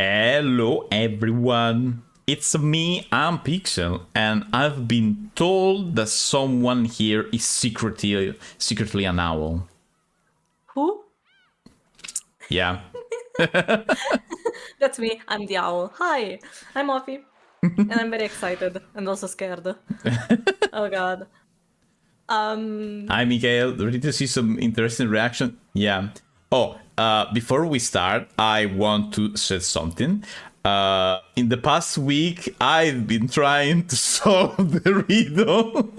Hello everyone, it's me, I'm Pixel, and I've been told that someone here is secretly an owl. Who? Yeah. That's me, I'm the owl. Hi, I'm Offie, and I'm very excited and also scared. Oh god. Hi Mikael, ready to see some interesting reaction? Yeah. Oh, before we start, I want to say something. In the past week, I've been trying to solve the riddle,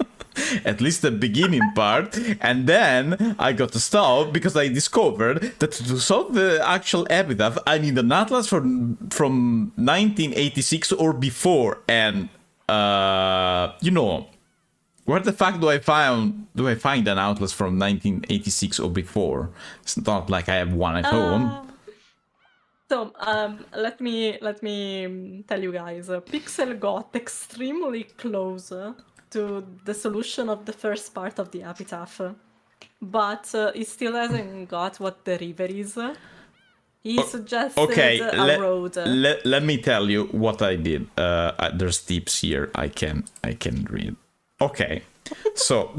at least the beginning part, and then I got to stop because I discovered that to solve the actual epitaph, I need an atlas from 1986 or before, and you know. Where the fuck do I find an atlas from 1986 or before? It's not like I have one at home. So, let me tell you guys. Pixel got extremely close to the solution of the first part of the epitaph, but he still hasn't got what the river is. He suggested a road. Let me tell you what I did. There's tips here. I can read. Okay, so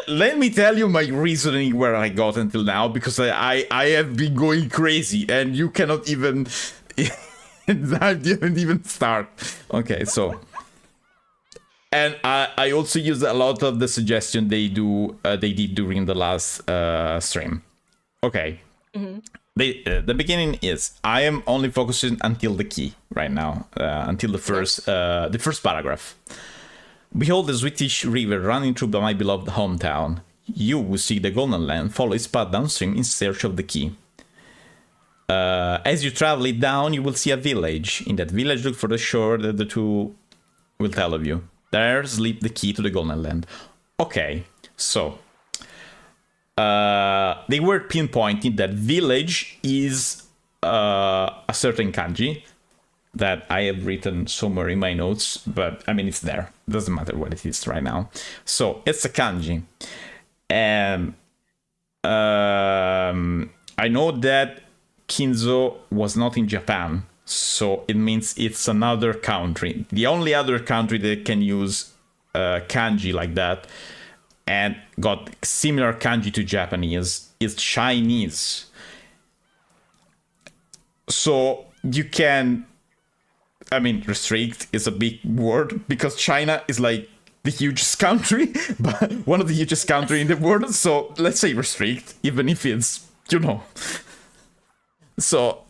let me tell you my reasoning where I got until now, because I have been going crazy and you cannot even I didn't even start. Okay, so and I also used a lot of the suggestion they did during the last stream. Okay. Mm-hmm. The beginning is I am only focusing until the key right now, until the first paragraph. Behold the Swedish river running through my beloved hometown. You who seek the golden land follow its path downstream in search of the key. As you travel it down, you will see a village. In that village, look for the shore that the two will tell of you. There sleep the key to the golden land. Okay, so they were pinpointing that village is a certain kanji that I have written somewhere in my notes, but I mean, it's there. Doesn't matter what it is right now. So it's a kanji. And I know that Kinzo was not in Japan, so it means it's another country. The only other country that can use kanji like that and got similar kanji to Japanese is Chinese. So you can, I mean, restrict is a big word because China is like the hugest country, but one of the hugest country in the world. So let's say restrict, even if it's, you know. So,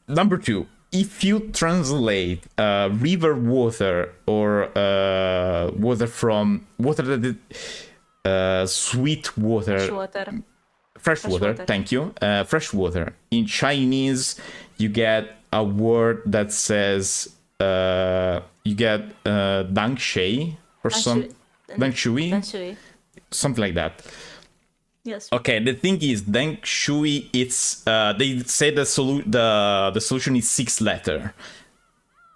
number two, if you translate river water or water that sweet water. Fresh water, thank you. Fresh water. In Chinese, you get a word that says you get dang shui or dang shui, something like that. Yes. Okay, the thing is, dang shui, it's they say the solution is 6 letter.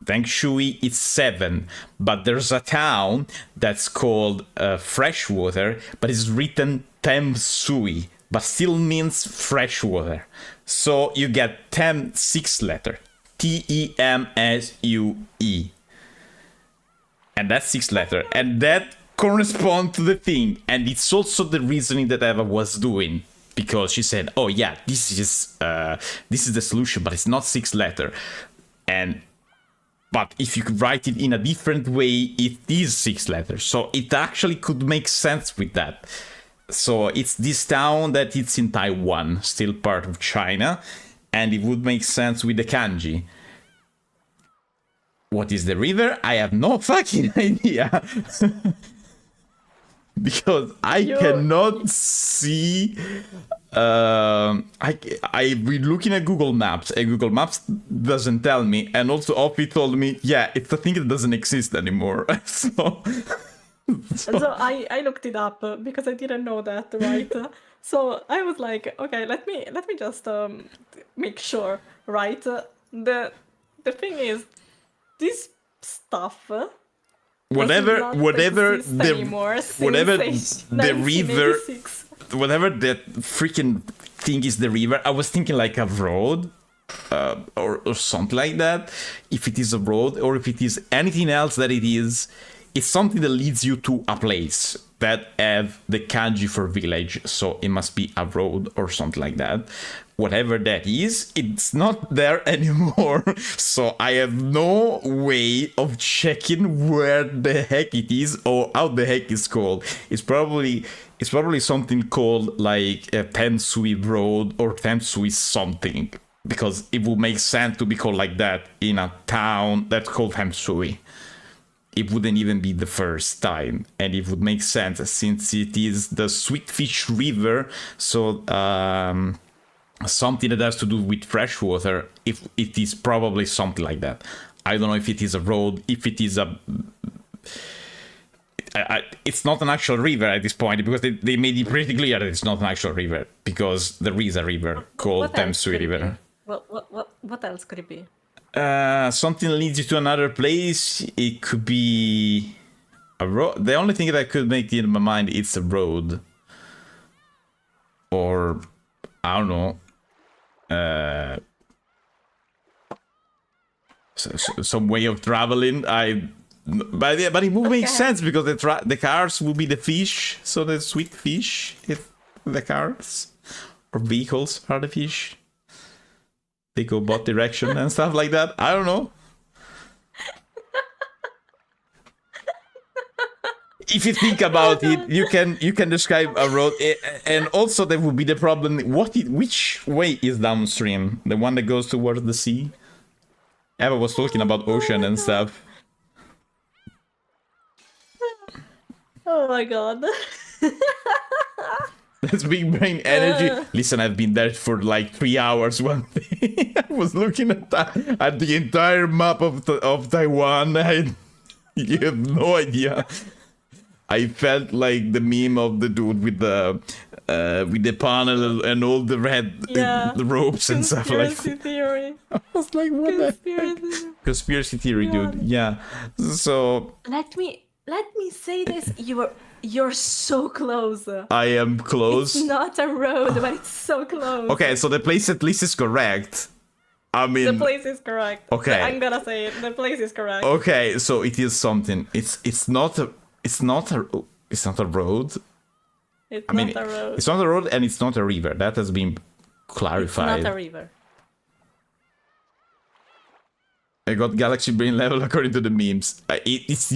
Dang shui is 7, but there's a town that's called Freshwater, but it's written Tem Sui, but still means fresh water. So you get Tem 6 letter. Temsue. And that's 6 letter. And that corresponds to the thing. And it's also the reasoning that Eva was doing. Because she said, oh yeah, this is the solution, but it's not 6 letter. But if you could write it in a different way, it is 6 letters. So it actually could make sense with that. So it's this town that it's in Taiwan, still part of China, and it would make sense with the kanji. What is the river? I have no fucking idea. Because I cannot see. I've been looking at Google Maps, and Google Maps doesn't tell me. And also, Opie told me, yeah, it's a thing that doesn't exist anymore. So I looked it up because I didn't know that, right? So I was like, okay, let me just make sure, right? The thing is, this stuff whatever the river, 1986. whatever that freaking thing is, the river. I was thinking like a road, or something like that. If it is a road, or if it is anything else that it is, it's something that leads you to a place that have the kanji for village, so it must be a road or something like that. Whatever that is, it's not there anymore. So I have no way of checking where the heck it is or how the heck it's called. It's probably something called like a Tensui Road or Tensui something, because it would make sense to be called like that in a town that's called Tensui. It wouldn't even be the first time, and it would make sense since it is the Sweetfish River, so something that has to do with fresh water. If it is probably something like that. I don't know if it is a road, if it is a... it's not an actual river at this point, because they made it pretty clear that it's not an actual river, because there is a river called Tensui River. What else could it be? Something leads you to another place. It could be a road. The only thing that could make it in my mind, it's a road, or I don't know, some way of traveling. But it would make sense, because the cars would be the fish, so the sweet fish is the cars, or vehicles are the fish. They go both direction and stuff like that. I don't know. If you think about it, you can describe a road, and also there would be the problem. Which way is downstream? The one that goes towards the sea? Eva was talking about ocean and stuff. Oh my god. That's big brain energy. Listen, I've been there for like 3 hours one day. I was looking at the entire map of Taiwan. You have no idea. I felt like the meme of the dude with the panel and all the red the ropes and stuff like that. Conspiracy theory. I was like, what the heck? Conspiracy theory, dude. Yeah. So let me say this. You're so close. I am close. It's not a road, but it's so close. Okay, so the place at least is correct. I mean, the place is correct. Okay, I'm gonna say it. The place is correct. Okay, so it is something. It's not a road. It's not a road. It's not a road, and it's not a river. That has been clarified. It's not a river. I got Galaxy Brain level according to the memes. It's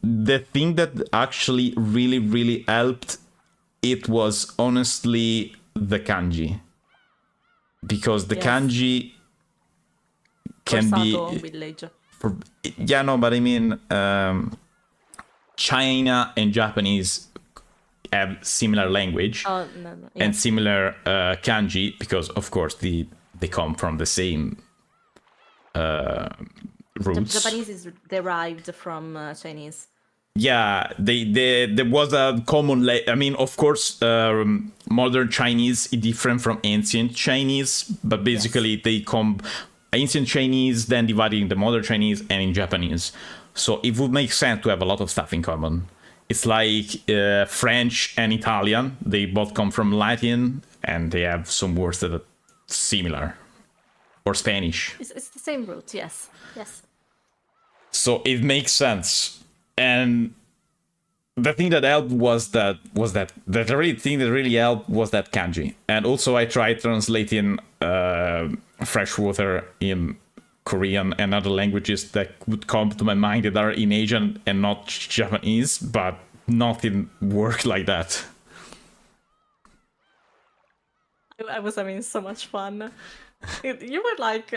the thing that actually really helped. It was honestly the kanji, because the kanji can be village. But I mean, China and Japanese have similar language and similar kanji, because of course they come from the same roots. Japanese is derived from Chinese. Yeah, there was a common. I mean, of course, modern Chinese is different from ancient Chinese, but basically they come ancient Chinese, then divided into modern Chinese and in Japanese. So it would make sense to have a lot of stuff in common. It's like French and Italian. They both come from Latin, and they have some words that are similar. Or Spanish. It's the same root, yes. So it makes sense. And the thing that helped was that the thing that really helped was that kanji. And also I tried translating freshwater in Korean and other languages that would come to my mind that are in Asian and not Japanese, but nothing worked like that. I was having so much fun. You were like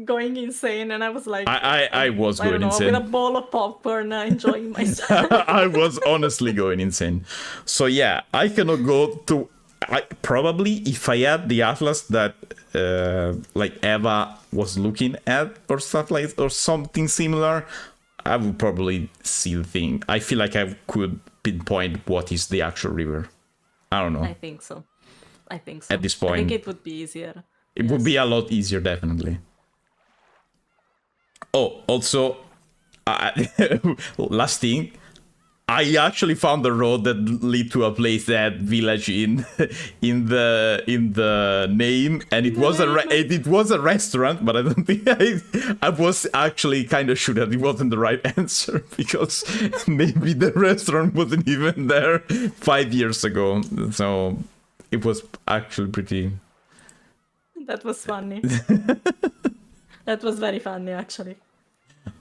going insane, and I was like, I was going insane with a bowl of popcorn, enjoying myself. I was honestly going insane. So yeah, I cannot go to. Probably if I had the atlas that like Eva was looking at or stuff like, or something similar, I would probably see the thing. I feel like I could pinpoint what is the actual river. I don't know. I think so. At this point, I think it would be easier. It would be a lot easier, definitely. Oh, also, last thing, I actually found the road that lead to a place that had village in the name, and it was it was a restaurant, but I don't think I was actually kind of sure that it wasn't the right answer, because maybe the restaurant wasn't even there 5 years ago. So it was actually pretty. That was funny. That was very funny, actually.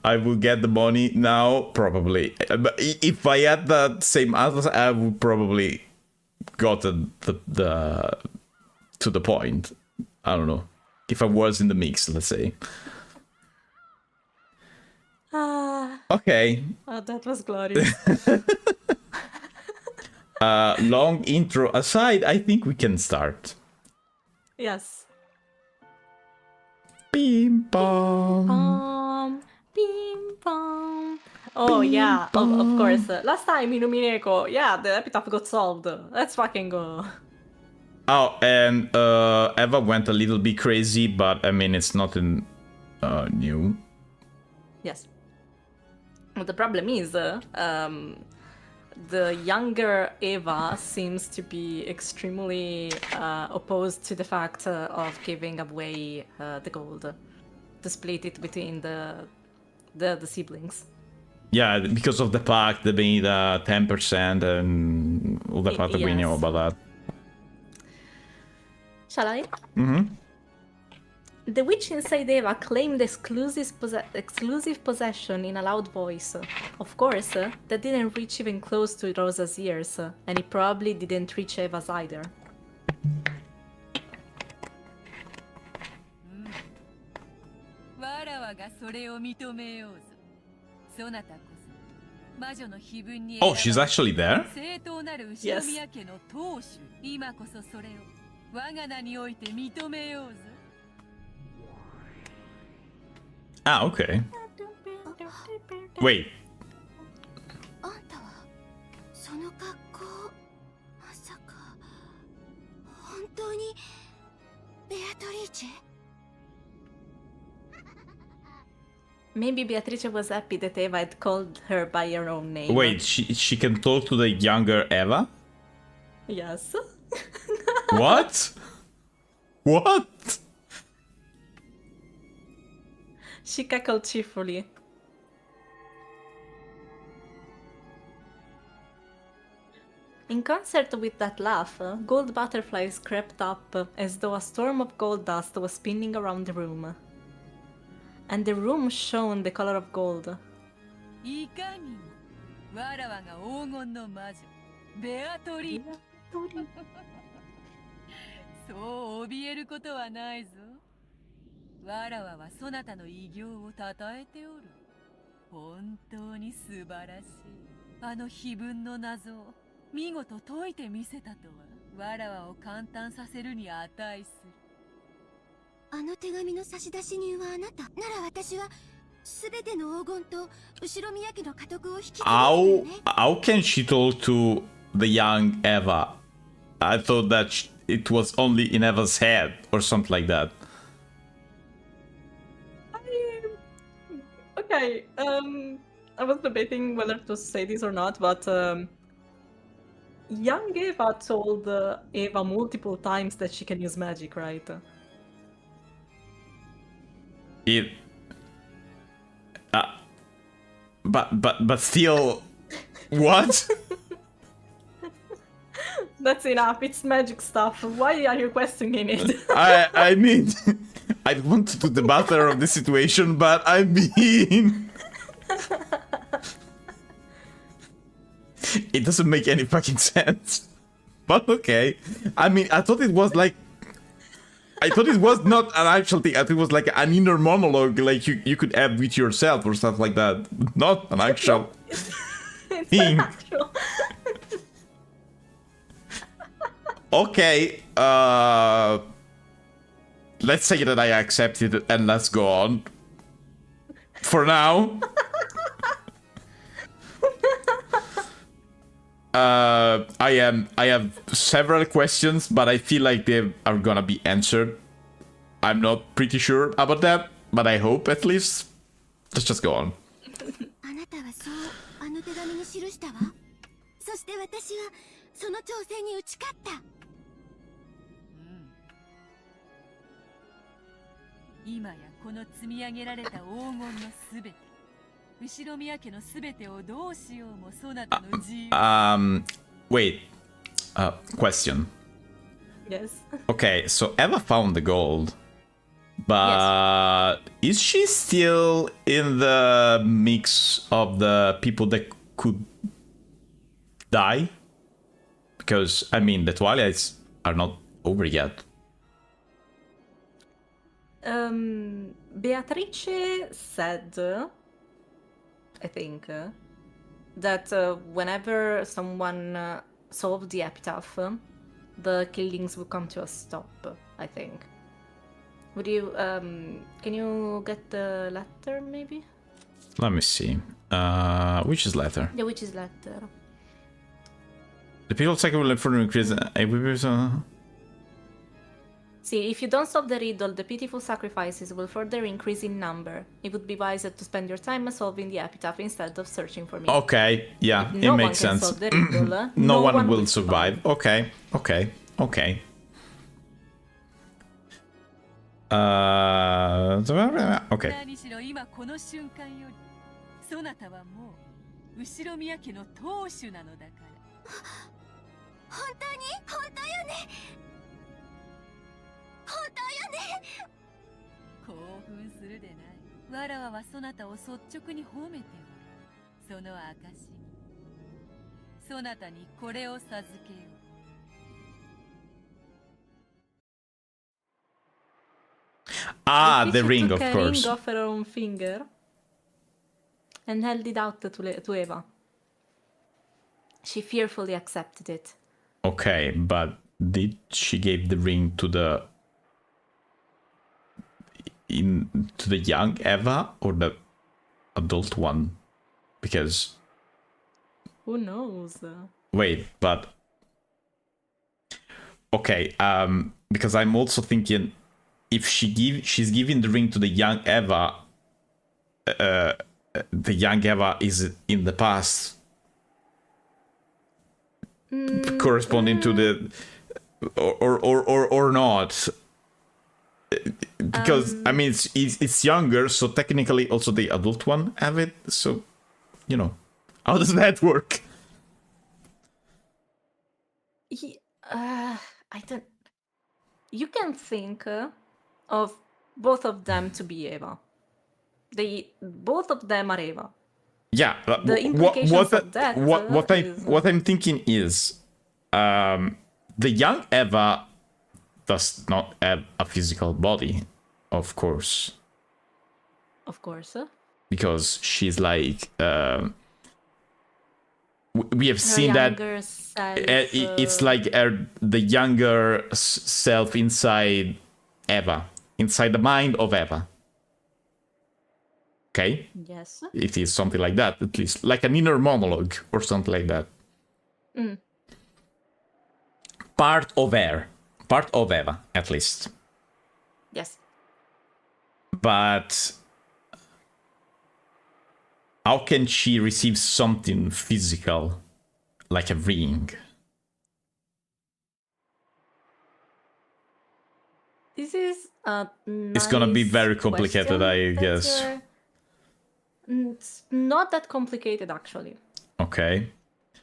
I will get the money now, probably. But if I had that same answer, I would probably gotten the to the point. I don't know. If I was in the mix, let's say. Okay. Oh, that was glorious. Long intro aside, I think we can start. Yes. Bim bom. Bing bong. Oh yeah, of course. Last time in Umineko, yeah, the epitaph got solved. Let's fucking go. Oh, and Eva went a little bit crazy, but I mean, it's nothing new. Yes. But the problem is, the younger Eva seems to be extremely opposed to the fact of giving away the gold, to split it between the siblings. Yeah, because of the pact, they made 10% and all the part that we know about that. Shall I? Mm-hmm. The witch inside Eva claimed exclusive possession in a loud voice. Of course, that didn't reach even close to Rosa's ears, and it probably didn't reach Eva's either. Oh, she's actually there? Yes. Ah, okay. Wait. Maybe Beatrice was happy that Eva had called her by her own name. Wait, she can talk to the younger Eva? Yes. What? What? She cackled cheerfully. In concert with that laugh, gold butterflies crept up as though a storm of gold dust was spinning around the room. And the room shone the color of gold. How can she talk to the young Eva? I thought that it was only in Eva's head or something like that. Okay, I was debating whether to say this or not, but young Eva told Eva multiple times that she can use magic, right? But still, what? That's enough. It's magic stuff. Why are you questioning it? I mean, I want to do the matter of the situation, but I mean, it doesn't make any fucking sense. But okay. I mean, I thought it was like, I thought it was not an actual thing. I thought it was like an inner monologue, like you could have with yourself or stuff like that. Not an actual thing. Actual. Okay, let's say that I accept it and let's go on. For now. I have several questions, but I feel like they are gonna be answered. I'm not pretty sure about that, but I hope at least. Let's just go on. して私はその挑戦に打ち勝った。今やこの積み上げられた黄金のすべて、後ろ宮家のすべてをどうしようもそなたの自由。Wait. Question. Yes. Okay, so Eva found the gold. But is she still in the mix of the people that could die? Because, I mean, the Twilights are not over yet. Beatrice said, I think, that whenever someone solved the epitaph, the killings would come to a stop, I think. Would you, can you get the letter, maybe? Let me see. Witch's letter. The witch's letter. The people cycle will further increase. See, if you don't solve the riddle, the pitiful sacrifices will further increase in number. It would be wiser to spend your time solving the epitaph instead of searching for me. Okay, yeah, If it no makes one can sense. solve the riddle, No one will survive. Okay, okay, okay. Okay. 何しろ今この瞬間より、そなたはもう後ろ宮家の当主なのだから。本当に本当よね。本当よね。興奮するでない。わらわはそなたを率直に褒めておる。その証、そなたにこれを授けよう。Ah, the Beatrice ring, took of a course. ring off her own finger and held it out to Eva. She fearfully accepted it. Okay, but did she give the ring to the young Eva or the adult one? Because Who knows? wait, but okay, because I'm also thinking if she's giving the ring to the young Eva, the young Eva is in the past, corresponding to the or not, because I mean it's younger, so technically also the adult one have it. So you know, how does that work? I don't. You can think of both of them to be Eva. Both of them are Eva. Yeah, The implications of that what I'm thinking is, the young Eva does not have a physical body, of course, Of course. because she's like we have Her seen that younger self, it's like the younger self inside Eva, inside the mind of Eva. Okay, yes. it is something like that, at least like an inner monologue or something like that. Part of Eva, at least. Yes. But how can she receive something physical like a ring? This is a It's gonna be nice very complicated, I question, guess. It's not that complicated, actually. Okay.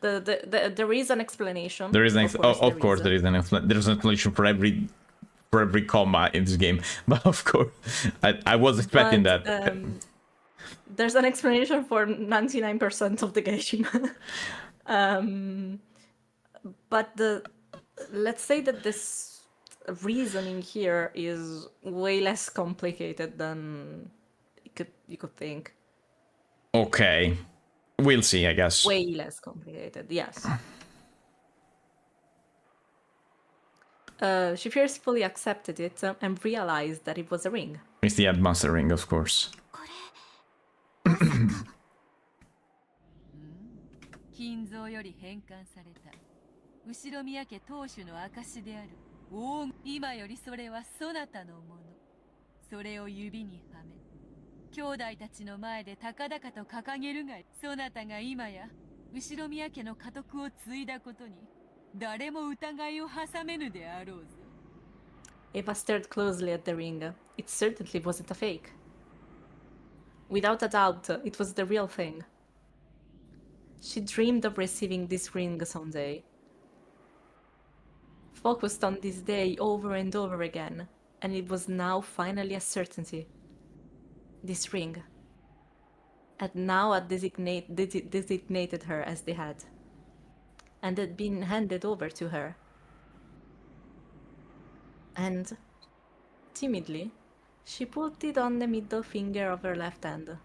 There is an explanation. There is an of course there is an explanation for every comma in this game, but of course I was expecting But, that. There's an explanation for 99% of the game. But let's say that this reasoning here is way less complicated than you could think. Okay, we'll see, I guess. Way less complicated, yes. She fearfully accepted it and realized that it was a ring. It's the Headmaster ring, of course. 金蔵より返還された後ろ宮家当主の証である黄金。今よりそれはそなたのもの。それを指にはめ兄弟たちの前で高々と掲げるがいい。そなたが今や後ろ宮家の家督を継いだことに誰も疑いを挟めぬであろうぞ。 Eva stared closely at the ring. It certainly wasn't a fake. Without a doubt, it was the real thing. She dreamed of receiving this ring someday. Focused on this day over and over again, and it was now finally a certainty. This ring had now designated her as the head, and had been handed over to her. And, timidly, she put it on the middle finger of her left hand.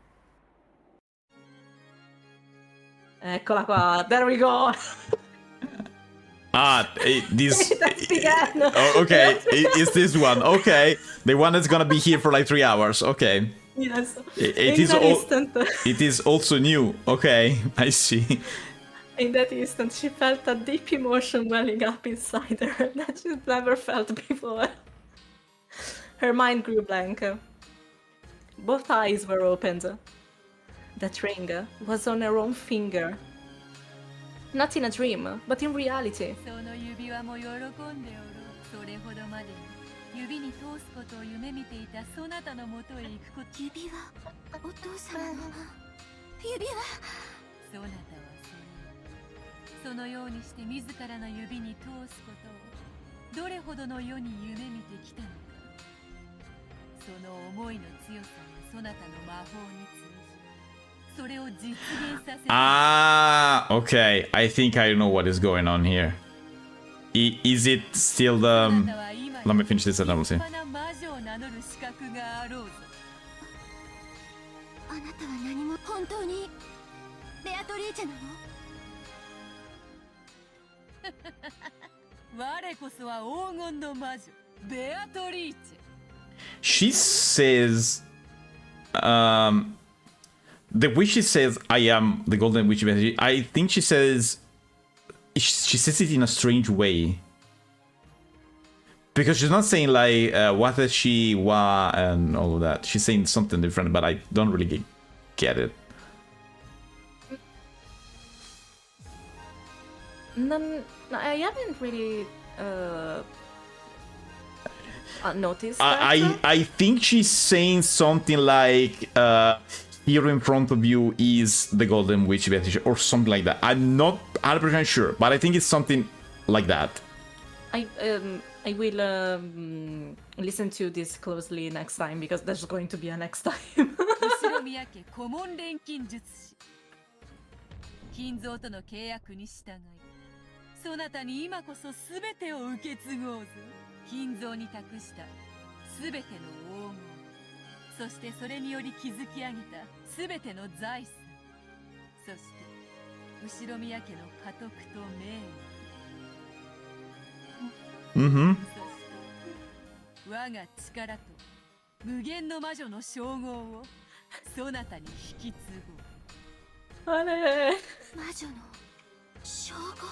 Eccola qua, there we go! This... That's the end! Oh, okay, it's this one. Okay, the one that's gonna be here for like 3 hours. Okay. Yes. It In is that all... instant, It is also new. Okay, I see. in that instant, she felt a deep emotion welling up inside her that she'd never felt before. Her mind grew blank. Both eyes were opened. That ring was on her own finger. Not in a dream, but in reality. その指輪も喜んでおろう。それほどまでに指に通すことを夢見ていたそなたのもとへ行くこと。指輪、お父様の指輪。そなたはそのようにして自らの指に通すことをどれほどの世に夢見てきたのか。その思いの強さがそなたの魔法に通じ、それを実現させた。Okay. I think I know what is going on here. Is it still the... Let me finish this and then we'll see. 魔女を名乗る資格があろうぞ。あなたは何も本当にベアトリーチェなの？我こそは黄金の魔女ベアトリーチェ。 She says... The way she says, I am the golden witch, I think she says... She says it in a strange way. Because she's not saying like, what is she, wa, and all of that. She's saying something different, but I don't really get it. No, I haven't really noticed that. I think she's saying something like, here in front of you is the golden witch, or something like that. I'm not 100% sure, but I think it's something like that. I will listen to this closely next time, because there's going to be a next time. 後ろ宮家古文錬金術師。金蔵との契約に従い、そなたに今こそ全てを受け継ごうぞ。金蔵に託した全ての黄金、そしてそれにより築き上げた全ての財産、そして後ろ宮家の家督と名誉、そして我が力と無限の魔女の称号をそなたに引き継ごう。あれ、魔女の称号。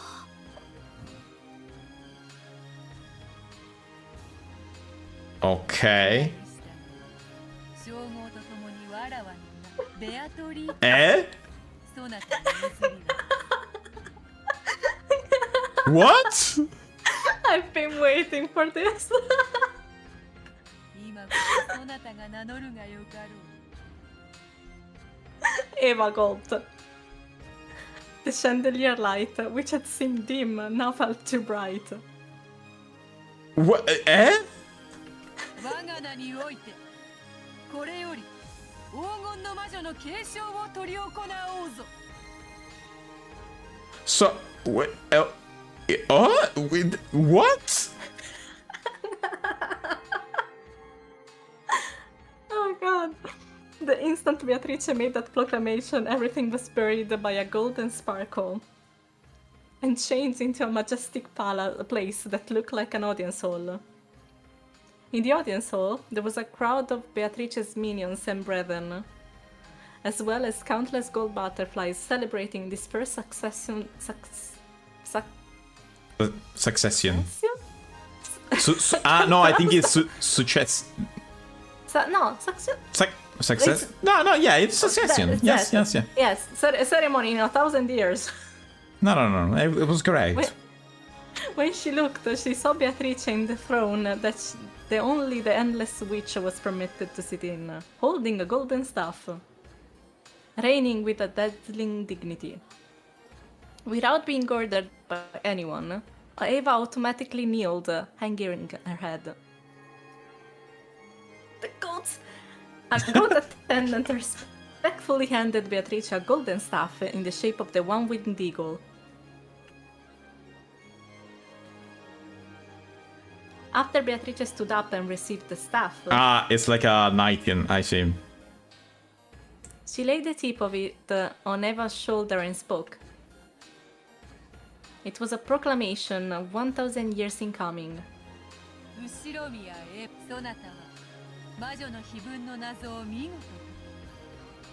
Okay. 称号とともにわらわの名ベアトリー。そなたの譲りは。What? I've been waiting for this. 今こそそなたが名乗るがよかろう。 Eva gulped. The chandelier light, which had seemed dim, now felt too bright. What? 我が名においてこれより黄金の魔女の継承を執り行おうぞ。 So, wait, what? Oh god. The instant Beatrice made that proclamation, everything was buried by a golden sparkle and changed into a majestic place that looked like an audience hall. In the audience hall, there was a crowd of Beatrice's minions and brethren, as well as countless gold butterflies celebrating this first succession. Succession. No, I think it's success. Success. No, yeah, it's succession. Yes. Yes, ceremony in 1,000 years. No. It was correct. When she looked, she saw Beatrice in the throne that only the Endless Witch was permitted to sit in, holding a golden staff, reigning with a dazzling dignity. Without being ordered by anyone, Eva automatically kneeled, hanging her head. The goats! A goat attendant respectfully handed Beatrice a golden staff in the shape of the one-winged eagle. After Beatrice stood up and received the staff, It's like a Nightingale, I see. she laid the tip of it on Eva's shoulder and spoke. It was a proclamation 1,000 years in coming. 後ろ宮へそなたは魔女の碑文の謎を見事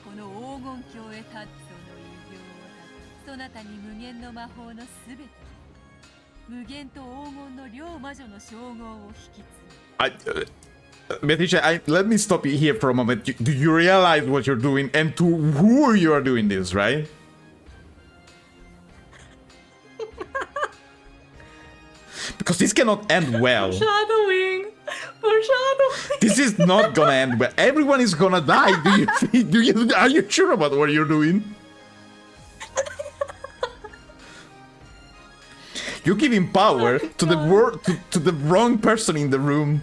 この黄金鏡へ立つその偉業をそなたに無限の魔法のすべて無限と黄金の両魔女の称号を引き継ぐ Beatrice, let me stop you here for a moment. Do you realize what you're doing and to who you are doing this, right? Because this cannot end well. Foreshadowing! Foreshadowing! This is not gonna end well. Everyone is gonna die. Are you sure about what you're doing? You're giving power to the wrong person in the room.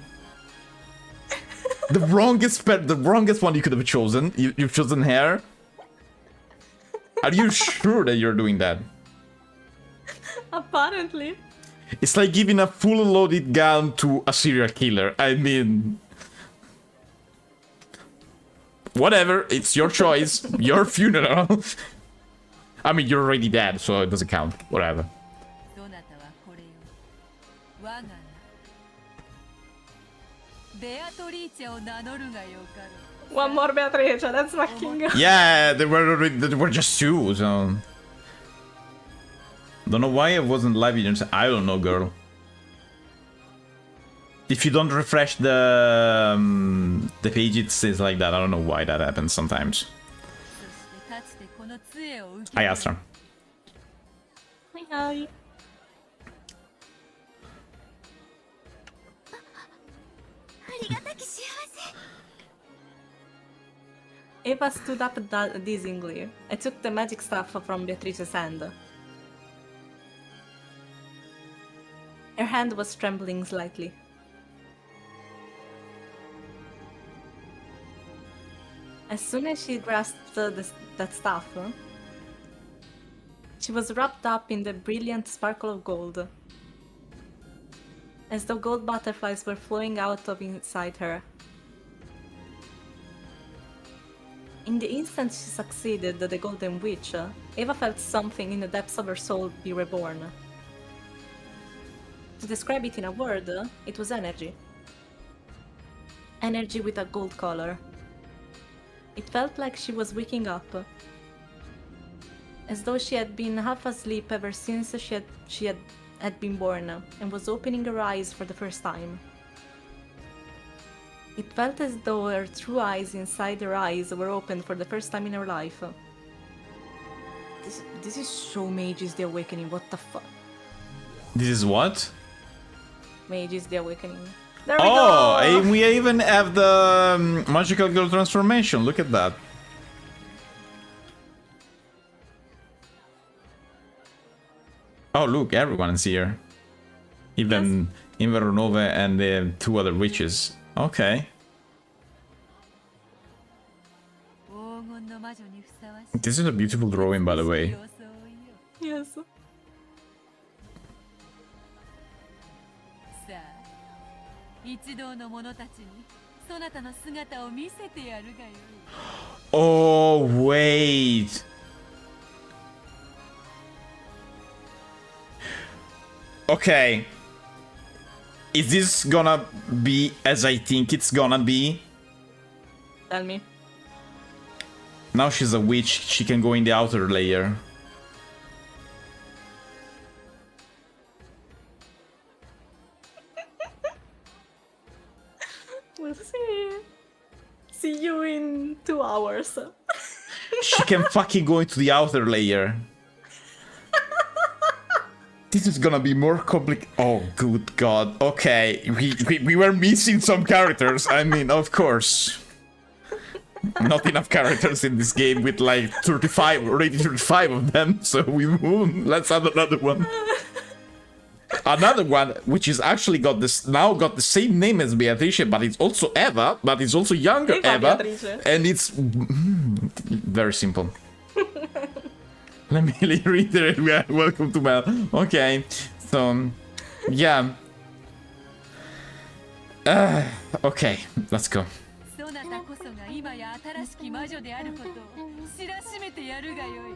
The wrongest one you could have chosen. You've chosen her. Are you sure that you're doing that? Apparently. It's like giving a full loaded gun to a serial killer. I mean, whatever. It's your choice. Your funeral. I mean, you're already dead, so it doesn't count. Whatever. どなたはこれを我が名ベアトリーチェを名乗るがよかろう One more Beatrice, that's fucking... Yeah, they were just two, so... Don't know why it wasn't live video. I don't know, girl. If you don't refresh the page, it says like that. I don't know why that happens sometimes. そしてかつてこの杖を受け I asked her. Hi. Eva stood up dizzyingly. I took the magic staff from Beatrice's hand. Her hand was trembling slightly. As soon as she grasped that staff, she was wrapped up in the brilliant sparkle of gold, as though gold butterflies were flowing out of inside her. In the instant she succeeded the Golden Witch, Eva felt something in the depths of her soul be reborn. To describe it in a word, it was energy. Energy with a gold color. It felt like she was waking up, as though she had been half asleep ever since she had been born, and was opening her eyes for the first time. It felt as though her true eyes inside her eyes were opened for the first time in her life. This is so Mage's the Awakening, what the fuck? This is what? Mage's the Awakening. There we Oh, go! and we even have the magical girl transformation. Look at that. Oh, look, everyone is here. Even Inveronova and the two other witches. Okay. 黄金の魔女にふさわしい This is a beautiful drawing, by the way. Yes. さあ一同の者たちにそなたの姿を見せてやるがよい Oh, wait. Okay. Is this gonna be as I think it's gonna be? Tell me. Now she's a witch, she can go in the outer layer. We'll see. See you in 2 hours. She can fucking go into the outer layer. This is gonna be more complicated. Oh, good God. Okay, we were missing some characters. I mean, of course. Not enough characters in this game with like 35, already 35 of them. So we move. Let's add another one. Another one, which is actually got the same name as Beatrice, but it's also Eva, but it's also younger Eva, and it's very simple. Let me reiterate. Welcome to Mel. Okay, so yeah. Okay, let's go. そなたこそが今や新しき魔女であることを知らしめてやるがよい。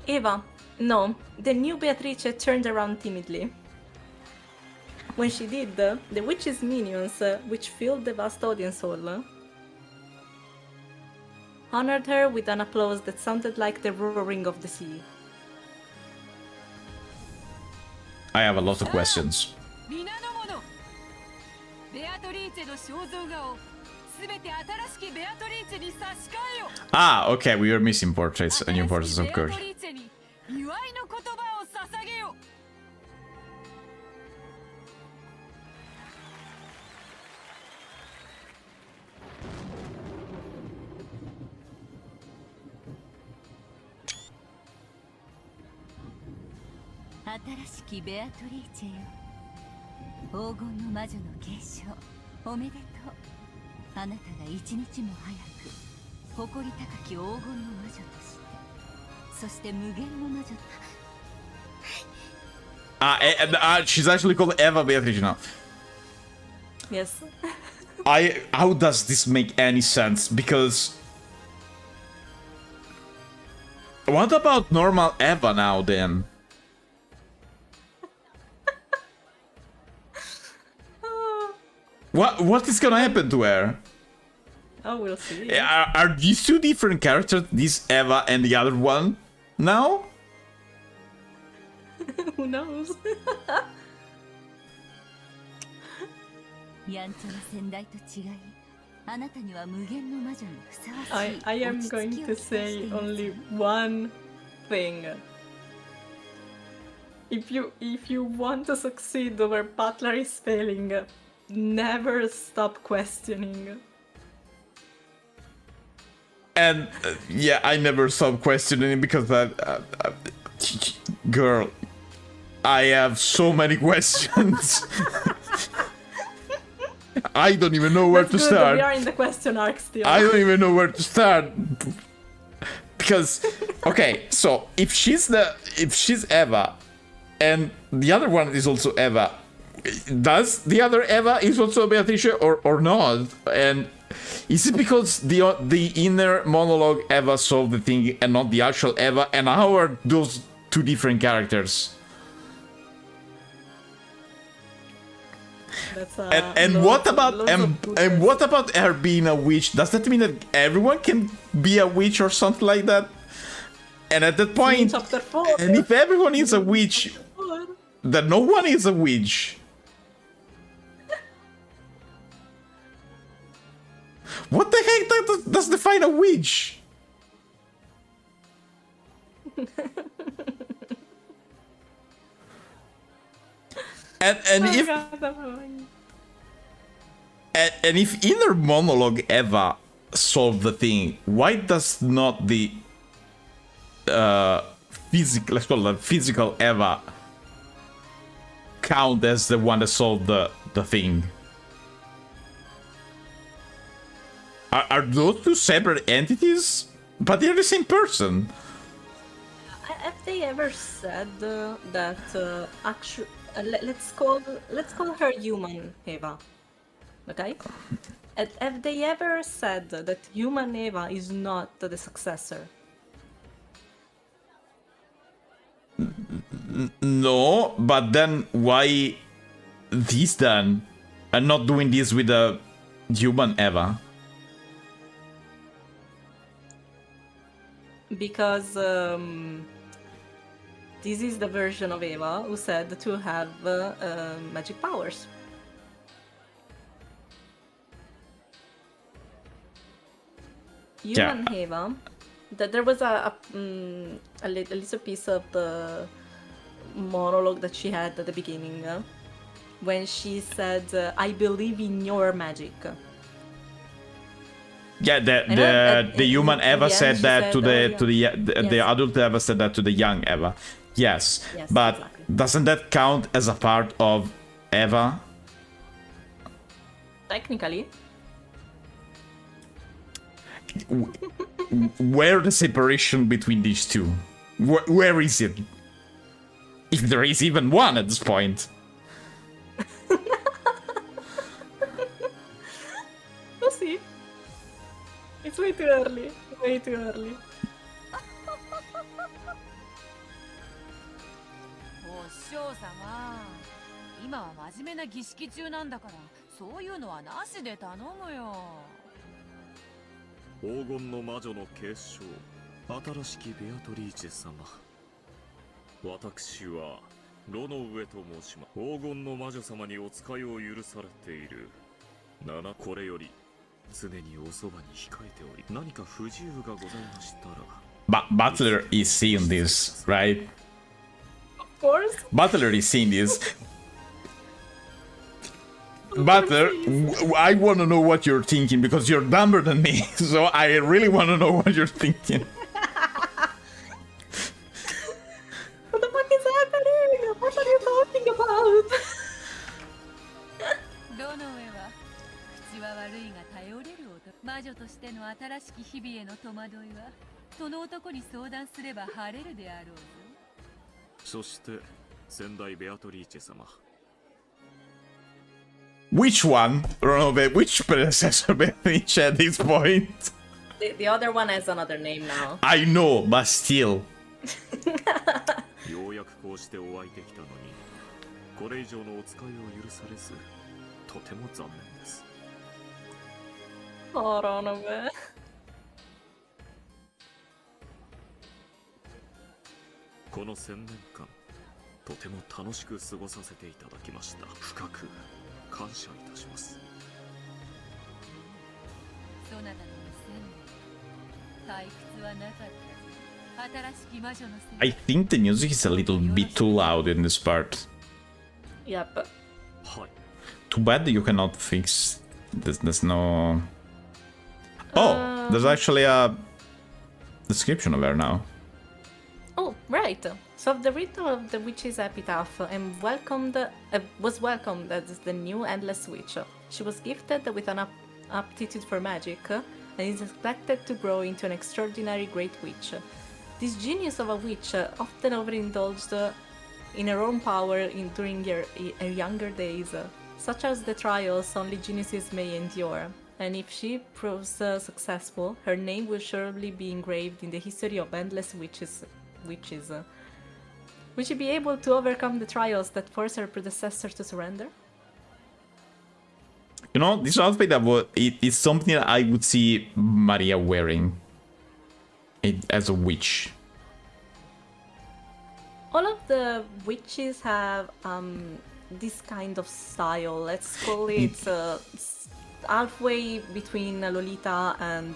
Eva, no. The new Beatrice turned around timidly. When she did, the witch's minions, which filled the vast audience hall, honored her with an applause that sounded like the roaring of the sea. I have a lot of questions. 皆の者、ベアトリーチェの肖像画をすべて新しきベアトリーチェに差し替えよ。Ah, okay, we were missing portraits, new portraits, of course. ベアトリーチェに祝いの言葉を捧げよ。新しきベアトリーチェよ、黄金の魔女の継承おめでとう。あなたが一日も早く誇り高き黄金の魔女として、そして無限の魔女と。She's actually called Eva Beatrice now. Yes. How does this make any sense? Because what about normal Eva now then? What is gonna happen to her? Oh, we'll see. Are these two different characters, this Eva and the other one, now? Who knows? I am going to say only one thing. If you want to succeed where Butler is failing, never stop questioning. And yeah, I never stop questioning because girl, I have so many questions. I don't even know where to start. We are in the question arc still. I don't even know where to start. Because okay, so if she's Eva and the other one is also Eva, does the other Eva is also Beatrice or not? And is it because the inner monologue Eva solved the thing and not the actual Eva? And how are those two different characters? And what about her being a witch? Does that mean that everyone can be a witch or something like that? And at that point, Chapter 4. and if everyone is a witch, then no one is a witch. What the heck does define a witch? and if inner monologue Eva solved the thing, why does not the physical, let's call it physical Eva, count as the one that solved the thing? Are those two separate entities? But they're the same person. Have they ever said that actually? Let's call her human Eva. Okay. Have they ever said that human Eva is not the successor? No, but then why this then, and not doing this with a human Eva? Because this is the version of Eva who said to have magic powers. Human Eva There was a little piece of the monologue that she had at the beginning when she said, "I believe in your magic." Yeah, the human Eva said that to the adult Eva said that to the young Eva. Yes, but exactly. doesn't that count as a part of Eva? Technically. Where the separation between these two? Where is it? If there is even one at this point. We'll see. It's way too early. Way too early. お師匠様、今は真面目な儀式中なんだから、そういうのはなしで頼むよ。黄金の魔女の継承、新しきベアトリーチェ様。私はロの上と申します。黄金の魔女様にお使いを許されている。これより常におそばに控えており、何か不自由がございましたら。Butler is seeing this, right? Of course. Butler is seeing this. Butler, I want to know what you're thinking because you're dumber than me, so I really want to know what you're thinking. What the fuck is happening? What are you talking about? どの上は口は悪いが頼れる男。魔女としての新しき日々への戸惑いはその男に相談すれば晴れるであろうぞ。そして先代ベアトリーチェ様。Which one? Which predecessor Beatrice at this point? The other one has another name now. I know, but still. ようやくこうしてお会いできたのに、これ以上のお使いを許されず、とても残念です。Oh, Ronove. この1000年間、とても楽しく過ごさせていただきました。深く感謝いたします。そなたの2000年、退屈はなかった。新しき魔女のせい。 I think the music is a little bit too loud in this part. Yep. はい。 Too bad that you cannot fix this. There's no... Oh, there's actually a description of her now. Oh, right. So the reader of the witch's epitaph was welcomed as the new endless witch. She was gifted with an aptitude for magic and is expected to grow into an extraordinary great witch. This genius of a witch often overindulged in her own power during her younger days, such as the trials only geniuses may endure. And if she proves successful, her name will surely be engraved in the history of endless witches. Will she be able to overcome the trials that force her predecessor to surrender? You know, this outfit it's something that I would see Maria wearing as a witch. All of the witches have this kind of style. Let's call it halfway between Lolita and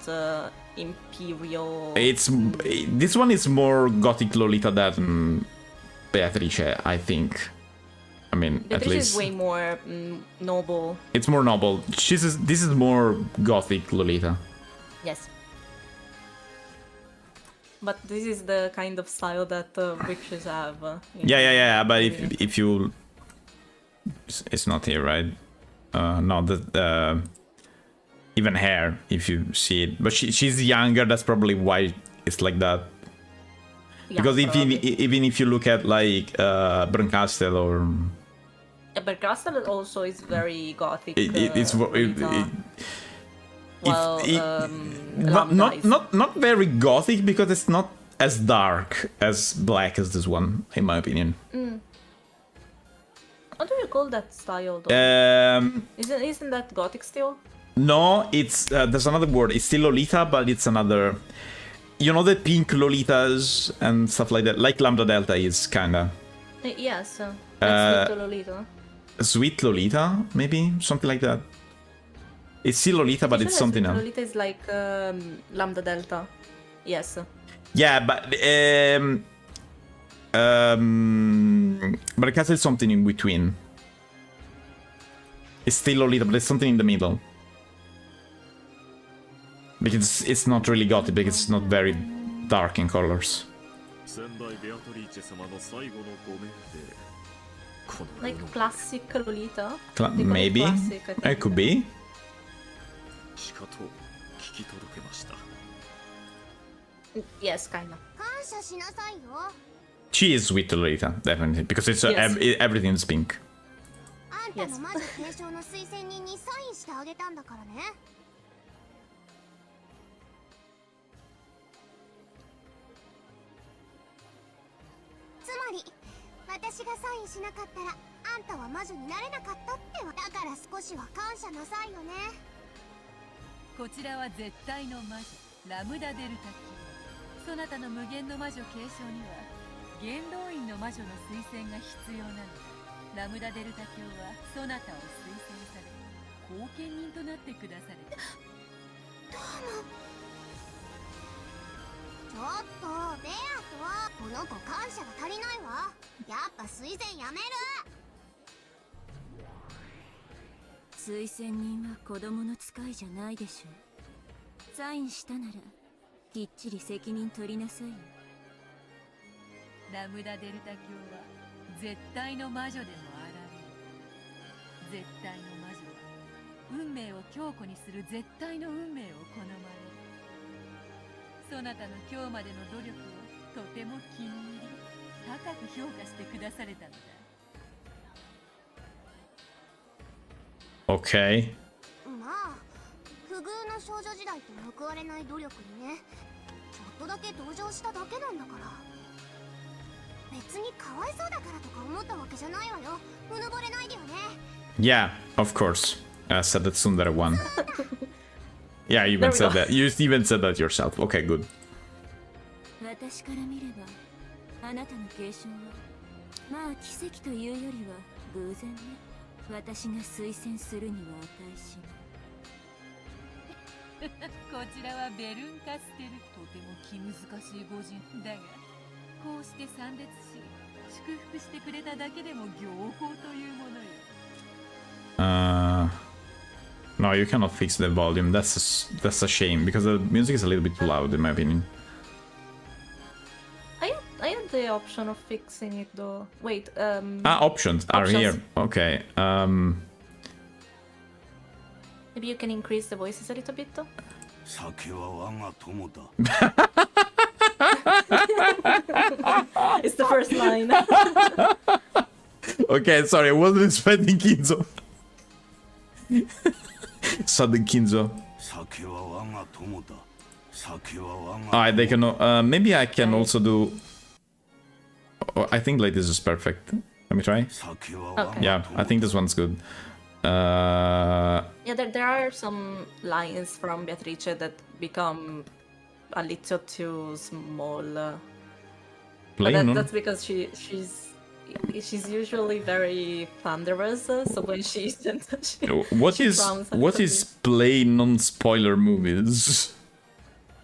Imperial. This one is more gothic Lolita than Beatrice, I think. I mean, Beatrice at least is way more noble. it's more noble. This is more gothic Lolita. Yes. But this is the kind of style that witches have. Yeah. But if you, it's not here, right? No, even hair, if you see it. But she's younger. That's probably why it's like that. Yeah, Because probably. even if you look at like Bernkastel or Bernkastel also is very gothic. it's Lolita. Lambda is- not very gothic because it's not as dark as black as this one, in my opinion. What do you call that style though? Isn't that gothic still? No, it's there's another word. It's still Lolita, but it's another. You know the pink Lolitas and stuff like that, like Lambda Delta is kinda Yes. That's Little Lolita. Sweet Lolita, maybe something like that. It's still Lolita, but it's something else. Lolita is like Lambda Delta. Yes. Yeah, but the castle is something in between. It's still Lolita, but there's something in the middle. Because it's not really gothic, because it's not very dark in colors. 先代ベアトリーチェ様の最後のご命でこの Like classic Lolita. Cla- They call it maybe. classic, I think. It could be. しかと聞き届けました。 Yes, kinda. 感謝しなさいよ。 She is with Lolita, definitely, because it's Yes. everything's pink. あんたの魔女継承の推薦人にサインしてあげたんだからね。つまり私がサインしなかったらあんたは魔女になれなかったってわ。だから少しは感謝なさいよね。こちらは絶対の魔女ラムダ・デルタ級。そなたの無限の魔女継承には元老院の魔女の推薦が必要なのだ。ラムダ・デルタ卿はそなたを推薦され後見人となってくだされた。ちょっとベアとこの子感謝が足りないわ。やっぱ推薦やめる。推薦人は子供の使いじゃないでしょ。サインしたならきっちり責任取りなさいよ。ラムダ・デルタ卿は絶対の魔女でもあられる。絶対の魔女は運命を強固にする絶対の運命を好まれる。そなたの今日までの努力をとても気に入り高く評価してくだされたのだ。 Okay. まあ不遇の少女時代と報われない努力にね。ちょっとだけ同情しただけなんだから。別にかわいそうだからとか思ったわけじゃないわよ。うぬぼれないでよね。 Yeah, of course. Said that Sundara one. Yeah, you even There we said go. that. You even said that yourself. Okay, good. 私から見ればあなたの継承はまあ奇跡というよりは偶然ね。私が推薦するには値しない。こちらはベルンカステル。とても気難しい御人だがこうして参列し祝福してくれただけでも行幸というものよ。No, you cannot fix the volume. That's a shame because the music is a little bit too loud, in my opinion. I had the option of fixing it though. Wait, Options are Options. here. Okay. maybe you can increase the voices a little bit though. 酒は我が友だ。 It's the first line. Okay, sorry, I wasn't expecting Kinzo. Sudden Kinzo. 酒は我が友だ。酒は我が。 Alright, they can. Maybe I can also do. Oh, I think like this is perfect. Let me try. 酒は我が Okay. Yeah, I think this one's good. Uh, Yeah, there are some lines from Beatrice that become a little too small. But plain, no? that's because she's usually very thunderous. So when she isn't, What she is frowns a what little is play non-spoiler movies?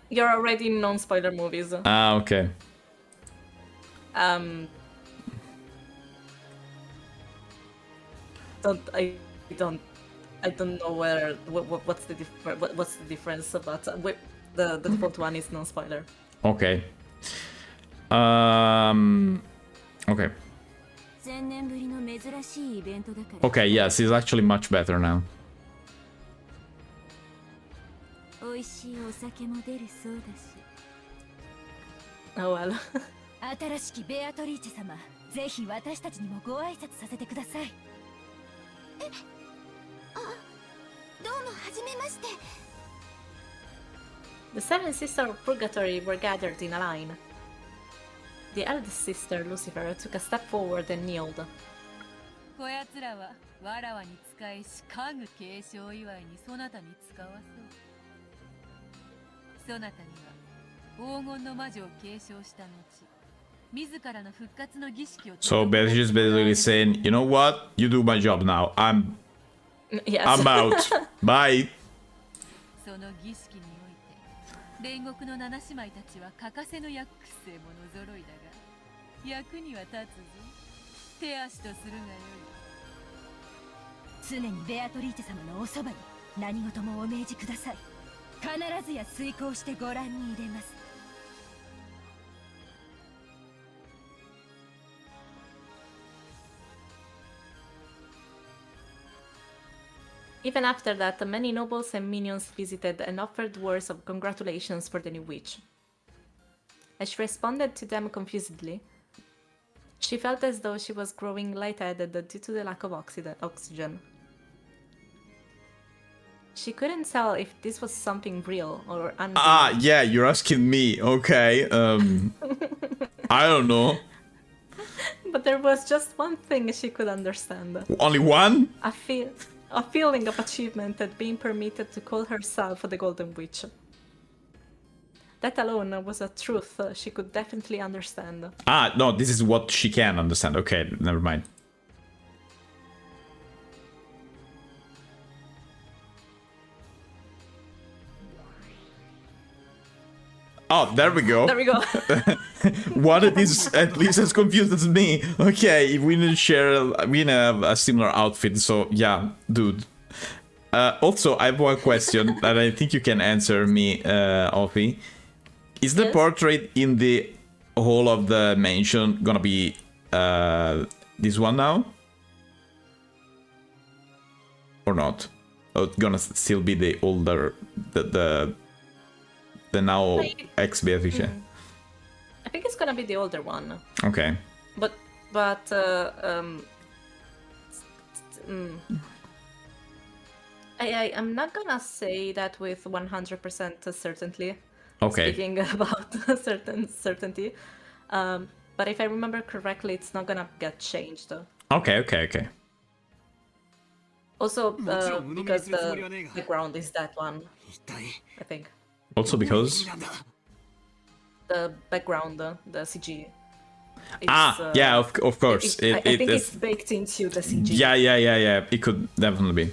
You're already in non-spoiler movies. Ah, okay. I don't know what's the difference, but the default one is non-spoiler. Okay. Okay. 1000年ぶりの珍しいイベントだから。 Okay, yes, it's actually much better now. 美味しいお酒も出るそうだし。 Oh well. 新しきベアトリーチェ様、ぜひ私たちにもご挨拶させてください。どうもはじめまして。 The seven sisters of Purgatory were gathered in a line. The eldest sister, Lucifer, took a step forward and kneeled. こやつらはわらわに仕えし家具継承祝いにそなたに使わそう。そなたには黄金の魔女を継承した後、自らの復活の儀式を。 So she's basically saying, you know what? You do my job now. I'm Yes. out. Bye. その儀式において煉獄の七姉妹たちは欠かせぬ薬癖ものぞろいだが、役には立つぞ。手足とするがよい。常にベアトリーチェ様のおそばに何事もお命じください。必ずや遂行してご覧に入れます。Even after that, many nobles and minions visited and offered words of congratulations for the new witch. As she responded to them confusedly, she felt as though she was growing lightheaded due to the lack of oxygen. She couldn't tell if this was something real or unreal. Ah, yeah, you're asking me. Okay. I don't know. But there was just one thing she could understand. Only one? A feeling of achievement at being permitted to call herself the Golden Witch. That alone was a truth she could definitely understand. Ah, no, this is what she can understand. Okay, never mind. Oh, there we go. There we go. One is at least as confused as me. Okay, we need to share. We have a similar outfit, so yeah, dude. Also, I have one question that I think you can answer me, Ofi. Is the Yes? portrait in the hall of the mansion gonna be this one now? Or not? Or it's gonna still be the older, the now ex-Beatrice? I think it's gonna be the older one. Okay. But I'm not gonna say that with 100% certainty. Okay. Speaking about certainty. But if I remember correctly, it's not gonna get changed. Okay. Also, because the background is that one, I think. Also because... The background, the CG. Yeah, of course. I think it's baked into the CG. Yeah. It could definitely be.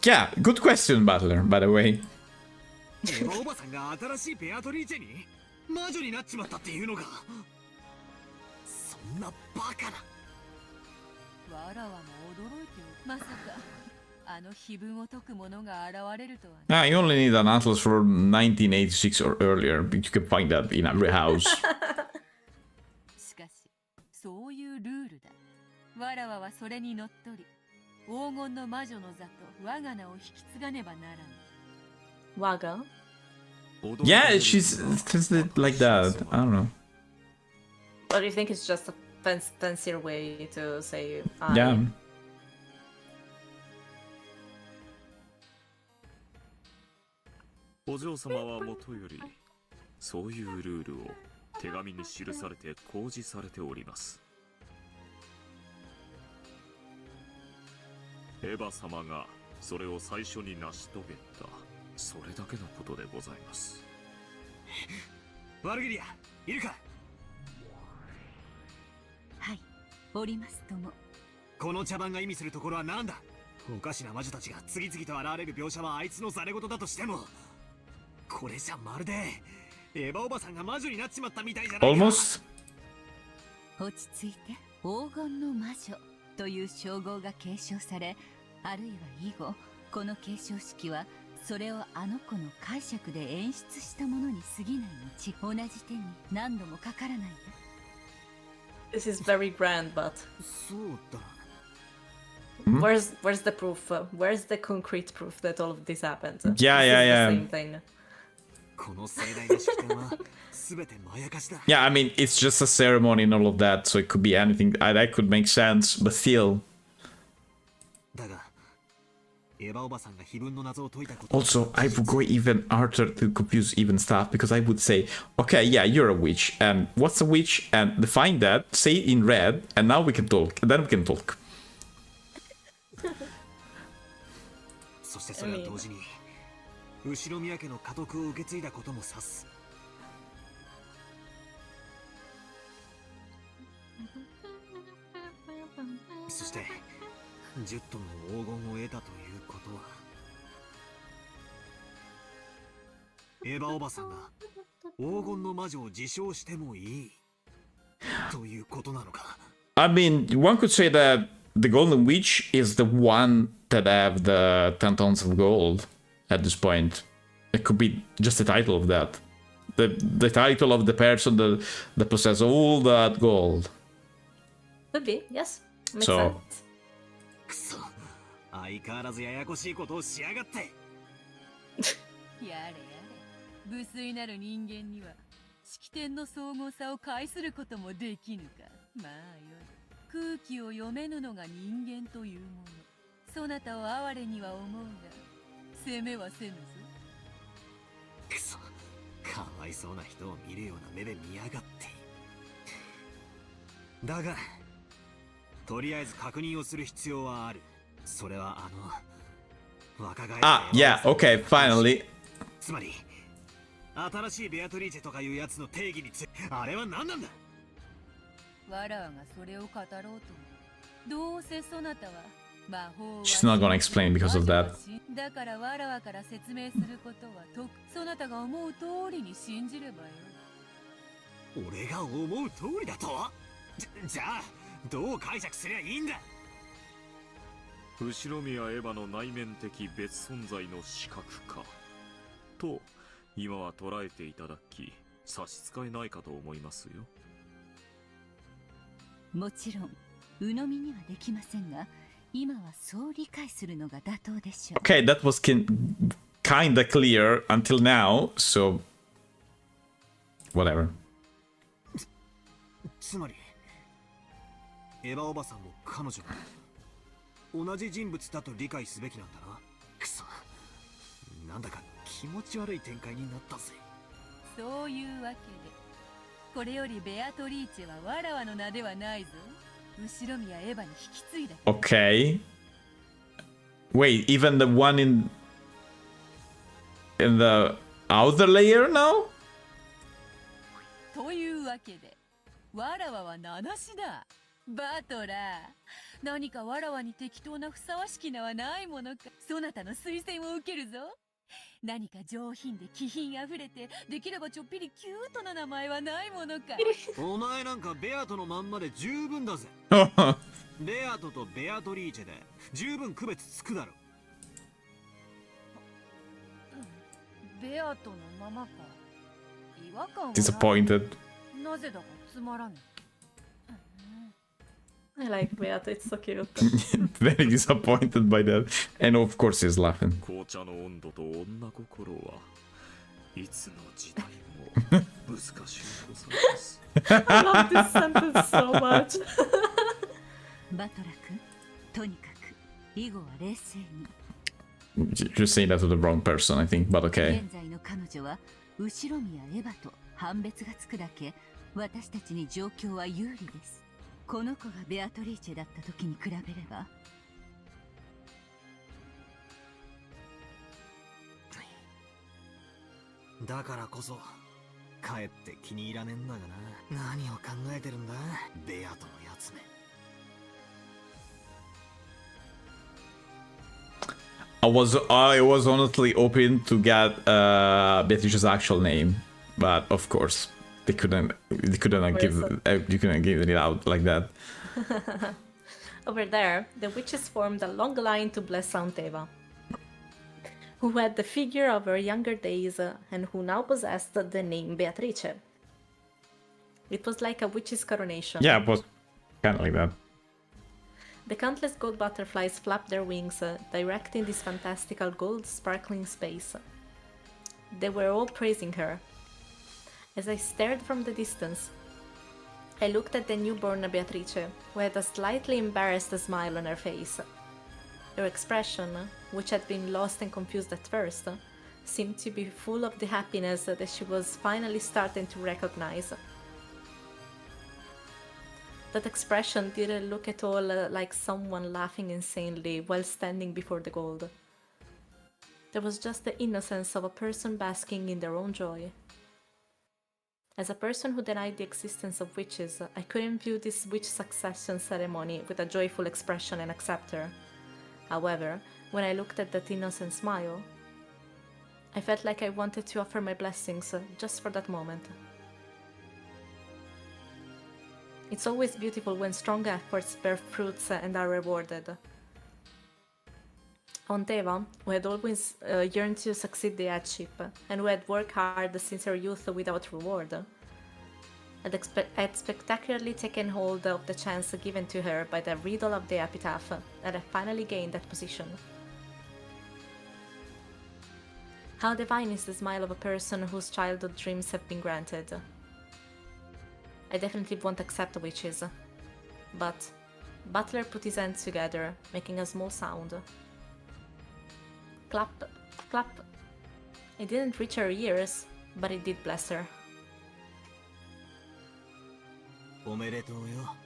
Yeah, good question, Butler, by the way. おばさんが新しいベアトリーチェに魔女になっちまったっていうのか。そんなバカな。わらわも驚いておる。まさかあの碑文を解く者が現れるとはね。 Ah, you only need an atlas from 1986 or earlier, but you can find that in every house. しかしそういうルールだ。わらわはそれにのっとり黄金の魔女の座と我が名を引き継がねばならぬ。 Waga? Yeah, she's like that. I don't know. Or do you think it's just a fancier way to say Yeah. お嬢様はもとよりそういうルールを手紙に記されて公示されております。エヴァ様がそれを最初に成し遂げた、それだけのことでございます。ワルギリア、いるか。はい、おりますとも。この茶番が意味するところは何だ。おかしな魔女たちが次々と現れる描写はあいつのざれ言だとしても、これじゃまるでエヴァおばさんが魔女になっちまったみたいじゃないか。 Almost. 落ち着いて、黄金の魔女という称号が継承され、あるいは以後この継承式はそれをあの子の解釈で演出したものに過ぎない後、同じ手に何度もかからないで。 This is very grand, but そうだ。 where's the proof? Where's the concrete proof that all of this happened? Yeah, This yeah, is yeah. the same thing. この盛大な式典は全てまやかしだ。 Yeah, I mean, it's just a ceremony and all of that, so it could be anything. That could make sense, but still. だが、エヴァおばさんが碑文の謎を解いたこと。 Also, I would go even harder to confuse even stuff, because I would say, okay, yeah, you're a witch, and what's a witch? And define that, say it in red, and now we can talk. And then we can talk. そしてそれは同時に後ろ宮家の家督を受け継いだことも指す。そして10トンの黄金を得たということは、エヴァおばさんが黄金の魔女を自称してもいいということなのか。 I mean, one could say that the Golden Witch is the one that have the 10 tons of gold at this point. It could be just the title of that. The title of the person that possesses all that gold. Could be, yes. Makes So- sense. くそ、相変わらずややこしいことをしやがって。やれやれ、無粋なる人間には式典の総合さを介することもできぬか。まあよい、空気を読めぬのが人間というもの。そなたを哀れには思うが責めはせぬぞ。くそ、かわいそうな人を見るような目で見やがって。だがとりあえず確認をする必要はある。それは若返った Ah, yeah, okay, finally. つまり新しいベアトリーチェとかいうやつの定義について、あれは何なんだ。わらわがそれを語ろうとも、どうせそなたは魔法は She's not gonna explain because of that. だからわらわから説明することはそなたが思う通りに信じればよい。俺が思う通りだと。じゃあどう解釈すりゃいいんだ。後宮エヴァの内面的別存在の視覚化と今は捉えていただき、差し支えないかと思いますよ。もちろん鵜呑みにはできませんが、今はそう理解するのが妥当でしょう。 Okay, that was kinda clear until now, so... Whatever. つまりエヴァおばさんも彼女も同じ人物だと理解すべきなんだな。くそ、なんだか気持ち悪い展開になったぜ。そういうわけで、これよりベアトリーチェはわらわの名ではないぞ。後宮エヴァに引き継いだ。 Okay. Wait, even the one in the outer layer now? というわけで、わらわは名なしだ。バトラー、何かわらわに適当なふさわしき名はないものか。そなたの推薦を受けるぞ。何か上品で気品あふれて、できればちょっぴりキュートな名前はないものか。お前なんかベアトのまんまで十分だぜ。ベアトとベアトリーチェで十分区別つくだろ。ベアトのままか。違和感はない。 Disappointed. なぜだかつまらぬ。I like Beato, it's so cute. Very disappointed by that. And of course he's laughing. 紅茶の温度と女心はいつの時代も難しいございます。I love this sentence so much. バトラ君、とにかく以後は冷静に。 You're saying that to the wrong person, I think, but okay. 現在の彼女は後宮エヴァと判別がつくだけ、私たちに状況は有利です。この子がベアトリーチェだった時に比べれば。だからこそかえって気に入らねえんだがな。何を考えてるんだベアトのやつめ。I was honestly hoping to get Beatrice's actual name, but of course they couldn't give it out like that. Over there, the witches formed a long line to bless Saint Eva, who had the figure of her younger days and who now possessed the name Beatrice. It was like a witch's coronation. Yeah, it was kind of like that. The countless gold butterflies flapped their wings, directing this fantastical gold sparkling space. They were all praising her. As I stared from the distance, I looked at the newborn Beatrice, who had a slightly embarrassed smile on her face. Her expression, which had been lost and confused at first, seemed to be full of the happiness that she was finally starting to recognize. That expression didn't look at all like someone laughing insanely while standing before the gold. There was just the innocence of a person basking in their own joy. As a person who denied the existence of witches, I couldn't view this witch succession ceremony with a joyful expression and accept her. However, when I looked at that innocent smile, I felt like I wanted to offer my blessings just for that moment. It's always beautiful when strong efforts bear fruits and are rewarded. On Teva, who had always yearned to succeed the headship, and who had worked hard since her youth without reward, had spectacularly taken hold of the chance given to her by the riddle of the epitaph, and had finally gained that position. How divine is the smile of a person whose childhood dreams have been granted. I definitely won't accept witches, but Butler put his hands together, making a small sound. Clap, clap. It didn't reach her ears, but it did bless her. おめでとうよ、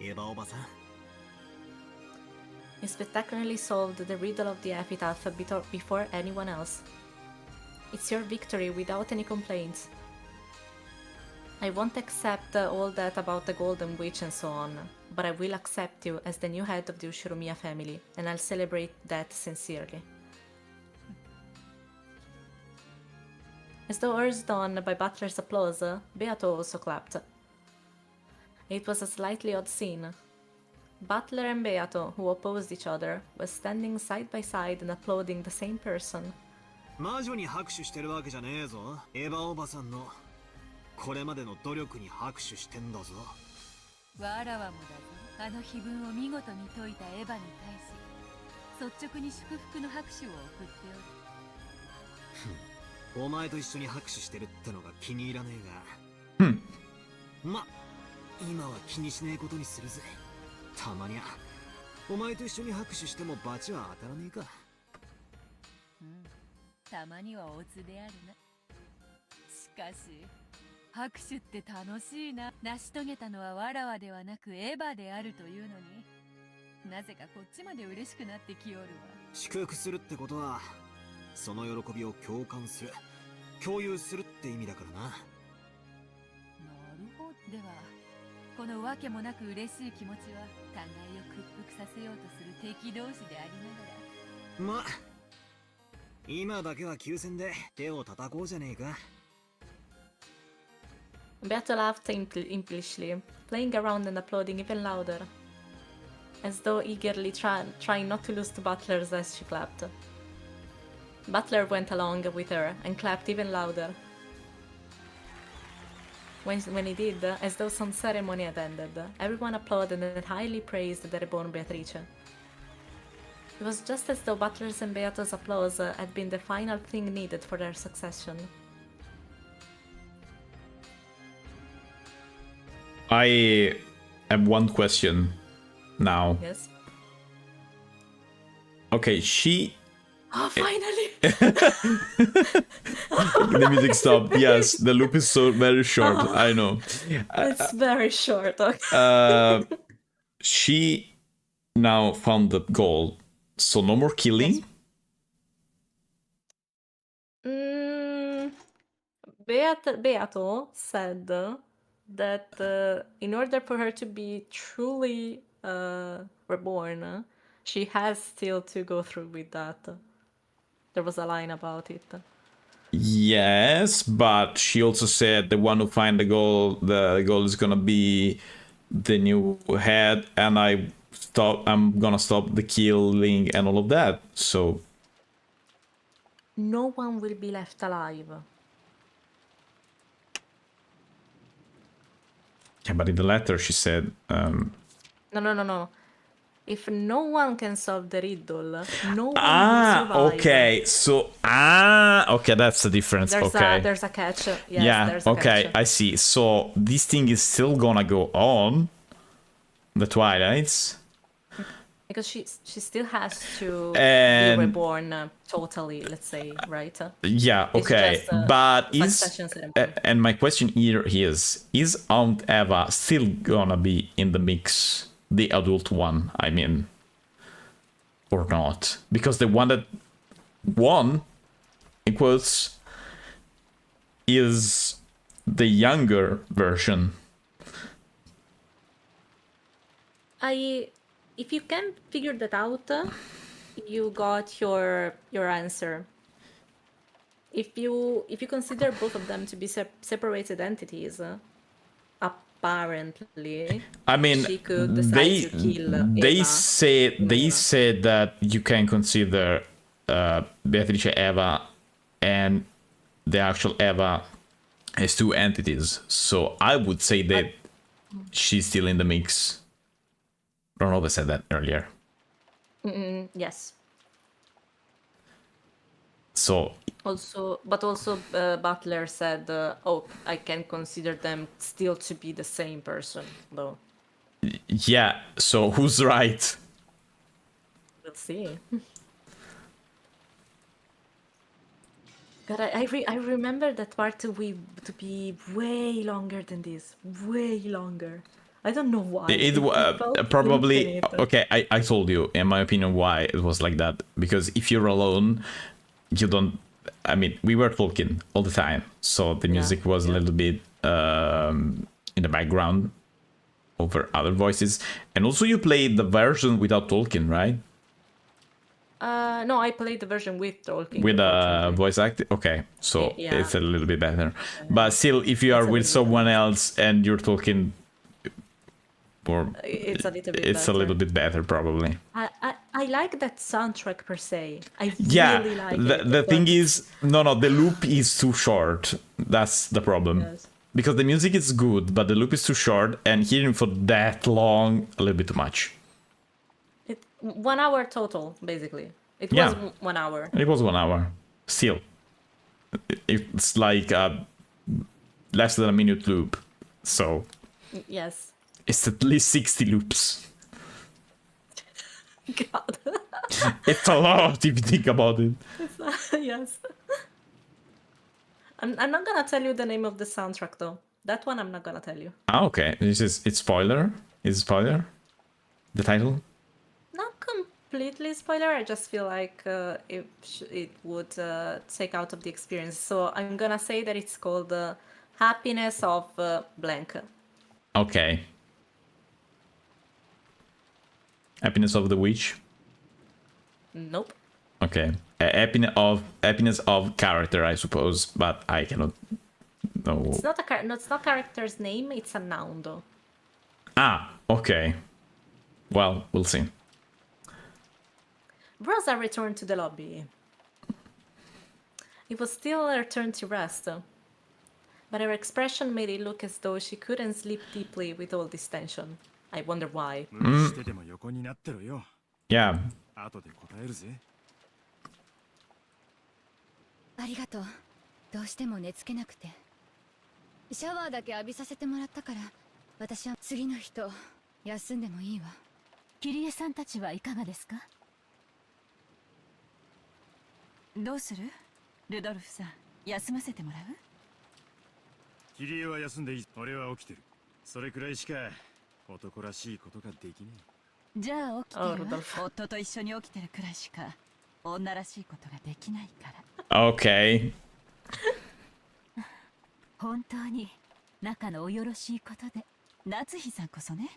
エヴァおばさん。 He spectacularly solved the riddle of the epitaph before anyone else. It's your victory without any complaints. I won't accept all that about the Golden Witch and so on, but I will accept you as the new head of the Ushiromiya family, and I'll celebrate that sincerely. As though urged on by Butler's applause, Beato also clapped. It was a slightly odd scene. Butler and Beato, who opposed each other, were standing side by side and applauding the same person. 魔女に拍手してるわけじゃねえぞ、エヴァおばさんのこれまでの努力に拍手してんだぞ。わらわもだぞ、あの碑文を見事に解いたエヴァに対し率直に祝福の拍手を送っておる。お前と一緒に拍手してるってのが気に入らねえが、ま、今は気にしねえことにするぜ。たまにゃお前と一緒に拍手しても罰は当たらねえか。うん、たまにはオツであるな。しかし拍手って楽しいな。成し遂げたのはわらわではなくエヴァであるというのに、なぜかこっちまで嬉しくなってきおるわ。祝福するってことはその喜びを共感する、共有するって意味だからな。なるほど。ではこのわけもなく嬉しい気持ちは互いを屈服させようとする敵同士でありながら、ま、今だけは休戦で手を叩こうじゃねえか。Beato laughed impishly, playing around and applauding even louder, as though eagerly trying not to lose to Butler's as she clapped. Butler went along with her and clapped even louder. When he did, as though some ceremony had ended, everyone applauded and highly praised the reborn Beatrice. It was just as though Butler's and Beato's applause had been the final thing needed for their succession. I have one question now. Yes? Okay, she... Oh, finally! The music stopped. Yes, the loop is so very short. I know. It's very short. Okay. She now found the goal, so no more killing. Beato said that in order for her to be truly reborn, she has still to go through with that. There was a line about it. Yes, but she also said the one who find the goal is gonna be the new head, and I'm gonna stop the killing and all of that. So no one will be left alive. yeah, but in the letter she said No. If no one can solve the riddle, no one will survive. Okay, that's the difference. There's a catch. Yes, yeah, there's a okay, catch. I see. So this thing is still gonna go on. The Twilights. Because she still has to And- be reborn totally, let's say, right? Yeah, It's okay. just a But succession ceremony. and my question here is Aunt Eva still gonna be in the mix? The adult one, I mean. Or not? Because the one that won, in quotes, is the younger version. If you can figure that out, you got your answer. If you consider both of them to be separated entities, apparently, I mean, she could decide to kill they Eva. said that you can consider Beatrice Eva and the actual Eva as two entities. So I would say that she's still in the mix. Ronaldo said that earlier. Yes. So Also, Butler said, "Oh, I can consider them still to be the same person, though." yeah. So who's right? We'll see. God, I remember that part to be way longer than this, way longer. I don't know why. It felt probably infinite. okay. I told you, in my opinion, why it was like that. Because if you're alone, you don't. I mean, we were talking all the time, so the music was a little bit in the background over other voices. And also, you played the version without talking, right? No, I played the version with talking. With unfortunately. voice acting. Okay, so Yeah. it's a little bit better. But still, if you are It's a with little bit someone else and you're talking, or It's a little bit it's better. a little bit better, probably. I like that soundtrack per se. I Yeah, really like the it. thing but- is, no, the loop is too short. That's the problem. Yes. Because the music is good, but the loop is too short, and hearing for that long, a little bit too much. 1 hour total, basically. It Yeah. was 1 hour. It was 1 hour. Still. It's like less than a minute loop. So Yes. it's at least 60 loops. God. It's a lot if you think about it. Yes. I'm not gonna tell you the name of the soundtrack though. That one I'm not gonna tell you. Ah, okay. It's spoiler? Is it spoiler? The title? Not completely spoiler. I just feel like it would take out of the experience. So I'm gonna say that it's called Happiness of Blank. Okay. Happiness of the Witch? Nope. Okay. Happiness of character, I suppose, but I cannot know. It's not it's not character's name. It's a noun though. Ah, okay. Well, we'll see. Rosa returned to the lobby. It was still her turn to rest, but her expression made it look as though she couldn't sleep deeply with all this tension. I wonder why. 無理してでも横になってろよ。 Yeah. 後で答えるぜ。ありがとう。どうしても寝つけなくて。シャワーだけ浴びさせてもらったから、私は次の人休んでもいいわ。キリエさんたちはいかがですか？どうする？ルドルフさん、休ませてもらう？キリエは休んでいい。俺は起きてる。それくらいしか男らしいことができねえ。じゃあ起きてるわあルドルフ夫と一緒に起きてるくらいしか女らしいことができないから。 Okay. 本当に仲のおよろしいことで夏日さんこそね。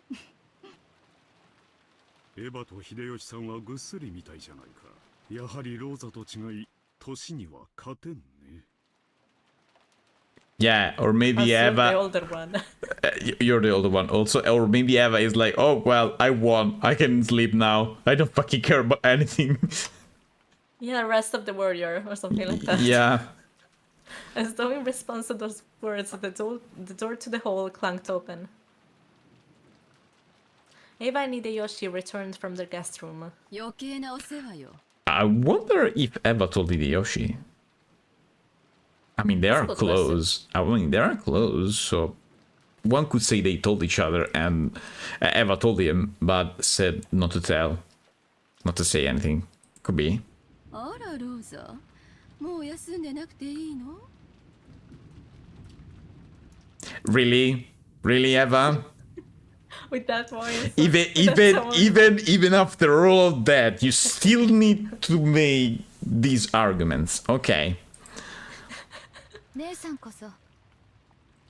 エヴァと秀吉さんはぐっすりみたいじゃないか。やはりローザと違い年には勝てんね。 Yeah, or maybe Also the Eva. older one. You're the older one also. Or maybe Eva is like, oh, well, I won. I can sleep now. I don't fucking care about anything. Yeah, rest of the warrior or something like that. Yeah. As though in response to those words, the door to the hall clanked open. Eva and Hideyoshi returned from their guest room. 余計なお世話よ。 I wonder if Eva told Hideyoshi. I mean, they are That's a good close. I mean, they are close, so one could say they told each other, and Eva told him, but said not to tell, not to say anything. Could be. あらローザ、もう休んでなくていいの？ Really, really, Eva? With that voice. Even after all of that, you still need to make these arguments. Okay. 姉さんこそ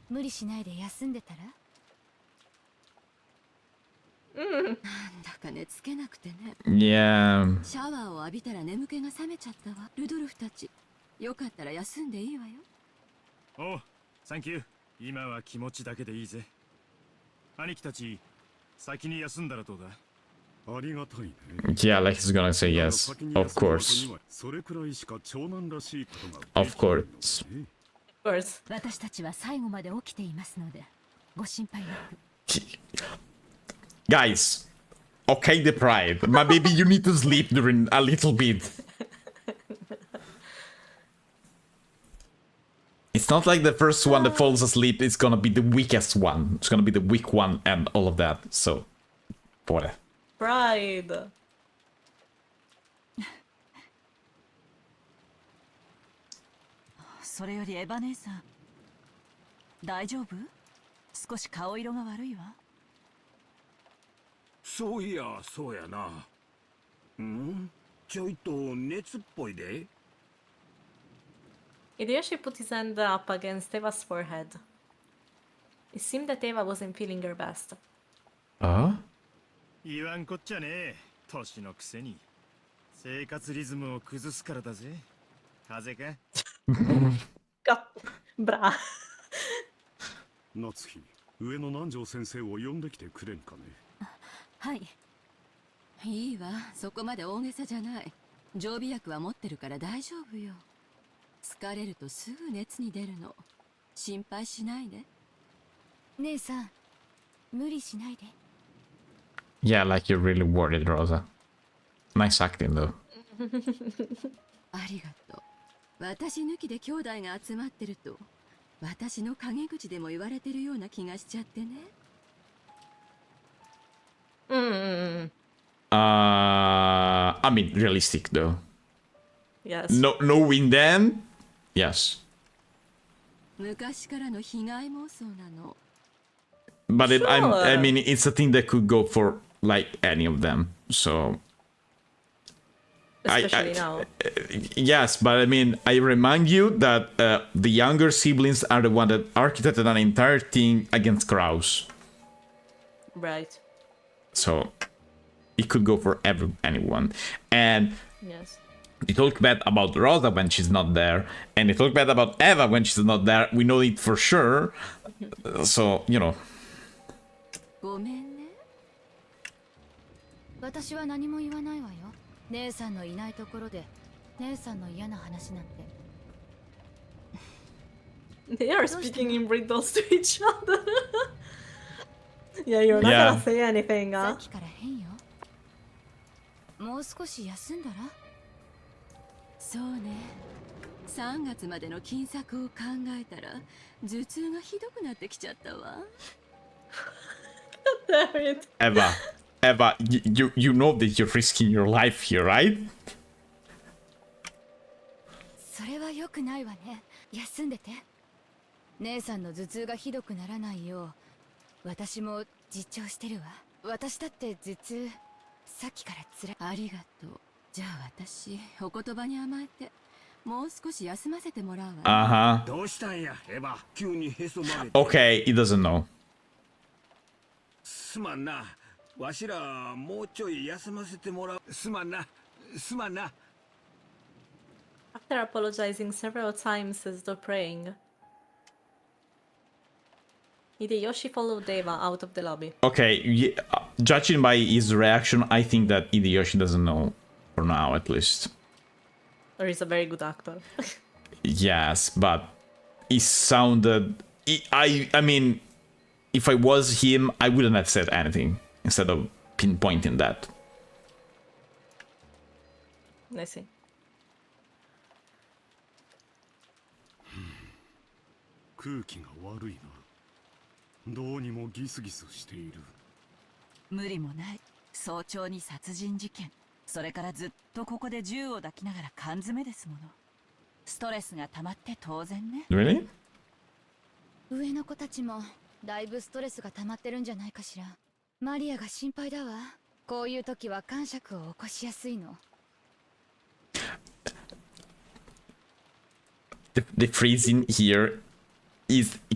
無理しないで休んでたら。なんだか寝つけなくてね。Yeah. シャワーを浴びたら眠気が覚めちゃったわ。ルドルフたち、よかったら休んでいいわよ。おう、サンキュー。今は気持ちだけでいいぜ。兄貴たち、先に休んだらどうだ？ありがたいね。 Yeah, like he's gonna say yes. Of course. それくらいしか長男らしいことが。 Of course. Of course. 私たちは最後まで起きていますので、ご心配なく。Guys, okay, the pride, but maybe you need to sleep during a little bit. It's not like the first one that falls asleep is gonna be the weakest one. It's gonna be the weak one and all of that. So, whatever. Pride. それよりエヴァ姉さん、大丈夫？少し顔色が悪いわ。そういや、そうやな。ん？ちょいと熱っぽいで。Hideyoshi put his hand up against Eva's forehead. It seemed that Eva wasn't feeling her best. 言わんこっちゃねえ。年のくせに。生活リズムを崩すからだぜ。風邪か？ Bra. 夏日、上の南條先生を呼んできてくれんかね。はい。いいわ、そこまで大げさじゃない。常備薬は持ってるから大丈夫よ。疲れるとすぐ熱に出るの。心配しないで。姉さん、無理しないで。Yeah, like you're really worried, Rosa. Nice acting, though. ありがとう。私抜きで兄弟が集まってると、私の陰口でも言われてるような気がしちゃってね。I mean, realistic, though. Yes. No win then? Yes. 昔からの被害妄想なの。But I Sure. mean, it's a thing that could go for, like, any of them, so... Especially now. Yes, but I mean, I remind you that the younger siblings are the one that architected an entire thing against Kraus. Right. So, it could go for anyone. And Yes. they talk bad about Rosa when she's not there, and they talk bad about Eva when she's not there. We know it for sure. So, you know. ごめんね。私は何も言わないわよ。姉さんのいないところで、姉さんの嫌な話なんて。They are speaking in riddles to each other. Yeah, you're not Yeah. gonna say anything, さ huh? っきから変よ。もう少し休んだら？そうね。3月までの金策を考えたら、頭痛がひどくなってきちゃったわ。Damn it. Eva, you know that you're risking your life here, right? それは良くないわね。休んでて。姉さんの頭痛がひどくならないよう、私も実調してるわ。私だって頭痛、さっきからつらい。ありがとう。じゃあ私、お言葉に甘えて、もう少し休ませてもらうわ。どうしたんや、エヴァ。急にへそ曲げて。Okay, he doesn't know. すまんな。わしら、もうちょい休ませてもらう。すまんな。すまんな。After apologizing several times as though praying, Hideyoshi followed Eva out of the lobby. Okay, judging by his reaction, I think that Hideyoshi doesn't know. For now, at least. Or he's a very good actor. Yes, but he sounded... I mean, if I was him, I wouldn't have said anything instead of pinpointing that. I see. 空気が悪いな。どうにもギスギスしている。無理もない。早朝に殺人事件。それからずっとここで銃を抱きながら缶詰ですもの。ストレスが溜まって当然ね。Really? 上の子たちもだいぶストレスが溜まってるんじゃないかしら。マリアが心配だわ。こういう時は感触を起こしやすいの。The freezing here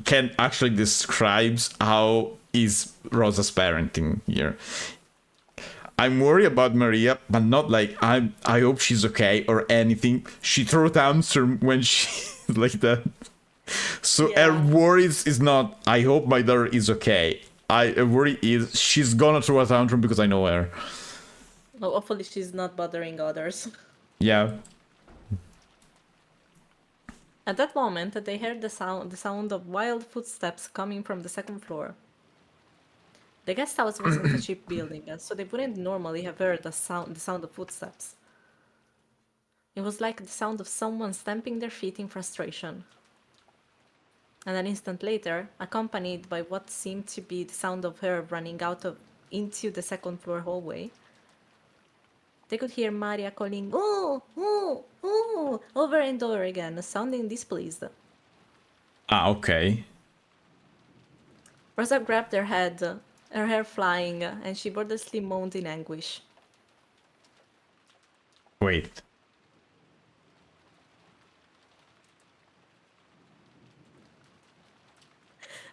can actually describes how is Rosa's parenting here. I'm worried about Maria, but not like I hope she's okay or anything. She threw a tantrum when she like that. So her worries is not I hope my daughter is okay. Her worry is she's gonna throw a tantrum because I know her. Well, hopefully she's not bothering others. Yeah. At that moment, they heard the sound of wild footsteps coming from the second floor. The guest house wasn't a cheap building, so they wouldn't normally have heard the sound of footsteps. It was like the sound of someone stamping their feet in frustration. And an instant later, accompanied by what seemed to be the sound of her running into the second floor hallway, they could hear Maria calling, "Oh, oh, oh," over and over again, sounding displeased. Ah, okay. Rosa grabbed her head, her hair flying, and she wordlessly moaned in anguish. Wait.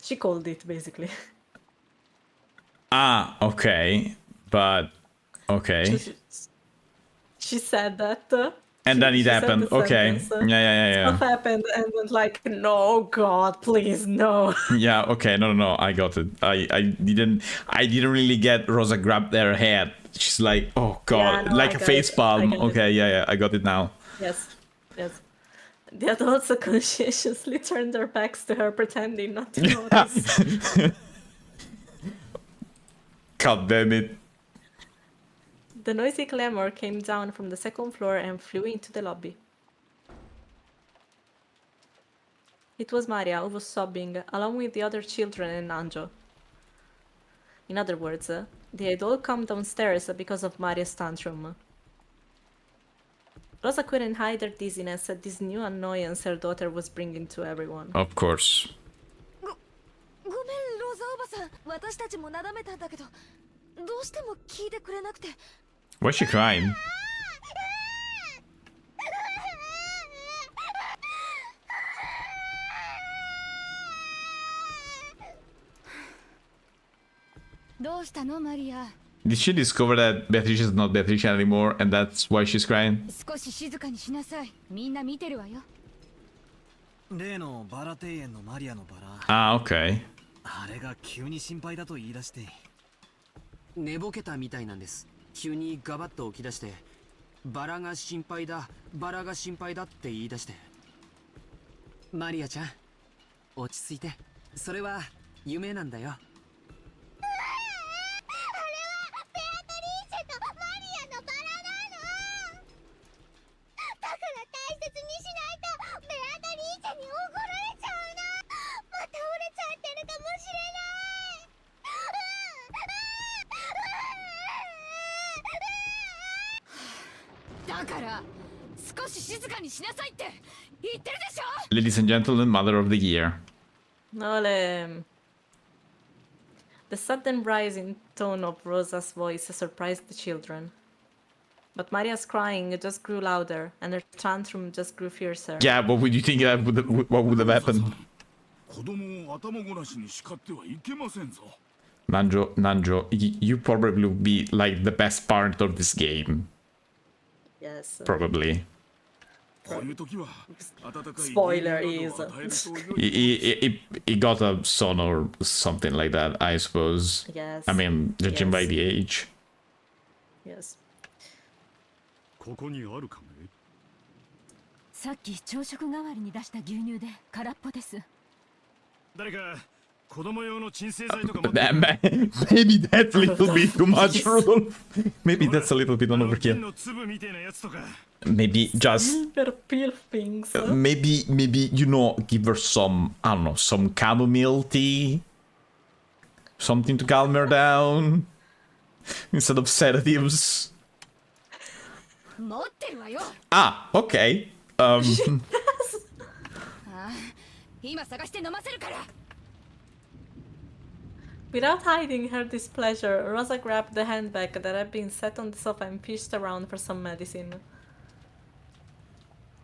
She called it, basically. Ah, okay. But, okay. She said that. And then it happened. Okay. Yeah. Stuff happened and went like, no, God, please, no. Yeah, okay. No, I got it. I didn't really get Rosa grabbed her head. She's like, oh God, Yeah, no, like a face palm. Okay, it. yeah, I got it now. Yes. The adults conscientiously turned their backs to her, pretending not to notice. God damn it. The noisy clamor came down from the second floor and flew into the lobby. It was Maria who was sobbing, along with the other children and Anjo. In other words, they had all come downstairs because of Maria's tantrum. Rosa couldn't hide her dizziness at this new annoyance her daughter was bringing to everyone. Of course. ごめんローザおばさん、私たちもなだめたんだけど、どうしても聞いてくれなくて。 Why's she crying? Did she discover that Beatrice is not Beatrice anymore and that's why she's crying? 少し静かにしなさい。みんな見てるわよ。例のバラ庭園のマリアのバラ。Ah, okay. あれが急に心配だと言い出して。寝ぼけたみたいなんです。急にガバッと起き出して、バラが心配だ、バラが心配だって言い出して。マリアちゃん、落ち着いて。それは夢なんだよ。Ladies and gentlemen, Mother of the Year. Ole. The sudden rise in tone of Rosa's voice surprised the children. But Maria's crying just grew louder, and her tantrum just grew fiercer. Yeah, what would you think that what would have happened? Nanjo, you probably would be like the best part of this game. Yes. Probably. Spoiler is... He got a son or something like that, I suppose. Yes. I mean, judging by the age. Yes. ここにあるかね。さっき朝食代わりに出した牛乳で空っぽです。誰か子供用の鎮静剤とか持って Maybe that's a little bit too much, Rudolph. Maybe that's a little bit on overkill. の粒みたいなやつとか。 Maybe just Silver pill things. maybe you know, give her some, I don't know, some chamomile tea, something to calm her down instead of sedatives. 持ってるわよ。 Ah, okay. 今探して飲ませるから。 Without hiding her displeasure, Rosa grabbed the handbag that had been set on the sofa and fished around for some medicine.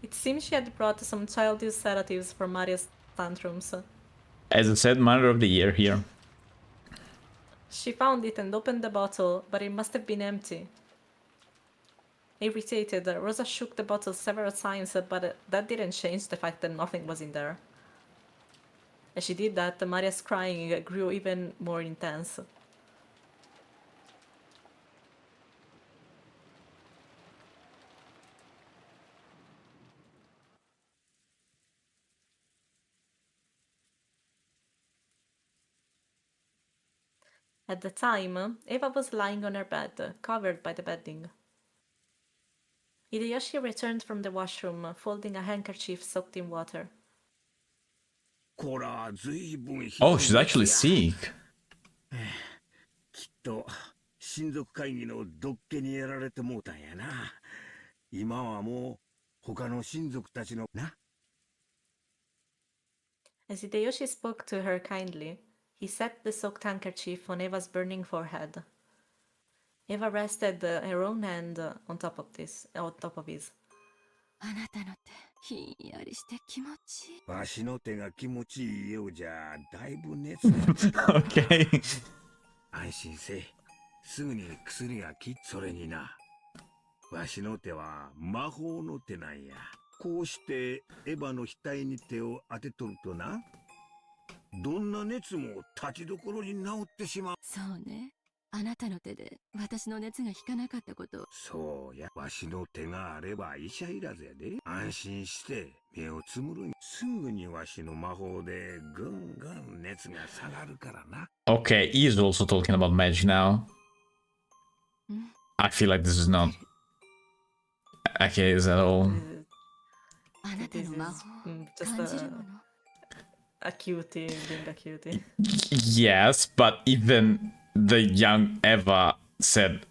It seemed she had brought some childish sedatives for Maria's tantrums. As I said, Mother of the Year here. She found it and opened the bottle, but it must have been empty. Irritated, Rosa shook the bottle several times, but that didn't change the fact that nothing was in there. As she did that, Maria's crying grew even more intense. At the time, Eva was lying on her bed, covered by the bedding. Hideyoshi returned from the washroom, folding a handkerchief soaked in water. Oh, she's actually sick. きっと親族会議のどっけにやられてもうたんやな。今はもう他の親族たちのな。As Hideyoshi spoke to her kindly, he set the soaked handkerchief on Eva's burning forehead. Eva rested her own hand on top of his. あなたの手ひんやりして気持ちいい。わしの手が気持ちいいようじゃだいぶ熱が。Okay. 安心せい。すぐに薬が効いそれにな。わしの手は魔法の手なんや。こうしてエヴァの額に手を当てとるとな。どんな熱も立ちどころに治ってしまう。そうね。あなたの手で私の熱が引かなかったことを。そうや。わしの手があれば医者いらずやで。安心して目をつむるん。すぐにわしの魔法でぐんぐん熱が下がるからな。Okay, he is also talking about magic now. I feel like this is not a case at all. あなたの魔法 Just 感じるもの。a cutie being a cutie. Yes, but even the young Eva said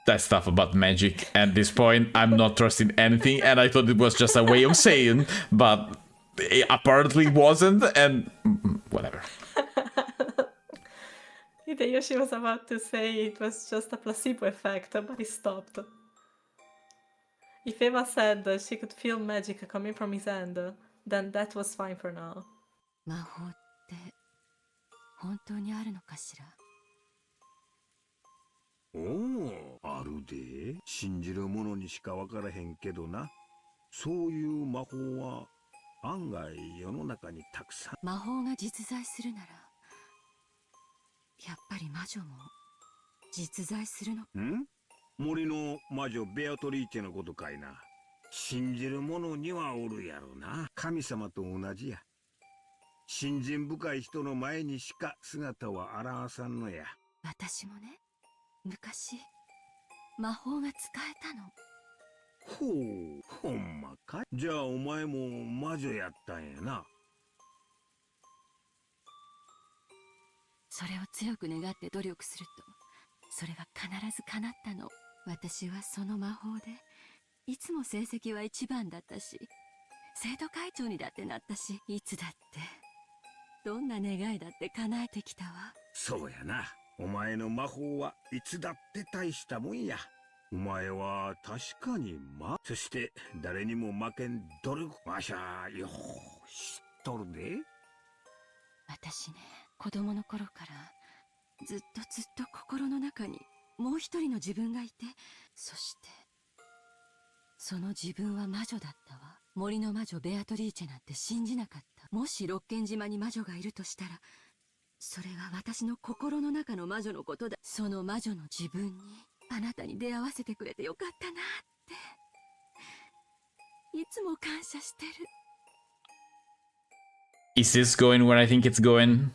that stuff about magic. At this point, I'm not trusting anything, and I thought it was just a way of saying, but it apparently wasn't, and whatever. Hideyoshi was about to say it was just a placebo effect, but he stopped. If Eva said she could feel magic coming from his hand, then that was fine for now. 魔法って本当にあるのかしら。おお、あるで。信じる者にしかわからへんけどな。そういう魔法は案外世の中にたくさん。魔法が実在するなら、やっぱり魔女も実在するの。ん？森の魔女ベアトリーチェのことかいな。信じる者にはおるやろな。神様と同じや。信心深い人の前にしか姿は現さんのや。私もね、昔魔法が使えたの。ほう、ほんまかい。じゃあお前も魔女やったんやな。それを強く願って努力すると、それは必ず叶ったの。私はその魔法でいつも成績は一番だったし、生徒会長にだってなったし、いつだってどんな願いだって叶えてきたわ。そうやな。お前の魔法はいつだって大したもんや。お前は確かにそして誰にも負けん努力。わしゃよー知っとるで。私ね、子供の頃からずっと心の中にもう一人の自分がいて、そしてその自分は魔女だったわ。森の魔女ベアトリーチェなんて信じなかった。もし六軒島に魔女がいるとしたら、それは私の心の中の魔女のことだ。その魔女の自分にあなたに出会わせてくれてよかったなっていつも感謝してる。Is this going where I think it's going?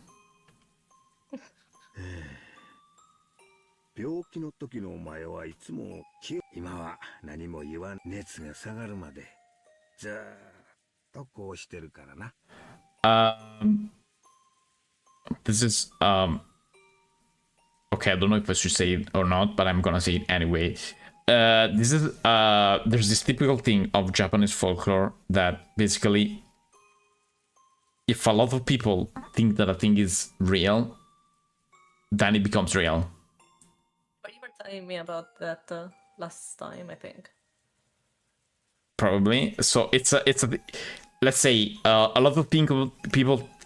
病気の時のお前はいつも今は何も言わん。熱が下がるまでずーっとこうしてるからな。This is okay, I don't know if I should say it or not, but I'm gonna say it anyway. This is there's this typical thing of Japanese folklore that basically if a lot of people think that a thing is real, then it becomes real. But you were telling me about that last time, I think. Probably. So it's a let's say a lot of people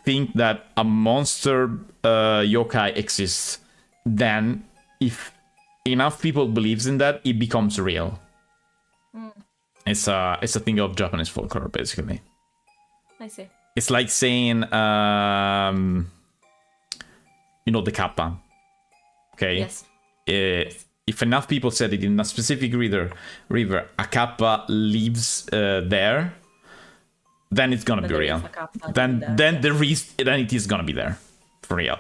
think that a monster yokai exists, then if enough people believes in that, it becomes real. It's a thing of Japanese folklore, basically. I see. It's like saying, you know, the kappa. Okay. Yes. If enough people said it in a specific river, a kappa lives there, then it's gonna be there real. is a kappa Then there, yes. then it is gonna be there for real.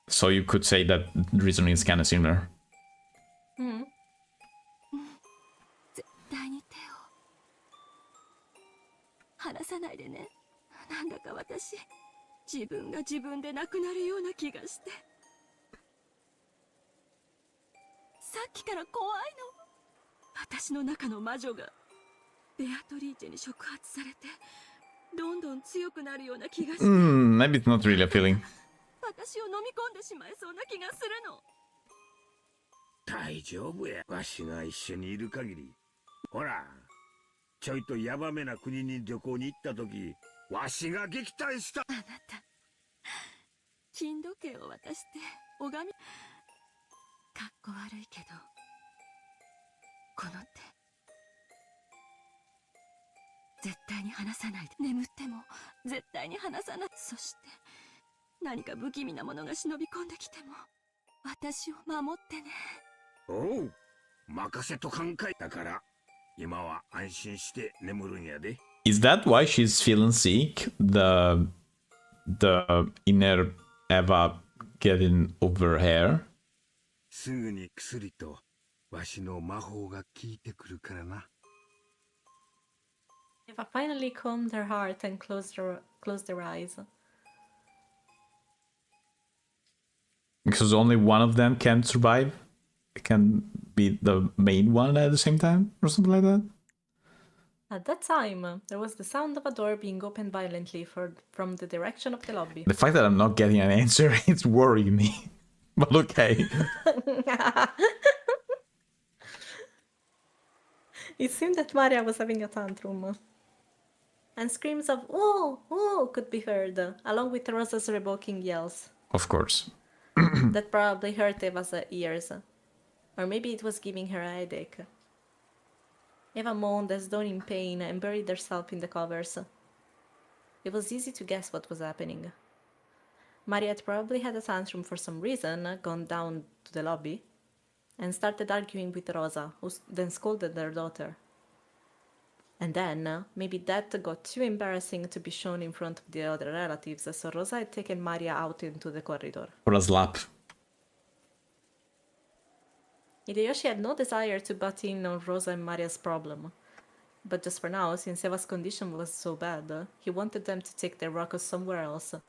So you could say that reasoning is kind of similar. 絶対に手を離さないでね。なんだか私、自分が自分でなくなるような気がして。さっきから怖いの。私の中の魔女がベアトリーチェに触発されて、どんどん強くなるような気がして。Maybe it's not really appealing. 私を飲み込んでしまいそうな気がするの。大丈夫や。わしが一緒にいる限り。ほら、ちょいとヤバめな国に旅行に行った時、わしが撃退した。あなた、金時計を渡して拝み。かっこ悪いけど、この手絶対に離さないで。眠っても絶対に離さない。そして何か不気味なものが忍び込んできても私を守ってね。おう、任せとかんかい。だから今は安心して眠るんやで。Is that why she's feeling sick? The inner Eva getting over her? すぐに薬とわしの魔法が効いてくるからな。Eva finally calmed her heart and closed their eyes. Because only one of them can survive? It can be the main one at the same time? Or something like that? At that time, there was the sound of a door being opened violently from the direction of the lobby. The fact that I'm not getting an answer, it's worrying me. But okay. It seemed that Maria was having a tantrum. And screams of "oh, oh" could be heard, along with Rosa's revoking yells. Of course. That probably hurt Eva's ears. Or maybe it was giving her a headache. Eva moaned as though in pain and buried herself in the covers. It was easy to guess what was happening. Maria had probably had a tantrum for some reason, gone down to the lobby, and started arguing with Rosa, who then scolded their daughter. And then, maybe that got too embarrassing to be shown in front of the other relatives, so Rosa had taken Maria out into the corridor. For a slap. Hideyoshi had no desire to butt in on Rosa and Maria's problem. But just for now, since Eva's condition was so bad, he wanted them to take their ruckus somewhere else.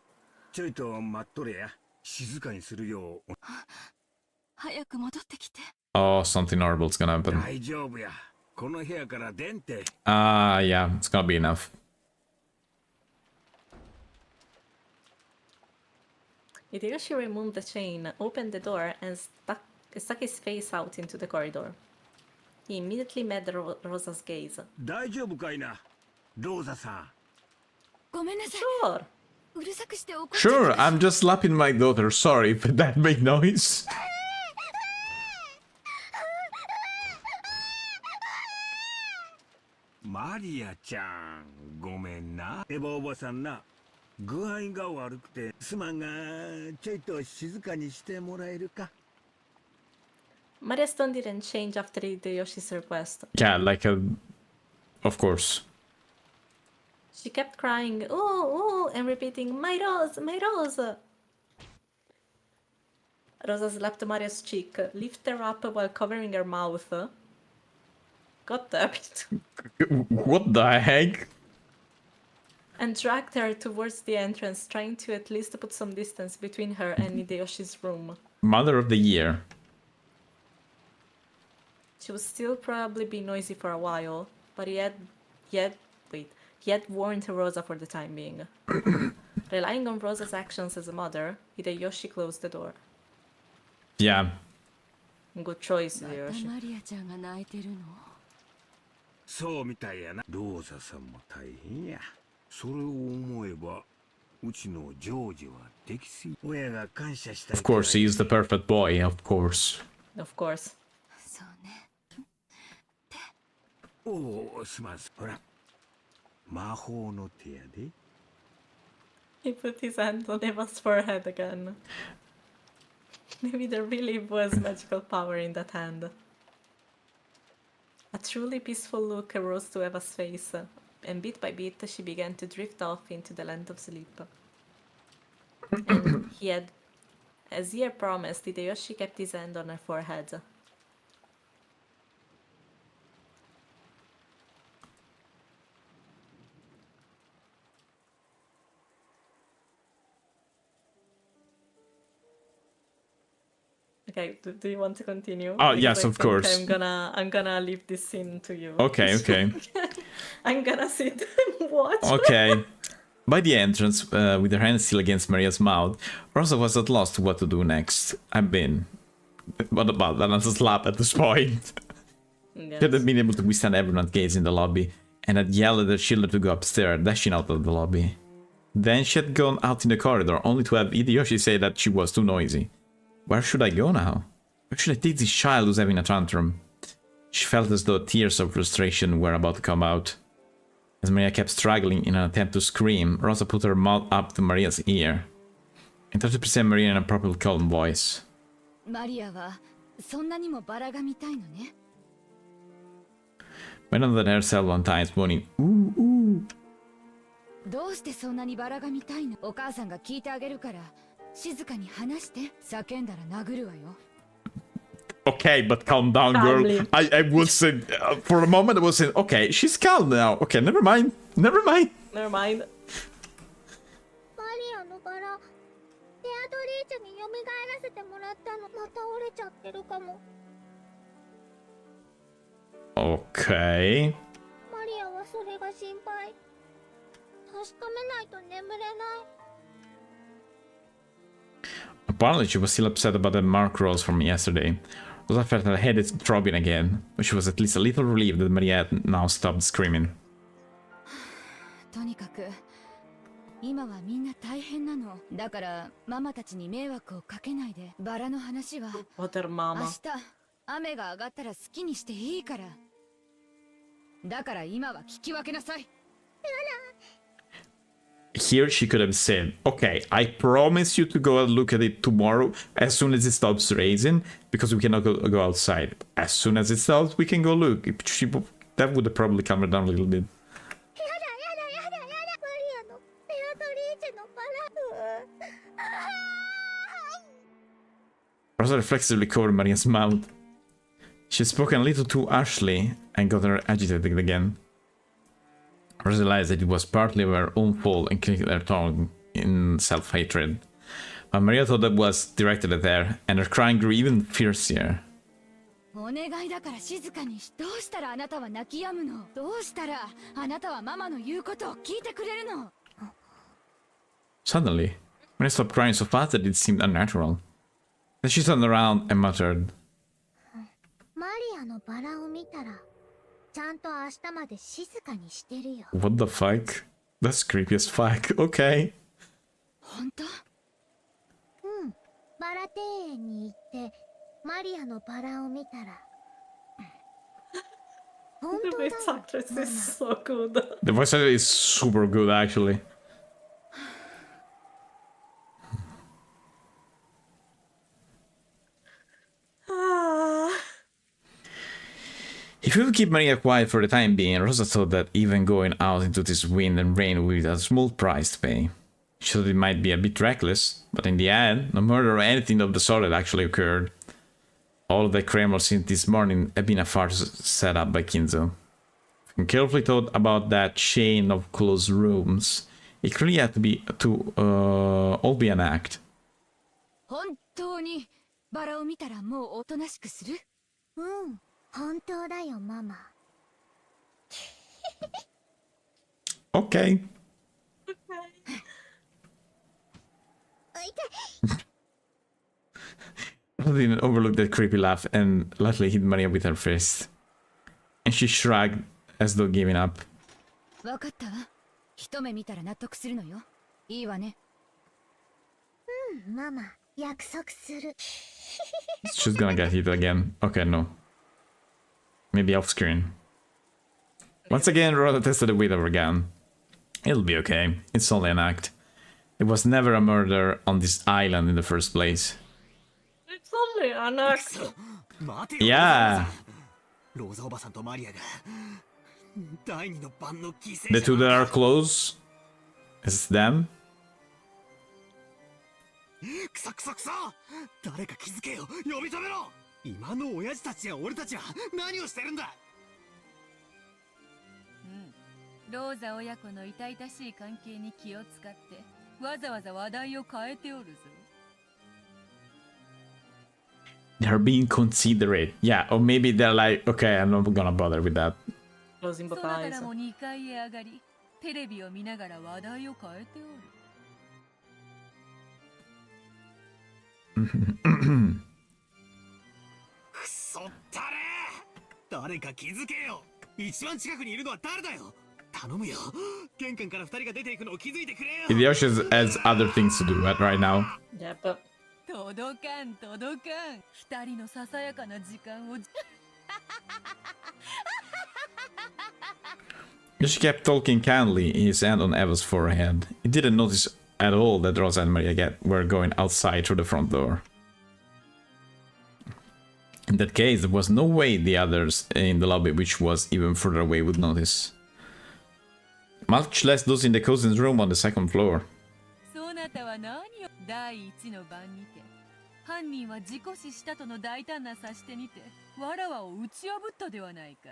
ちょいと待っとれや。静かにするよう。早く戻ってきて。Oh, something horrible's gonna happen. 大丈夫や。この部屋から出んて。Yeah, it's gonna be enough. Hideyoshi removed the chain, opened the door, and stuck his face out into the corridor. He immediately met Rosa's gaze. 大丈夫かいな、ローザさん。ごめんなさい。 Sure. うるさくして怒っちゃった。 Sure, I'm just slapping my daughter. Sorry if that made noise. マリアちゃん、ごめんな。エヴァおばさんな、具合が悪くて、すまんが、ちょいと静かにしてもらえるか。Maria's tone didn't change after Hideyoshi's request. Yeah, of course. She kept crying, "Oh, oh," and repeating, "My rose, my rose." Rosa slapped Maria's cheek, lifted her up while covering her mouth. God damn it. What the heck? And dragged her towards the entrance, trying to at least put some distance between her and Hideyoshi's room. Mother of the year. She would still probably be noisy for a while, but he had warned Rosa for the time being. Relying on Rosa's actions as a mother, Hideyoshi closed the door. Yeah. Good choice, また Hideyoshi. マリアちゃんが泣いてるの。そうみたいやな。ローザさんも大変や。それを思えばうちのジョージは適正。親が感謝したい。 Of course, he is the perfect boy, of course. Of course. そうね。おお、します。ほら、魔法の手やで。 He put his hand on Eva's forehead again. Maybe there really was magical power in that hand. A truly peaceful look arose to Eva's face, and bit by bit she began to drift off into the land of sleep. And as he had promised, Hideyoshi kept his hand on her forehead. Okay, do you want to continue? Oh, Because yes, I of think course. I'm gonna leave this scene to you. Okay, okay. I'm gonna sit and watch. Okay. By the entrance, with her hand still against Maria's mouth, Rosa was at loss to what to do next. I've been... What about that? That's a slap at this point. Yes. She hadn't been able to withstand everyone's gaze in the lobby, and had yelled at her children to go upstairs, dashing out of the lobby. Then she had gone out in the corridor, only to have Hideyoshi say that she was too noisy. Where should I go now? Where should I take this child who's having a tantrum? She felt as though tears of frustration were about to come out. As Maria kept struggling in an attempt to scream, Rosa put her mouth up to Maria's ear and tried to present Maria in a properly calm voice. マリアはそんなにもバラが見たいのね。 Went on herself one time, moaning, ooh, ooh. どうしてそんなにバラが見たいの？お母さんが聞いてあげるから静かに話して。叫んだら殴るわよ。 Okay, but calm down, girl. I wasn't... for a moment I was saying, okay, she's calm now. Okay, never mind. Never mind. Never mind. マリアのバラ、ベアトリーチェに蘇らせてもらったの。また折れちゃってるかも。 Okay. マリアはそれが心配。確かめないと眠れない。 Apparently she was still upset about the mark rolls from yesterday. Rosa felt her head is throbbing again, but she was at least a little relieved that Maria had now stopped screaming. とにかく今はみんな大変なの。だからママたちに迷惑をかけないで。バラの話は What her mama. 明日雨が上がったら好きにしていいから。だから今は聞き分けなさい。 Here she could have said, okay, I promise you to go and look at it tomorrow as soon as it stops raining, because we cannot go outside. As soon as it stops, we can go look. That would have probably calmed her down a little bit. やだやだやだやだ。マリアのベアトリーチェのバラ。 Rosa reflexively covered Maria's mouth. She had spoken a little too harshly and got her agitated again. Rosa realized that it was partly her own fault and clicked her tongue in self-hatred. But Maria thought that was directed at her, and her crying grew even fiercer. お願いだから静かにし。どうしたらあなたは泣き止むの？どうしたらあなたはママの言うことを聞いてくれるの？ Suddenly, Maria stopped crying so fast that it seemed unnatural. Then she turned around and muttered, マリアのバラを見たら、ちゃんと明日まで静かにしてるよ。 What the fuck? That's creepy as fuck. Okay. 本当？うん。バラ庭園に行って、マリアのバラを見たら。本 The 当 voice だよ。 actress is so good. The voice actor is super good, actually. If we would keep Maria quiet for the time being, Rosa thought that even going out into this wind and rain would be a small price to pay. She thought it might be a bit reckless, but in the end, no murder or anything of the sort had actually occurred. All of the criminals since this morning had been a farce set up by Kinzo. If we carefully thought about that chain of closed rooms, it clearly had to all be an act. 本当にバラを見たらもうおとなしくする？うん。本当だよ、ママ。Okay. Rosa didn't overlook that creepy laugh and lightly hit Maria with her fist. And she shrugged as though giving up. わかったわ。一目見たら納得するのよ。いいわね。ママ、約束する。 She's gonna get hit again. Okay, no. Maybe off screen. Once again, Rosa tested the weight of her gun. It'll be okay. It's only an act. It was never a murder on this island in the first place. It's only an act. 待てよ Yeah. ローザおばさんとマリアが第二の晩の犠牲 The 者 two that are close. Is them. クソクソクソ誰か気づけよ呼び止めろ今の親父たちや俺たちは何をしてるんだローザ親子の痛々しい関係に気を使ってわざわざ話題を変えておるぞ。They're being considerate. Yeah, or maybe they're like, okay, I'm not gonna bother with that. Lo そなた sympathize. らも2階へ上がり、テレビを見ながら話題を変えておる。クソったれ誰か気づけよ一番近くにいるのは誰だよ頼むよ玄関から2人が出ていくのを気づいてくれよ Hideyoshi's has other things to do right now. Yep. 届かん届かん。2人のささやかな時間を。Yoshi kept talking kindly, his hand on Eva's forehead. He didn't notice at all that Rosa and Maria were going outside through the front door. In that case, there was no way the others in the lobby, which was even further away, would notice. Much less those in the cousin's room on the second floor. そなたは何を第一の晩にて犯人は事故死したとの大胆な指し手にてわらわを打ち破ったではないか。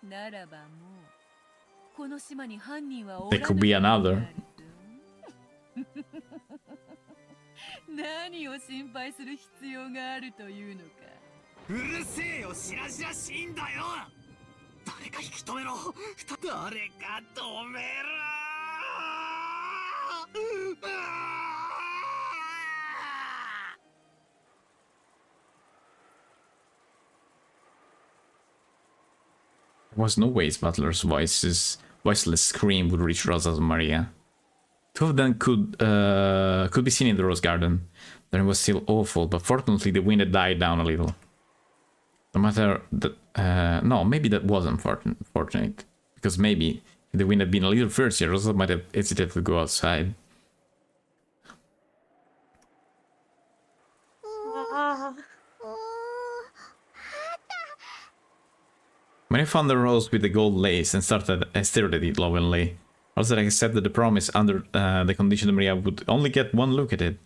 ならばもうこの島に犯人はおら There ぬ could be another. 何を心配する必要があるというのか。うるせえよしらしらしいんだよ誰か引き止めろ誰か止めろ There was no way his butler's voiceless scream would reach Rosa and Maria. Two of them could be seen in the rose garden. The rain was still awful, but fortunately the wind had died down a little. No matter that, no, maybe that wasn't fortunate, because maybe if the wind had been a little fiercer, Rosa might have hesitated to go outside. When I found the rose with the gold lace and stared at it lovingly, Rosa accepted the promise under the condition that Maria would only get one look at it.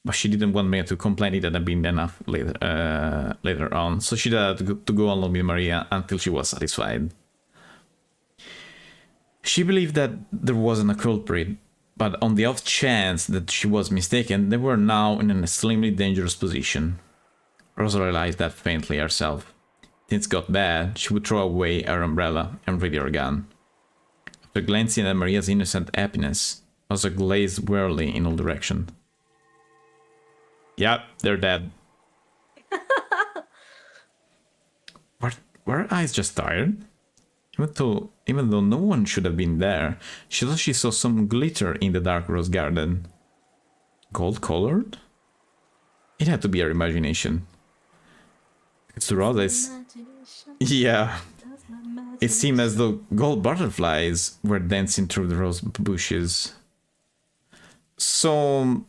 But she didn't want Maria to complain it hadn't been enough later on, so she had to go along with Maria until she was satisfied. She believed that there wasn't a culprit, but on the off chance that she was mistaken, they were now in an extremely dangerous position. Rosa realized that faintly herself. Things got bad, she would throw away her umbrella and ready her gun. After glancing at Maria's innocent happiness, Rosa gazed wearily in all directions. Yep, they're dead. Were her eyes just tired? Even though no one should have been there, she thought she saw some glitter in the dark rose garden. Gold-colored? It had to be her imagination. It's Rosa's. Yeah. It seemed as though gold butterflies were dancing through the rose bushes. So...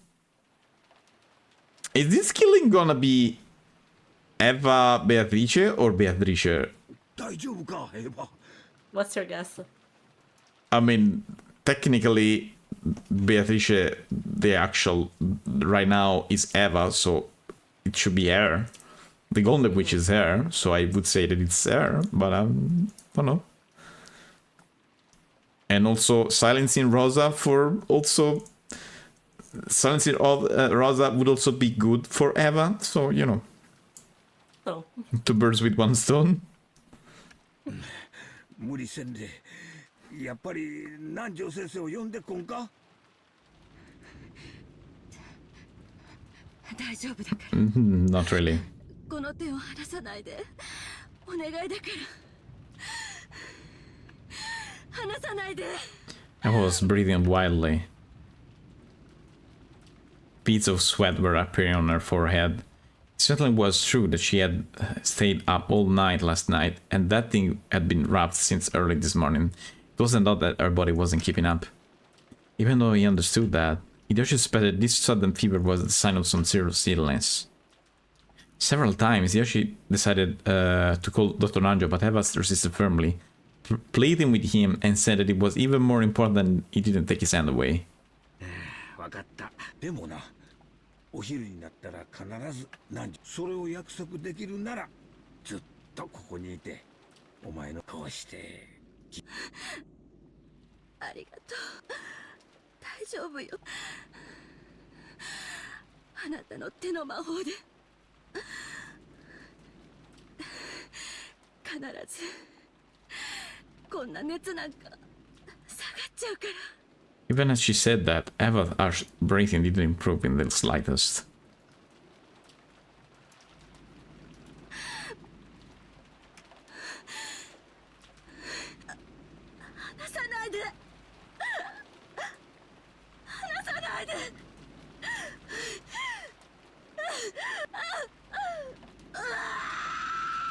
is this killing gonna be Eva Beatrice or Beatrice? What's your guess? I mean, technically, Beatrice, the actual, right now is Eva, so it should be her. The Golden Witch is her, so I would say that it's her, but I don't know. And also, silencing Rosa for also... silencing Rosa would also be good for Eva, so, you know. Oh. Two birds with one stone. 無理せんでやっぱり南條先生を呼んでこんか大丈夫だから Not really. この手を離さないでお願いだから離さないで I was breathing wildly. Beads of sweat were appearing on her forehead. It certainly was true that she had stayed up all night last night, and that thing had been wrapped since early this morning. It wasn't that her body wasn't keeping up. Even though he understood that, Hideyoshi suspected this sudden fever was the sign of some serious illness. Several times, Hideyoshi decided to call Dr. Nanjo, but Eva resisted firmly, pleading with him and said that it was even more important that he didn't take his hand away. 分かった。でもな、お昼になったら必ず何それを約束できるならずっとここにいてお前のこうして。ありがとう。大丈夫よ。あなたの手の魔法で必ずこんな熱なんか下がっちゃうから。Even as she said that, Eva's breathing didn't improve in the slightest. 離さないで。離さないで。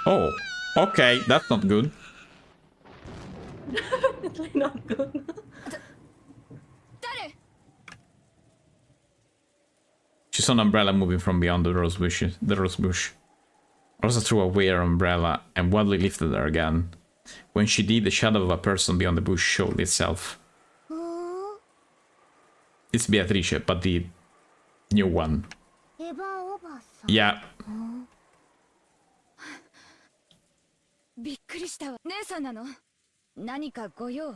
Oh, okay, that's not good. Definitely not good. She saw an umbrella moving from beyond the rose bush. Rosa threw away her umbrella and wildly lifted her again. When she did, the shadow of a person beyond the bush showed itself. It's Beatrice, but the new one. Yeah. びっくりしたわ。姉さんなの？何かご用？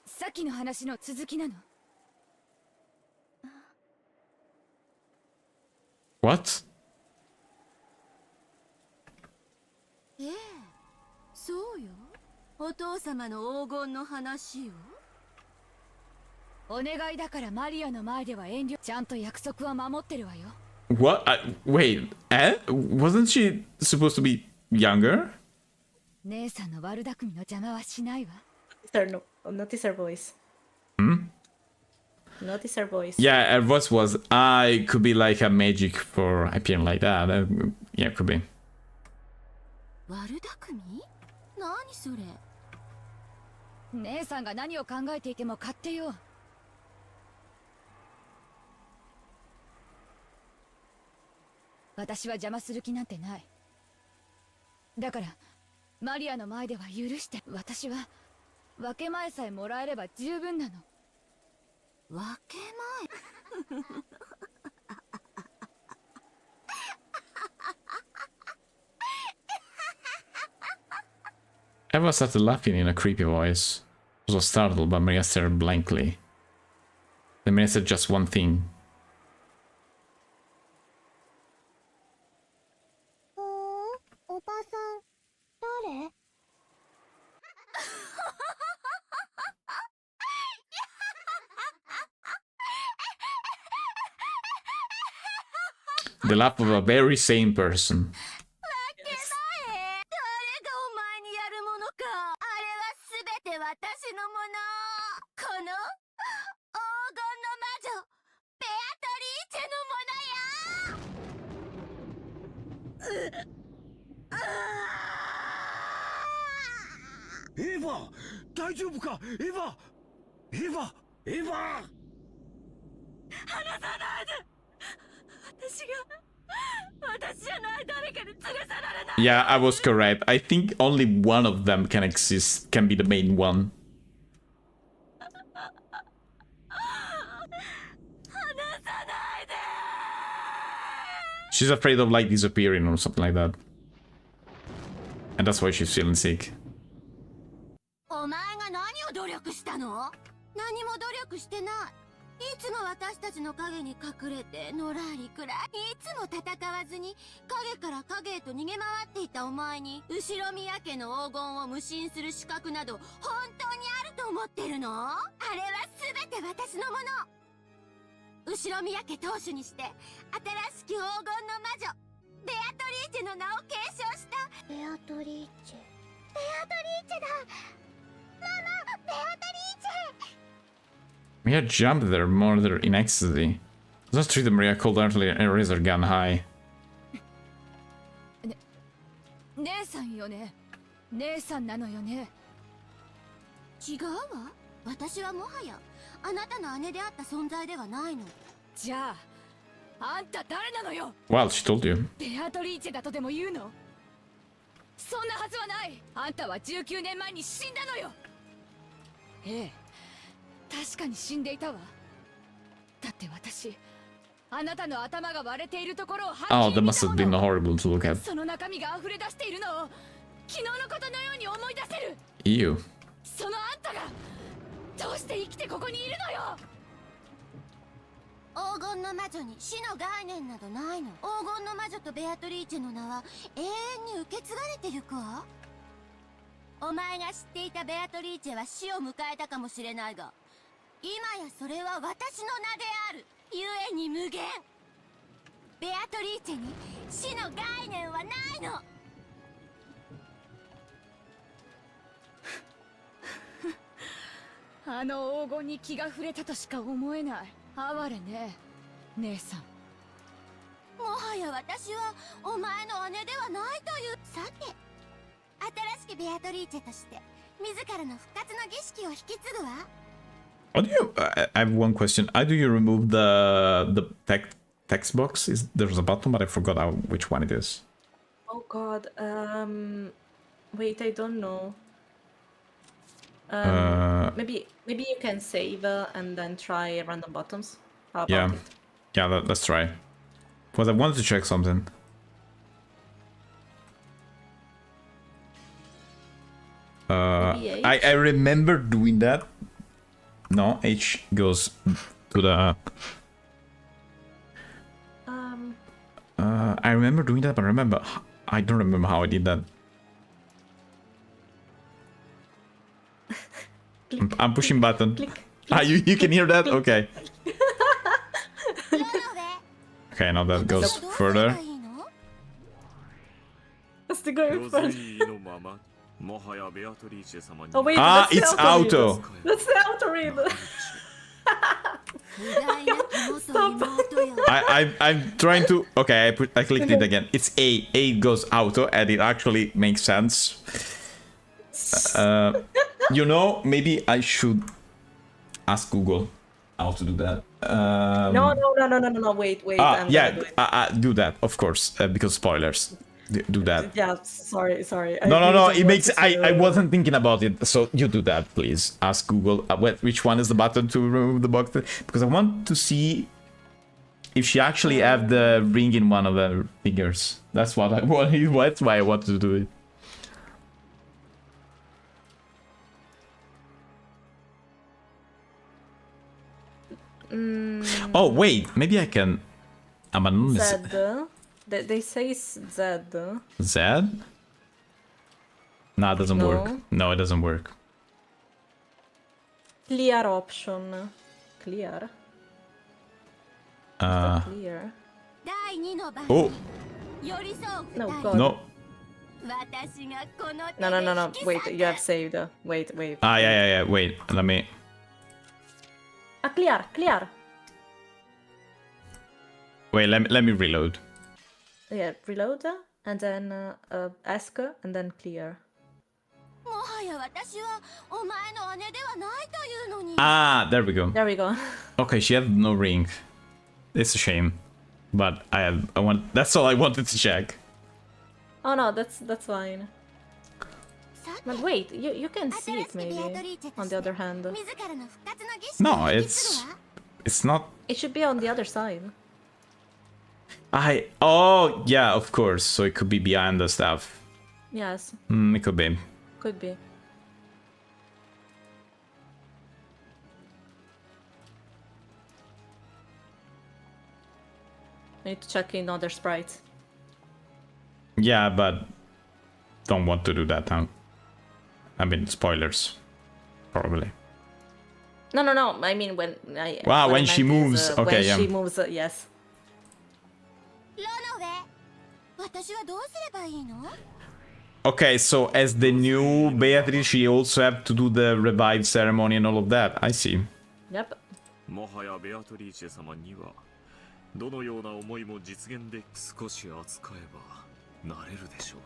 さっきの話の続きなの？ What? ええ、そうよ。お父様の黄金の話よ。お願いだからマリアの前では遠慮。ちゃんと約束は守ってるわよ。What? Wait, wasn't she supposed to be younger? 姉さんの悪巧みの邪魔はしないわ。No, notice her voice. Notice her voice. Yeah, her voice was, I could be like a magic for appearing like that. Yeah, could be. 悪巧み？何それ？姉さんが何を考えていても勝手よ。私は邪魔する気なんてない。だからマリアの前では許して。私は分け前さえもらえれば十分なの。分け前Eva started laughing in a creepy voice. She was startled, but Maria stared blankly. The man said just one thing. The laugh of a very sane person. Eva! 大丈夫か Eva! Eva! Eva! 離さないで。私じゃない誰かに連れ去られない。 Yeah, I was correct. I think only one of them can exist, can be the main one. She's afraid of like disappearing or something like that. And that's why she's feeling sick. お前が何を努力したの？何も努力してない。いつも私たちの影に隠れてのらりくらい。いつも戦わずに影から影へと逃げ回っていたお前に後ろ宮家の黄金を無心する資格など本当にあると思ってるの？あれは全て私のもの。後ろ宮家当主にして新しき黄金の魔女ベアトリーチェの名を継承した。ベアトリーチェ。ベアトリーチェだ。ママ、ベアトリーチェ。Maria jumped there, murder in ecstasy. Just treat the Maria cold earthly and raise her gun high. 姉さんよね。姉さんなのよね。違うわ。私はもはやあなたの姉であった存在ではないの。じゃあ、あんた誰なのよ。 Well, she told you. ベアトリーチェだとでも言うの。そんなはずはない。あんたは19年前に死んだのよ。ええ、確かに死んでいたわ。だって私、あなたの頭が割れているところをはっき Oh, り that 見 must た have も been の。 horrible to look at. その中身が溢れ出しているのを昨日のことのように思い出せる。 Ew. そのあんたがどうして生きてここにいるのよ。黄金の魔女に死の概念などないの。黄金の魔女とベアトリーチェの名は永遠に受け継がれてゆくわ。お前が知っていたベアトリーチェは死を迎えたかもしれないが、今やそれは私の名である。ゆえに無限。ベアトリーチェに死の概念はないの。あの黄金に気が触れたとしか思えない。哀れね、姉さん。もはや私はお前の姉ではないという。さて、新しきベアトリーチェとして自らの復活の儀式を引き継ぐわ。 How do you? I have one question. How do you remove the text box? There's a button, but I forgot which one it is. Oh god. Wait, I don't know. Maybe you can save and then try random buttons. How about Yeah, it? yeah. Let's try. Because I wanted to check something. Maybe I remember doing that. No, H goes to the. I remember doing that, but I don't remember how I did that. I'm pushing button. Click. Ah, you can hear that? Okay. Okay, now that goes further. That's the going ロズ further. リーのままもはやベアトリーチェ様に Oh wait, Ah, that's the it's auto auto. read. That's the auto read. I'm trying to. Okay, I clicked it again. It's A. A goes auto, and it actually makes sense. You know, maybe I should ask Google how to do that. No. Wait. Ah, I'm yeah, gonna do it. do that, of course, because spoilers. Do that. Yeah, sorry. I No. really don't It want makes. to I wasn't thinking about it, so you do that, please. Ask Google which one is the button to remove the box, because I want to see if she actually have the ring in one of her fingers. That's what I want. That's why I wanted to do it. Oh wait, maybe I can. Z. They say Z. Z? Nah, it doesn't work. No, it doesn't work. Clear option. Clear. Clear. Oh No, God. no. No. Wait, you have saved. Wait. Ah, yeah. Wait, let me. Ah, clear. Wait, let me reload. Yeah, reload and then ask and then clear. Ah, there we go. There we go. Okay, she had no ring. It's a shame, but I want. That's all I wanted to check. Oh no, that's fine. But wait, you can see it maybe. On the other hand, No, it's not. it should be on the other side. Oh yeah, of course. So it could be behind the stuff. Yes, It could be. could be. I need to check in other sprites. Yeah, but don't want to do that now. I mean, spoilers, probably. No. I mean when I. Wow, what I when she meant is, moves, okay, when yeah. she moves, yes. Okay, so as the new Beatrice, she also have to do the revive ceremony and all of that. I see. Yep. もはやベアトリーチェ様にはどのような思いも実現で少し扱えばなれるでしょう。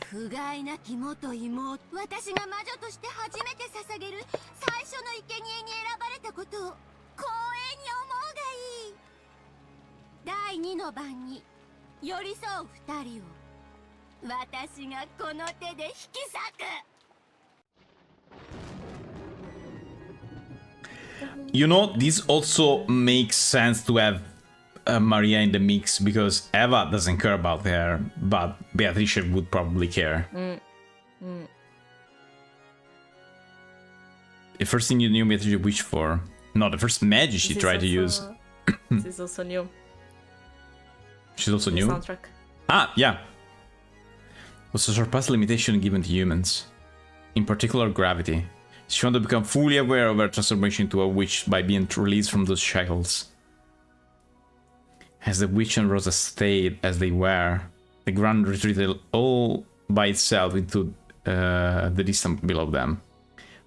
不甲斐なき元妹、私が魔女として初めて捧げる最初の生贄に選ばれたことを光栄に思うがいい。第2の番に寄り添う二人を私がこの手で引き裂く。 You know, this also makes sense to have Maria in the mix because Eva doesn't care about her, but Beatrice would probably care. The first thing you knew Beatrice wished for? No, the first magic she tried to use. This is also new. She's also The new? soundtrack. Ah, yeah. Was a surpass limitation given to humans. In particular, gravity. She wanted to become fully aware of her transformation into a witch by being released from those shackles. As the witch and Rosa stayed as they were, the ground retreated all by itself into the distance below them.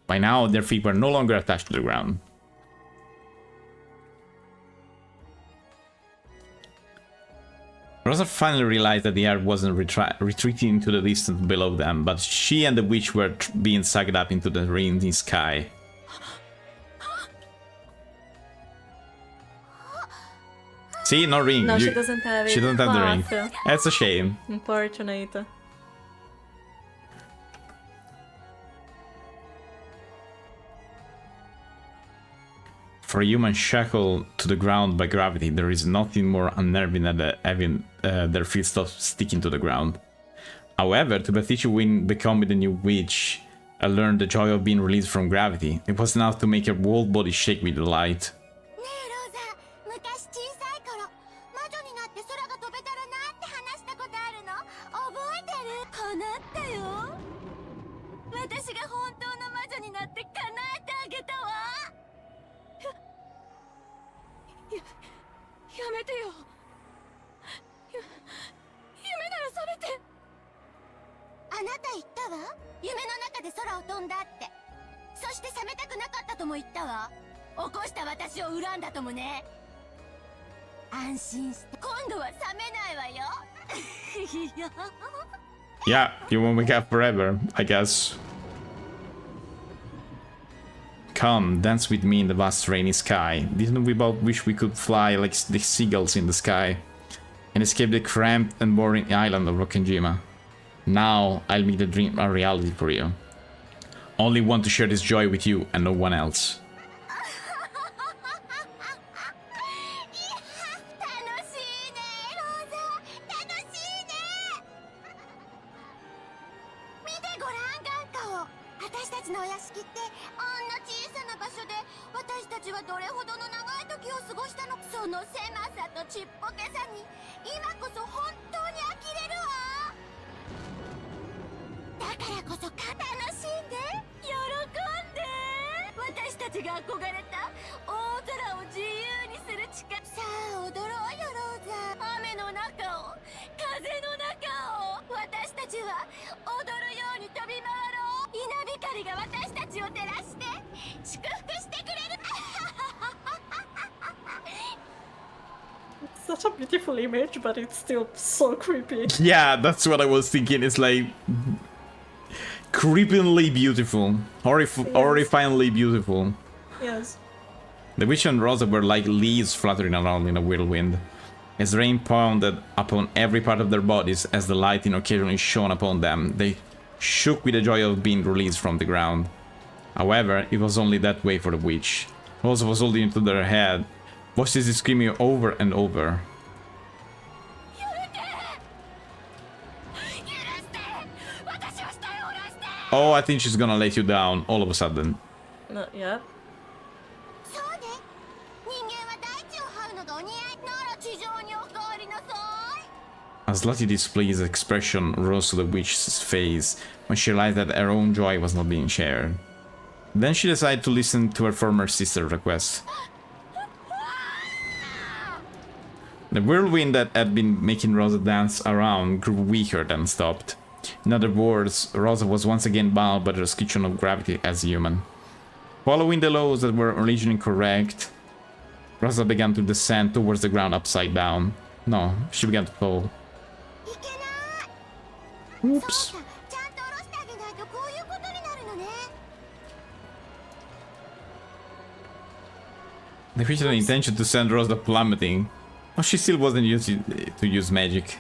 By now, their feet were no longer attached to the ground. Rosa finally realized that the air wasn't retreating into the distance below them, but she and the witch were being sucked up into the rainy sky. See, no ring. No, she doesn't have it. She doesn't have the ring. What? That's a shame. Unfortunate. For a human shackled to the ground by gravity, there is nothing more unnerving than having their feet stop sticking to the ground. However, to Beatrice when becoming the new witch, I learned the joy of being released from gravity. It was enough to make her whole body shake with delight. ねえローザ、昔小さい頃魔女になって空が飛べたらなって話したことあるの覚えてる？叶ったよ。私が本当の魔女になって叶えてあげたわ。やめてよ。夢なら覚めて。あなた言ったわ。夢の中で空を飛んだって。そして覚めたくなかったとも言ったわ。起こした私を恨んだともね。安心して今度は覚めないわよ。Yeah, you won't wake up forever, I guess. Come, dance with me in the vast rainy sky. Didn't we both wish we could fly like the seagulls in the sky and escape the cramped and boring island of Rokkenjima? Now I'll make the dream a reality for you. Only want to share this joy with you and no one else. 楽しいねローザ、楽しいね。見てごらん眼下を。私たちのお屋敷ってあんな小さな場所で私たちはどれほどの長い時を過ごしたの。その狭さとちっぽけさに今こそ本当に呆れるわ。だからこそ楽しんで喜んで。私たちが憧れた大空を自由にする力。さあ踊ろうよローザ。雨の中を風の中を私たちは踊るように飛び回ろう。稲光が私たちを照らして祝福してくれる。 Such a beautiful image, but it's still so creepy. Yeah, that's what I was thinking. It's like creepingly beautiful, horrifyingly beautiful. Yes. The witch and Rosa were like leaves fluttering around in a whirlwind, as rain pounded upon every part of their bodies. As the lightning occasionally shone upon them, they shook with the joy of being released from the ground. However, it was only that way for the witch. Rosa was holding into their head, voices screaming over and over. Oh, I think she's gonna let you down all of a sudden. Yeah. そうね。人間は大地を這うのがお似合いなら地上にお変わりなさい。 As Lottie displeased expression rose to the witch's face when she realized that her own joy was not being shared. Then she decided to listen to her former sister's request. The whirlwind that had been making Rosa dance around grew weaker than stopped. In other words, Rosa was once again bound by the restriction of gravity as human. Following the laws that were originally correct, Rosa began to descend towards the ground upside down. No, she began to fall. いけない。 Oops. そうか、ちゃんと下ろしてあげないとこういうことになるのね。 They featured an intention to send Rosa plummeting. Oh, she still wasn't used to use magic.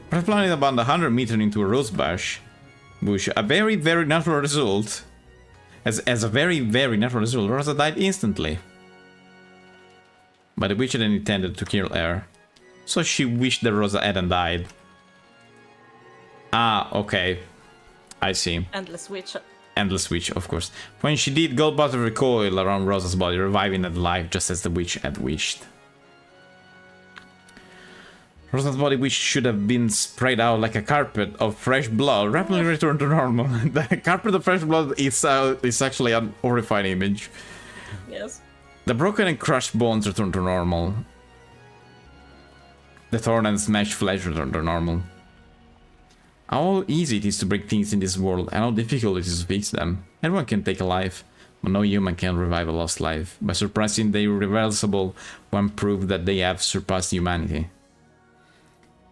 But plummeted about 100 meters into a rosebush. A very, very natural result. As a very, very natural result, Rosa died instantly. But the witch hadn't intended to kill her. So she wished that Rosa hadn't died. Ah, okay. I see. Endless witch. Endless witch, of course. When she did, gold butter recoiled around Rosa's body, reviving at life just as the witch had wished. Rosa's body, which should have been spread out like a carpet of fresh blood, rapidly returned to normal. The carpet of fresh blood is actually an horrifying image. Yes. The broken and crushed bones returned to normal. The torn and smashed flesh returned to normal. How easy it is to break things in this world, and how difficult it is to fix them. Everyone can take a life, but no human can revive a lost life. By surpassing the irreversible, one proved that they have surpassed humanity.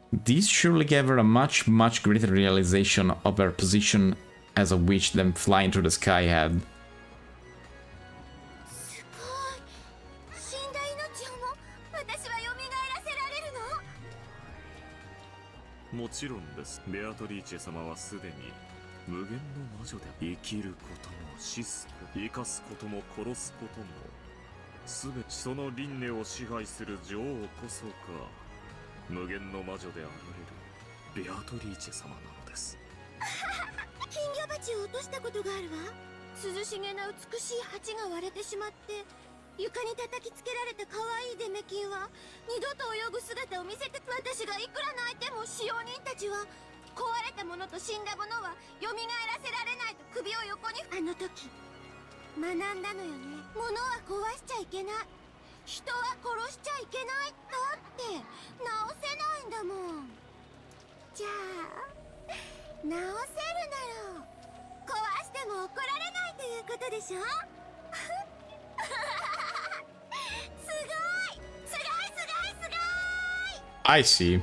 This surely gave her a much, much greater realization of her position as a witch than flying through the sky had. すごい。死んだ命をも私は蘇らせられるの？もちろんです。ベアトリーチェ様はすでに無限の魔女で生きることも死すこと生かすことも殺すこともすべてその輪廻を支配する女王こそが無限の魔女であられるベアトリーチェ様なのです。金魚鉢を落としたことがあるわ。涼しげな美しい鉢が割れてしまって床に叩きつけられた可愛いデメキンは二度と泳ぐ姿を見せて私がいくら泣いても使用人たちは壊れたものと死んだものは蘇らせられないと首を横にあの時学んだのよね。物は壊しちゃいけない、人は殺しちゃいけないだって直せないんだもん。じゃあ直せるなら壊しても怒られないということでしょ。すごいすごいすごいすごい。 I see.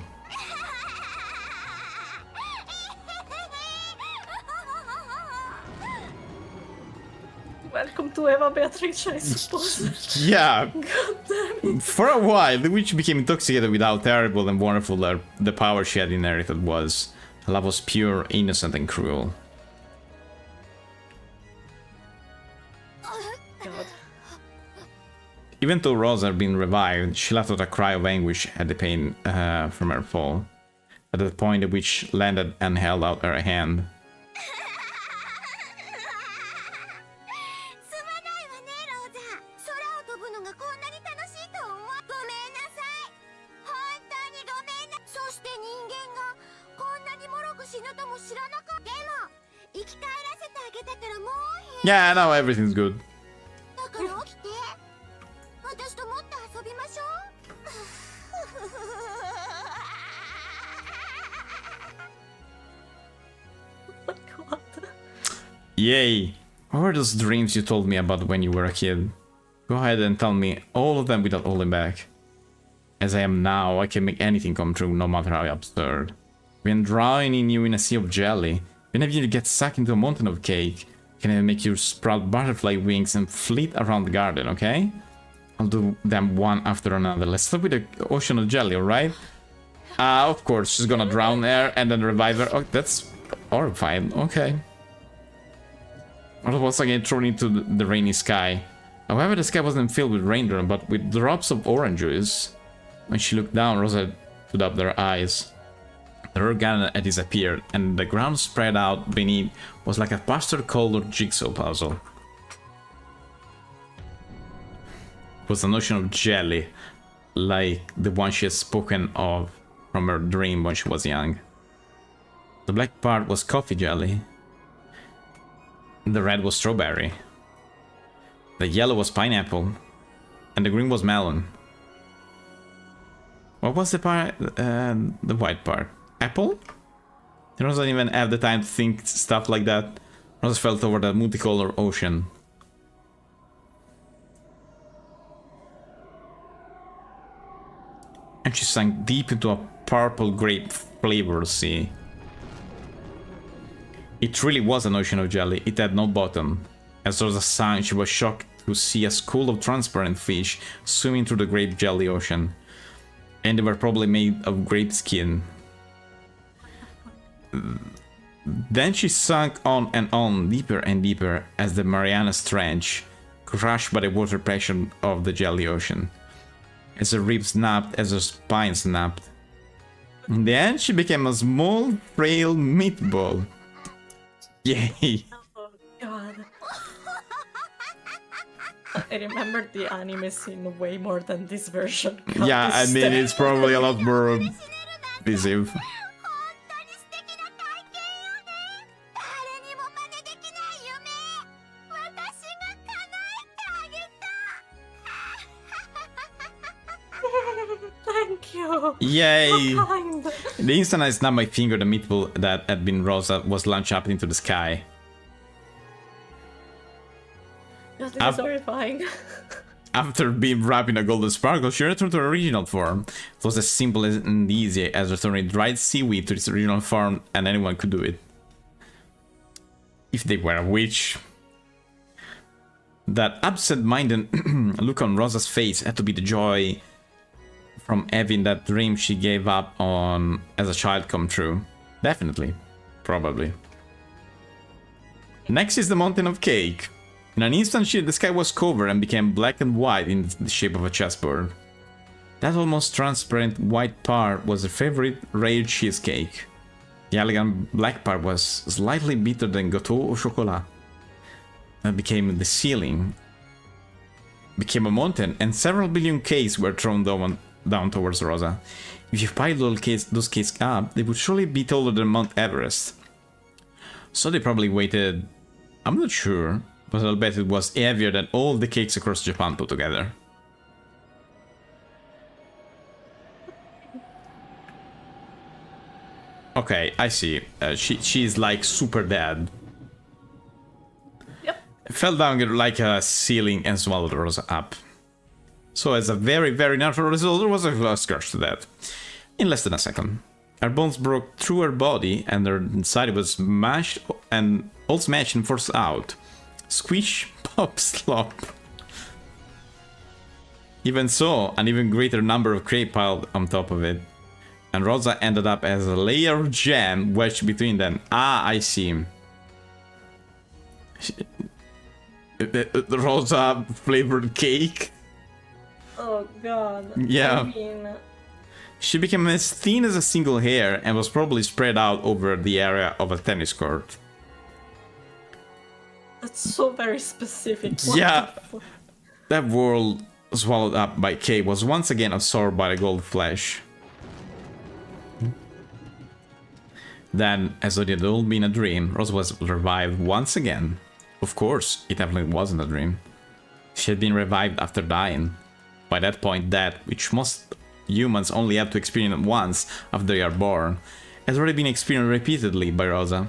Welcome to Eva Beatrice, I suppose. Yeah. God damn it. For a while, the witch became intoxicated with how terrible and wonderful the power she had inherited was. Her love was pure, innocent, and cruel. God. Even though Rosa had been revived, she let out a cry of anguish at the pain from her fall. At that point, the witch landed and held out her hand. すまないわねローザ。空を飛ぶのがこんなに楽しいと思わごめんなさい。本当にごめんな。そして人間がこんなにもろく死ぬとも知らなかった。でも生き返らせてあげたからもう Yeah, now everything's good. だから起きて。私ともっと遊びましょう。My God. Yay! What were those dreams you told me about when you were a kid? Go ahead and tell me all of them without holding back. As I am now, I can make anything come true, no matter how absurd. When drowning you in a sea of jelly, whenever you get sucked into a mountain of cake, can I make you sprout butterfly wings and flit around the garden, okay? I'll do them one after another. Let's start with the ocean of jelly, alright? Of course, she's gonna drown her and then revive her. Oh, that's horrifying. Okay. I was once again thrown into the rainy sky. However, the sky wasn't filled with raindrops, but with drops of orange juice. When she looked down, Rosa put up their eyes. The organ had disappeared, and the ground spread out beneath was like a pastel-colored jigsaw puzzle. It was an ocean of jelly, like the one she had spoken of from her dream when she was young. The black part was coffee jelly. The red was strawberry. The yellow was pineapple. And the green was melon. What was the part? The white part? Apple? He doesn't even have the time to think stuff like that. Rosa fell over the multicolored ocean. And she sank deep into a purple grape flavored sea. It really was an ocean of jelly. It had no bottom. As Rosa sank, she was shocked to see a school of transparent fish swimming through the grape jelly ocean. And they were probably made of grape skin. Then she sunk on, deeper and deeper, as the Marianas Trench, crushed by the water pressure of the jelly ocean. As her ribs snapped, as her spine snapped. In the end, she became a small, frail meatball. Yay! Oh god. I remember the anime scene way more than this version. God, Yeah, I mean, it's probably a lot more visive. 本当に素敵な体験よね。誰にも真似できない夢、私が叶えてあげた。 Thank you. Yay! So kind. The instant I snapped my finger, the meatball that had been Rosa was launched up into the sky. This is horrifying. After being wrapped in a golden sparkle, she returned to her original form. It was as simple and easy as returning dried seaweed to its original form, and anyone could do it. If they were a witch. That absent-minded look on Rosa's face had to be the joy from having that dream she gave up on as a child come true. Definitely. Probably. Next is the mountain of cake. In an instant, the sky was covered and became black and white in the shape of a chessboard. That almost transparent white part was her favorite rare cheesecake. The elegant black part was slightly bitter than gâteau au chocolat. That became the ceiling, became a mountain, and several billion cakes were thrown down towards Rosa. If you piled those cakes up, they would surely be taller than Mount Everest. So they probably waited, I'm not sure, but I'll bet it was heavier than all the cakes across Japan put together. Okay, I see. She's like super dead. Yep. Fell down like a ceiling and swallowed Rosa up. So as a very, very natural result, there was a scourge to death. In less than a second. Her bones broke through her body and her inside was smashed and all smashed and forced out. Squish, pop, slop. Even so, an even greater number of cake piled on top of it. And Rosa ended up as a layer of jam wedged between them. Ah, I see. Rosa flavored cake. Oh god. Yeah. I mean, She became as thin as a single hair and was probably spread out over the area of a tennis court. that's so very specific. What Yeah. the fuck? That world swallowed up by Kay was once again absorbed by the gold flesh. Then, as though it had all been a dream, Rose was revived once again. Of course, it definitely wasn't a dream. She had been revived after dying. By that point, death, which most humans only have to experience once after they are born, has already been experienced repeatedly by Rosa.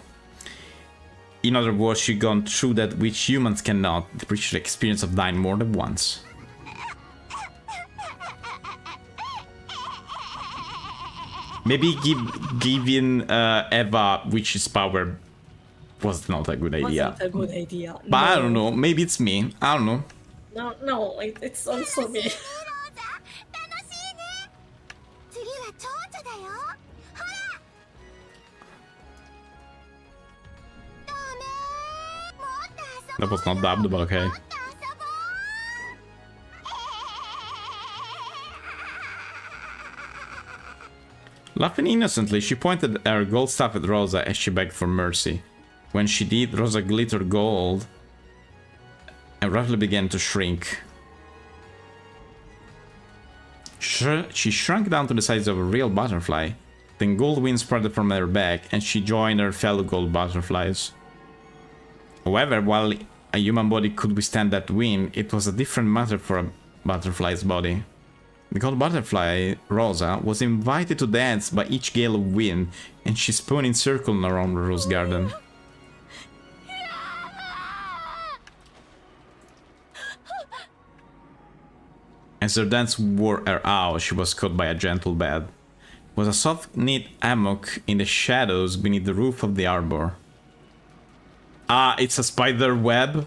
In other words, she'd gone through that which humans cannot, the precious experience of dying more than once. Maybe giving Eva witch's power was not a good idea. Wasn't a good idea. But I No. don't know, maybe it's me, I don't know. No, it's also me. 楽しいね。次は蝶々だよ。ほら。ダメ。もっと遊 That was not dubbed, but okay. ぼう。 Laughing innocently, she pointed her gold staff at Rosa as she begged for mercy. When she did, Rosa glittered gold and rapidly began to shrink. She shrunk down to the size of a real butterfly. Then gold wings spread from her back and she joined her fellow gold butterflies. However, while a human body could withstand that wind, it was a different matter for a butterfly's body. The gold butterfly, Rosa, was invited to dance by each gale of wind, and she spun in circles around the rose garden. As her dance wore her out, she was caught by a gentle bed. It was a soft knit hammock in the shadows beneath the roof of the arbor. Ah, it's a spider web?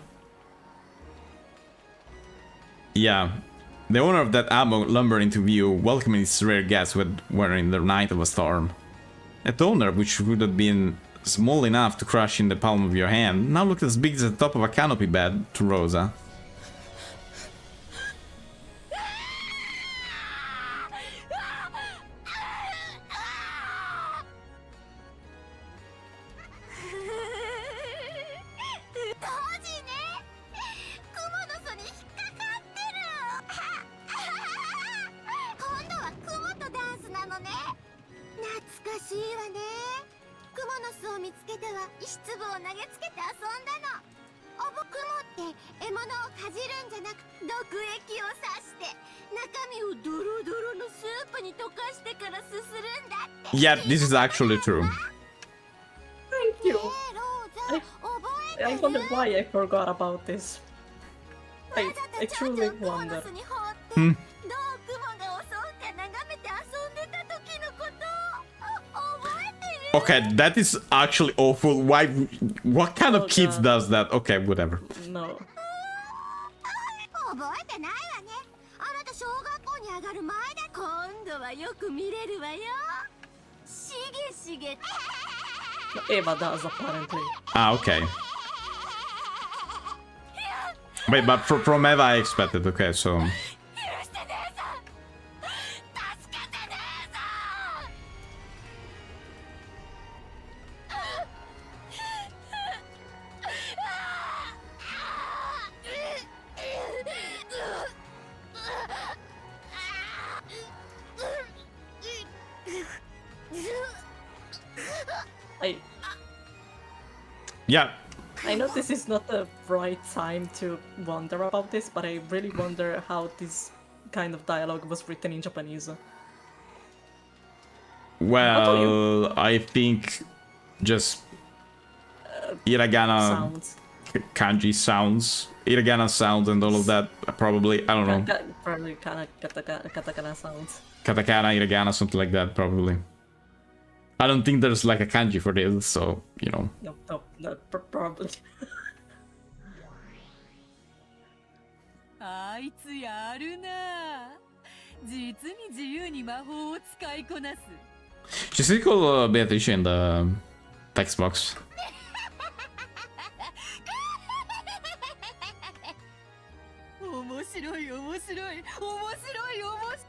Yeah. The owner of that hammock lumbered into view, welcoming its rare guests wearing the night of a storm. That owner, which would have been small enough to crush in the palm of your hand, now looked as big as the top of a canopy bed to Rosa. Yeah, this is actually true. Thank you. I wonder why I forgot about this. I truly wonder. Okay, that is actually awful. Why? What kind of kids does that? Okay, whatever. No. Eva does, apparently. Ah, okay. Wait, but from Eva I expected, okay, so... Yeah. I know this is not the right time to wonder about this, but I really wonder how this kind of dialogue was written in Japanese. Well, I think just hiragana sounds. Kanji sounds, hiragana sounds and all of that, probably, I don't know. Probably kind of katakana sounds. Katakana, hiragana, something like that, probably. I don't think there's like a kanji for this, so, you know. No, probably. あいつやるな。実に自由に魔法を使いこなす。She's equal Beatrice in the text box. 面白い面白い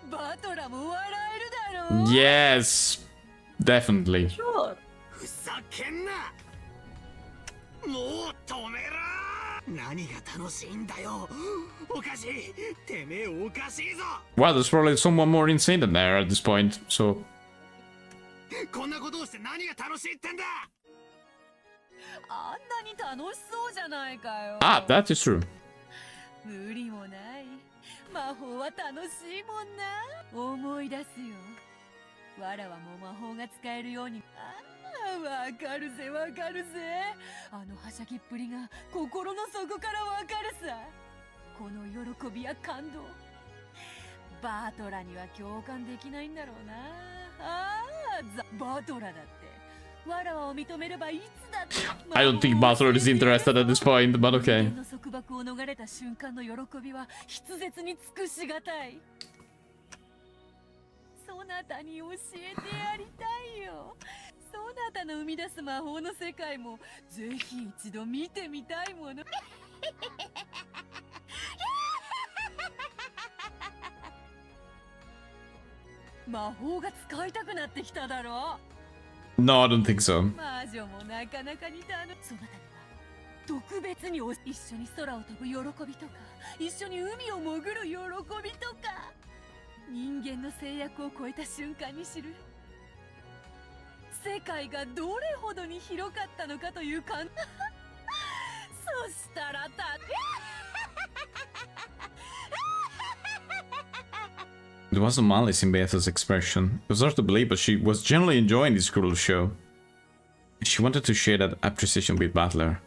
バトラも笑えるだろう。 Yes, definitely. Sure. ふざけんな。もう止めろ。何が楽しいんだよ。おかしい。てめえおかしいぞ。 Well, there's probably someone more insane than there at this point, so. こんなことをして何が楽しいってんだ。あんなに楽しそうじゃないかよ。 Ah, that is true. 無理もない。魔法は楽しいもんな。思い出すよ。わらわも魔法が使えるように。わかるぜわかるぜ。あのはしゃぎっぷりが心の底からわかるさ。この喜びや感動。バトラには共感できないんだろうな。ああ、バトラだって。わらわを認めればいつだって。I don't think Butler is interested at this point, but okay. の束縛を逃れた瞬間の喜びは筆舌に尽くしがたい。そなたに教えてやりたいよ。そなたの生み出す魔法の世界もぜひ一度見てみたいもの。魔法が使いたくなってきただろう。 No, I don't think so. 魔女もなかなかにそなたには特別に一緒に空を飛ぶ喜びとか、一緒に海を潜る喜びとか、人間の制約を超えた瞬間に知る世界がどれほどに広かったのかという感そしたらThere was some malice in Beatrice's expression. It was hard to believe, but she was genuinely enjoying this cruel show. She wanted to share that appreciation with Butler.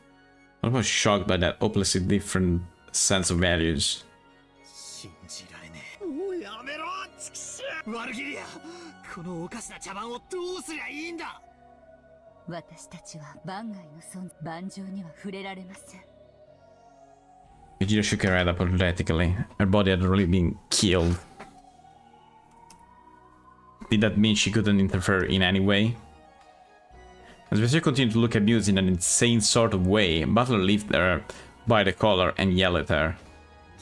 I was shocked by that hopelessly different sense of values. 信じられねえ。ワルギリア、このおかしな茶番をどうすりゃいいんだ。私たちは番外の盤上には触れられません。 Vegeta shook her head apologetically. Her body had already been killed. Did that mean she couldn't interfere in any way? As Vegeta continued to look amused in an insane sort of way, Butler lifted her by the collar and yelled at her.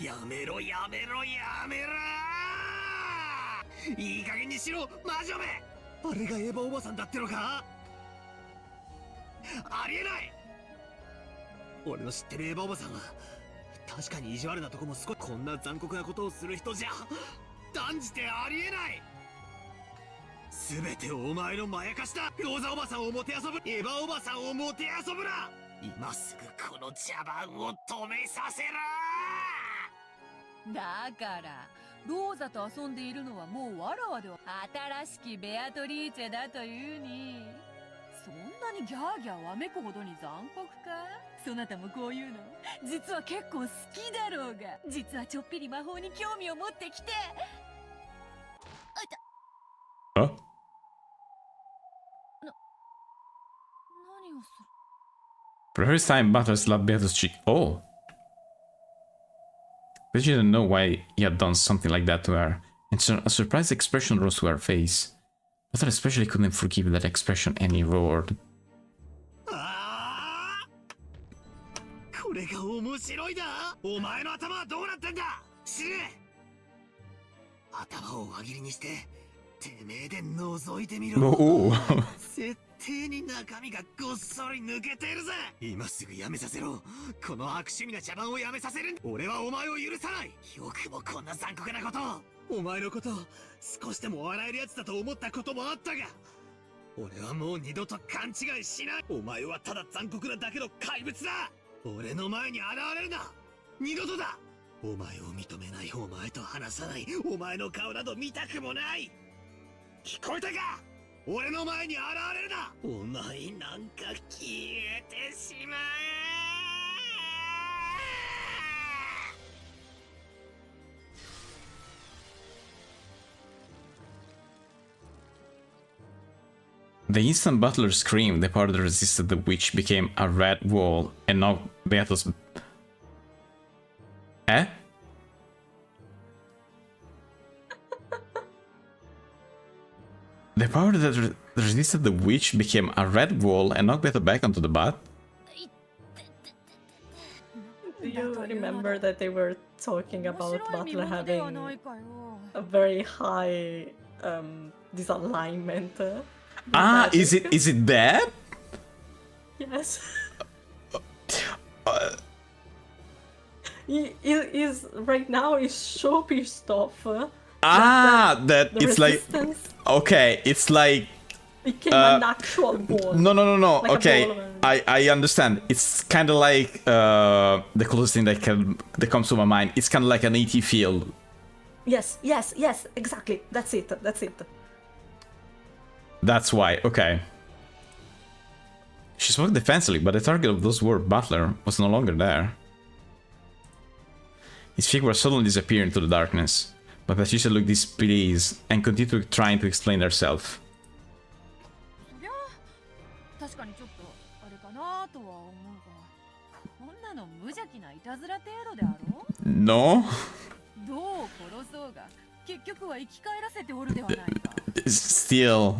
やめろやめろやめろ、いい加減にしろ魔女め。あれがエヴァおばさんだってのか。ありえない。俺の知ってるエヴァおばさんは確かに意地悪なとこも少し、こんな残酷なことをする人じゃ断じてありえない。全てお前のまやかしだ。ローザおばさんをもてあそぶ、エヴァおばさんをもてあそぶな。今すぐこの茶番を止めさせろ。だからローザと遊んでいるのはもうわらわでは、新しきベアトリーチェだというに、そんなにギャーギャーわめくほどに残酷か。そなたもこういうの実は結構好きだろうが、実はちょっぴり魔法に興味を持ってきて。Huh? 何をする。 For the first time, Butler slapped Beato's cheek. Oh! Vegeta didn't know why he had done something like that to her, and a surprised expression rose to her face. Butler especially couldn't forgive that expression, and he roared. これが面白いだ。お前の頭はどうなってんだ。知れ。頭を輪切りにしててめえで覗いてみろ。Oh! 絶対に中身がごっそり抜けてるぜ。今すぐやめさせろ。この悪趣味な茶番をやめさせる。俺はお前を許さない。よくもこんな残酷なことを。お前のことを少しでも笑えるやつだと思ったこともあったが、俺はもう二度と勘違いしない。お前はただ残酷なだけの怪物だ。俺の前に現れるな。二度とだ。お前を認めない、お前と話さない、お前の顔など見たくもない。聞こえたか。俺の前に現れるな。お前なんか消えてしまえ。The instant Butler screamed, the part that resisted the witch became a red wall, and now Beato's... Eh? The power that resisted the witch became a red wall and knocked Beato back onto the butt? Do you remember that they were talking about Butler having a very high disalignment? Ah, is it that? Yes. He is right now is so pissed off. That the it's like okay, it's like became an actual ball. No. Like okay, I understand. It's kind of like the closest thing that comes to my mind. It's kind of like an ET field. Yes, exactly. That's it. That's why. Okay. She spoke defensively, but the target of those words, Butler, was no longer there. His figure suddenly disappeared into the darkness, but Patricia looked displeased and continued trying to explain herself. No? Still.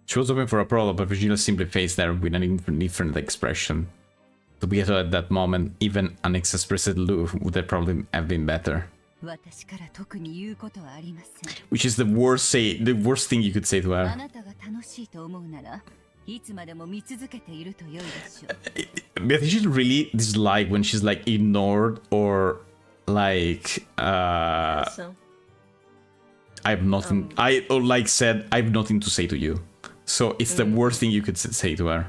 She was hoping for a problem, but Vegeta simply faced her with an indifferent expression. To be at her at that moment, even an exasperated look would have probably have been better. Which is the worst thing you could say to her. But she really dislike when she's like ignored or like I have nothing. Said I have nothing to say to you. So it's the worst thing you could say to her.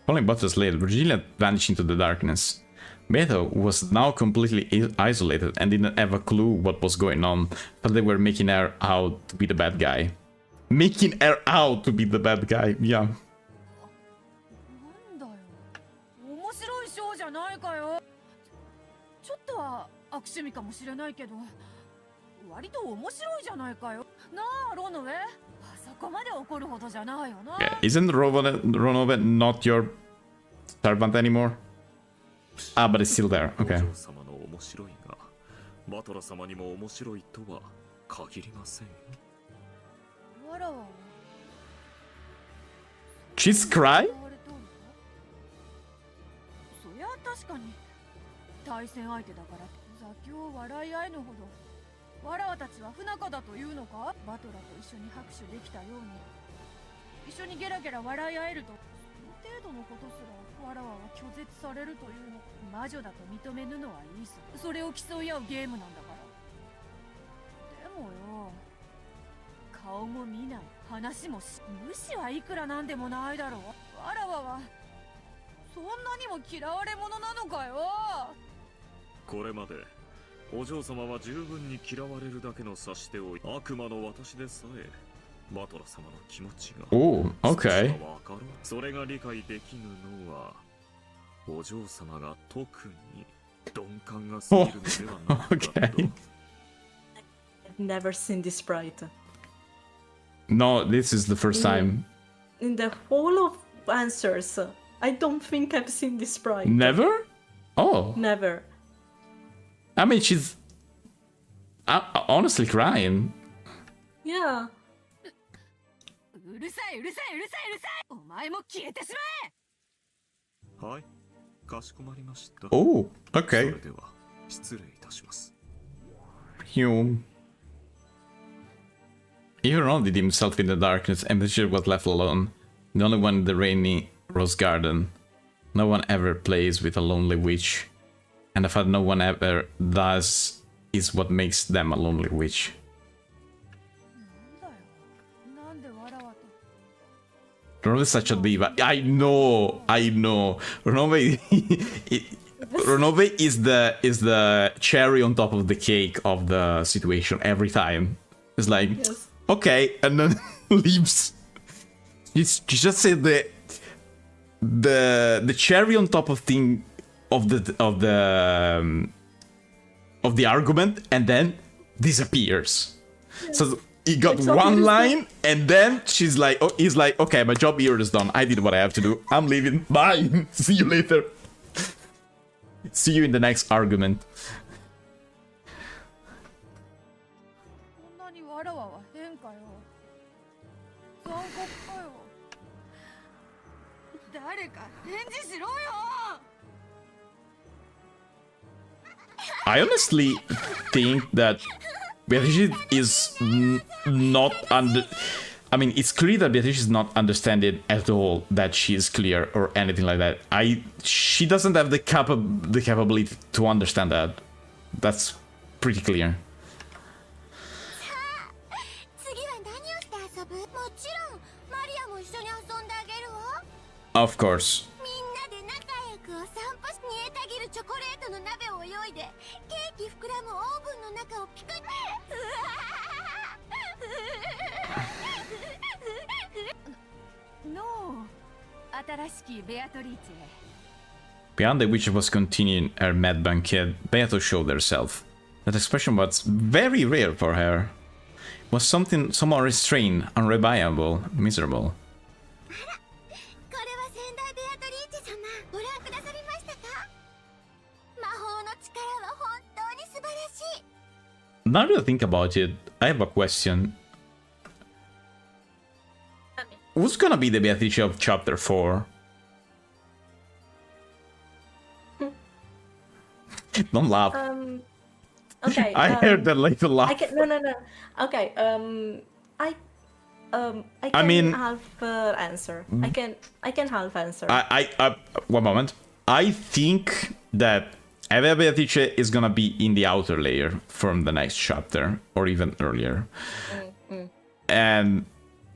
Following Butler's lead, Virgilia vanished into the darkness. Beto was now completely isolated and didn't have a clue what was going on, but they were making her out to be the bad guy. Making her out to be the bad guy, yeah. なんだよ。面白いショーじゃないかよ。ちょっとは悪趣味かもしれないけど、割と面白いじゃないかよ。なあ、ロノウェ。そこまで怒るほどじゃないよな。Yeah. Isn't Ronove not your servant anymore? Ah, but it's still there. Okay. お嬢様の面白いが、バトラ様にも面白いとは限りませんよ。わらわは。 She's cry? そりゃ確かに対戦相手だから座興笑い合えぬほどわらわたちは不仲だというのか。バトラと一緒に拍手できたように一緒にゲラゲラ笑い合えるとその程度のことすらわらわは拒絶されるというの。魔女だと認めぬのはいいさ。それを競い合うゲームなんだから。でもよ、顔も見ない、話もし、無視はいくらなんでもないだろう。わらわはそんなにも嫌われ者なのかよ。これまでお嬢様は十分に嫌われるだけの察しておい、悪魔の私でさえバトラ様の気持ちが Oh, okay. わかる。それが理解できぬのはお嬢様が特に鈍感が過ぎるのではないかと。Okay. I've never seen this sprite. No, this is the first time. In the whole of answers, I don't think I've seen this sprite. Never? Oh. Never. I mean, she's honestly crying. Yeah. うるさいうるさいうるさいうるさい。お前も消えてしまえ。はい、かしこまりました。 Oh, そ okay. れでは失礼いたします。Even Ronald himself in the darkness, and the ship was left alone. The only one in the rainy rose garden. No one ever plays with a lonely witch. And the fact no one ever does is what makes them a lonely witch. なんだよ。なんでわらわと。 Ronove is such a diva. I know. Ronove, Ronove is the cherry on top of the cake of the situation every time. It's like, Yes. okay, and then leaves. She just said the cherry on top of the argument, and then disappears. Yes. So he got one line, and then he's like, okay, my job here is done. I did what I have to do. I'm leaving. Bye. See you later. See you in the next argument. こんなにわらわは変かよ。残酷かよ。誰か返事しろよ。 I honestly think that Beatrice is not under. I mean, it's clear that Beatrice is not understanding at all that she is clear or anything like that. She doesn't have the capability to understand that. That's pretty clear. 次は何をして遊ぶ？もちろんマリアも一緒に遊んであげるわ。 Of course. みんなで仲良くお散歩し、煮えたぎるチョコレートの鍋を泳いで、ケーキ膨らむオーブンの中をピクッ。の新しきベアトリーチェ。 Beyond the witch was continuing her mad banquet, Beato showed herself. That expression was very rare for her. It was something somehow restrained, unreliable, miserable. これは仙台ベアトリーチェ様、ご覧くださりましたか？魔法の力は本当に素晴らしい。 Now that I think about it, I have a question. Who's gonna be the Beatrice of chapter 4? Don't laugh. Okay. I heard that little laugh. No. Okay. I can mean- half answer. I can half answer. I one moment. I think that Eva Beatrice is gonna be in the outer layer from the next chapter, or even earlier. And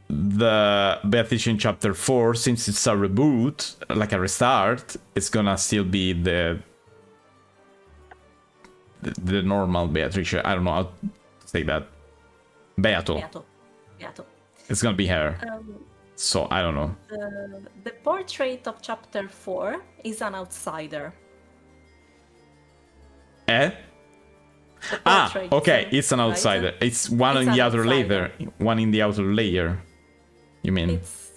the Beatrice in chapter 4, since it's a reboot, like a restart, it's gonna still be the the normal Beatrice. I don't know how to say that. Beato. Beato. It's gonna be her. So I don't know. The portrait of chapter 4 is an outsider. Eh? Okay, it's an outsider. Right? It's one in the outer layer. One in the outer layer. You mean? It's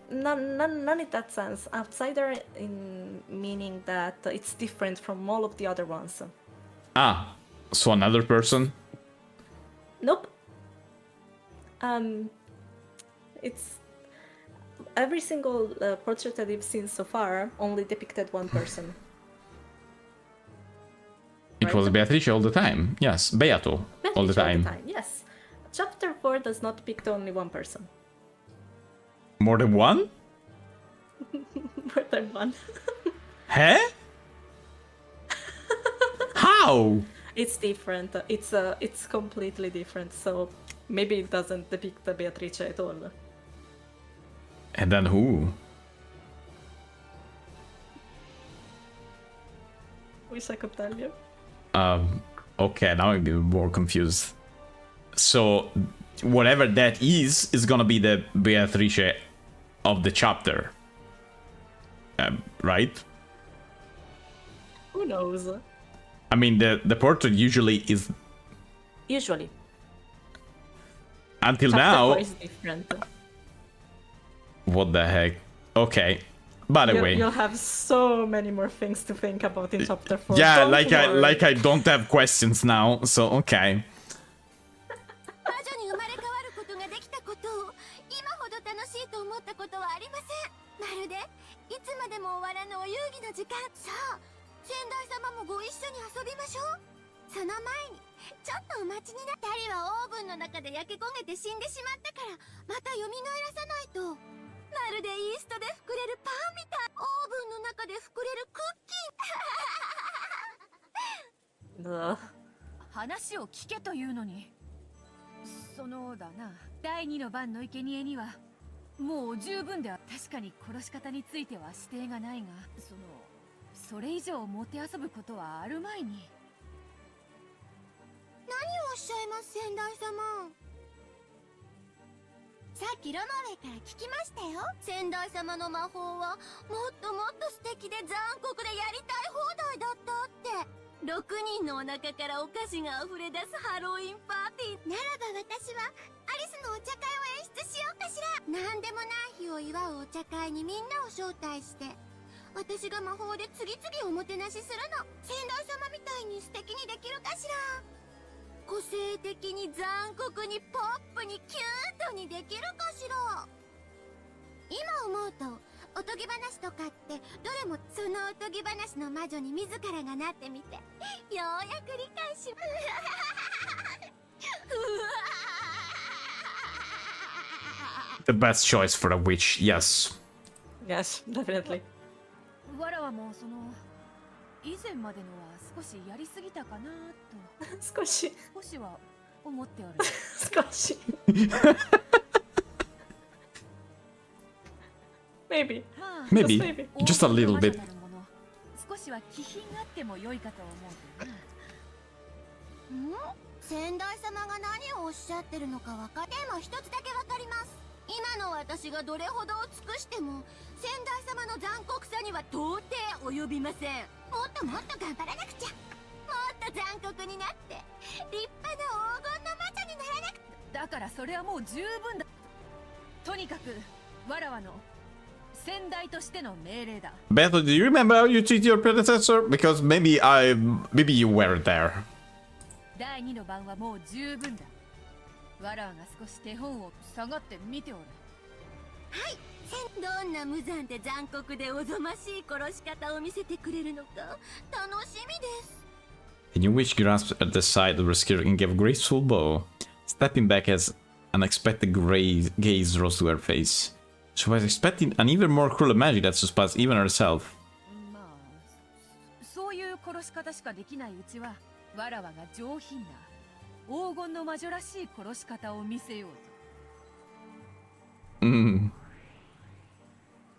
none in that sense. Outsider in meaning that it's different from all of the other ones. So another person? Nope. It's every single portrait that we've seen so far only depicted one person. It was Beatrice all the time. Yes, Beato all the time. Yes. Chapter 4 does not depict only one person. More than one? More than one. Huh? How? It's different. It's completely different. So maybe it doesn't depict the Beatrice at all. And then who? Wish I could tell you. Okay, now I'm even more confused. So, whatever that is gonna be the Beatrice of the chapter. Right? Who knows? I mean, the portrait usually is... Usually. Until Chapter now... 4 is different. What the heck? Okay. By the way... You'll have so many more things to think about in chapter 4. Yeah, Don't like worry. I don't have questions now, so okay. 魔女に生まれ変わることができたことを今ほど楽しいと思ったことはありません。まるでいつまでも終わらぬお遊戯の時間。さあ、先代様もご一緒に遊びましょう。その前にちょっとお待ちになったりはオーブンの中で焼け焦げて死んでしまったからまた蘇らさないと。まるでイーストで膨れるパンみたい。オーブンの中で膨れるクッキー。話を聞けというのに。そのだな、第二の番の生贄にはもう十分では。確かに殺し方については指定がないが、それ以上もてあそぶことはあるまいに。何をおっしゃいます先代様。さっきロノウェイから聞きましたよ。先代様の魔法はもっともっと素敵で残酷でやりたい放題だったって。6人のお腹からお菓子が溢れ出すハロウィンパーティーならば、私はアリスのお茶会を演出しようかしら。何でもない日を祝うお茶会にみんなを招待して私が魔法で次々おもてなしするの。先代様みたいに素敵にできるかしら。個性的に残酷にポップにキュートにできるかしら。今思うとおとぎ話とかってどれもそのおとぎ話の魔女に自らがなってみてようやく理解しThe best choice for a witch, yes. Yes, definitely. わらわも以前までのは少しやりすぎたかなと。少しは思っておる。少しMaybe. Maybe. Just a little bit. 少しは気品があっても良いかと思うな。先代様が何をおっしゃってるのか分かって。でも一つだけ分かります。今の私がどれほどを尽くしても先代様の残酷さには到底及びません。もっともっと頑張らなくちゃ。もっと残酷になって立派な黄金の魔女にならなく。だからそれはもう十分だ。とにかくわらわの先代としての命令だ。 Beto, do you remember how you treat your predecessor? Because maybe you weren't there. 第二の番はもう十分だ。わらわが少し手本を下がって見ておる。はい。どんな無残で残酷でおぞましい殺し方を見せてくれるのか楽しみです。 A new witch grasped at the side of her skirt and gave a graceful bow. Stepping back as unexpected gaze rose to her face. She was expecting an even more cruel magic that surpassed even herself. まあ、そういう殺し方しかできないうちは、わらわが上品な黄金の魔女らしい殺し方を見せようと。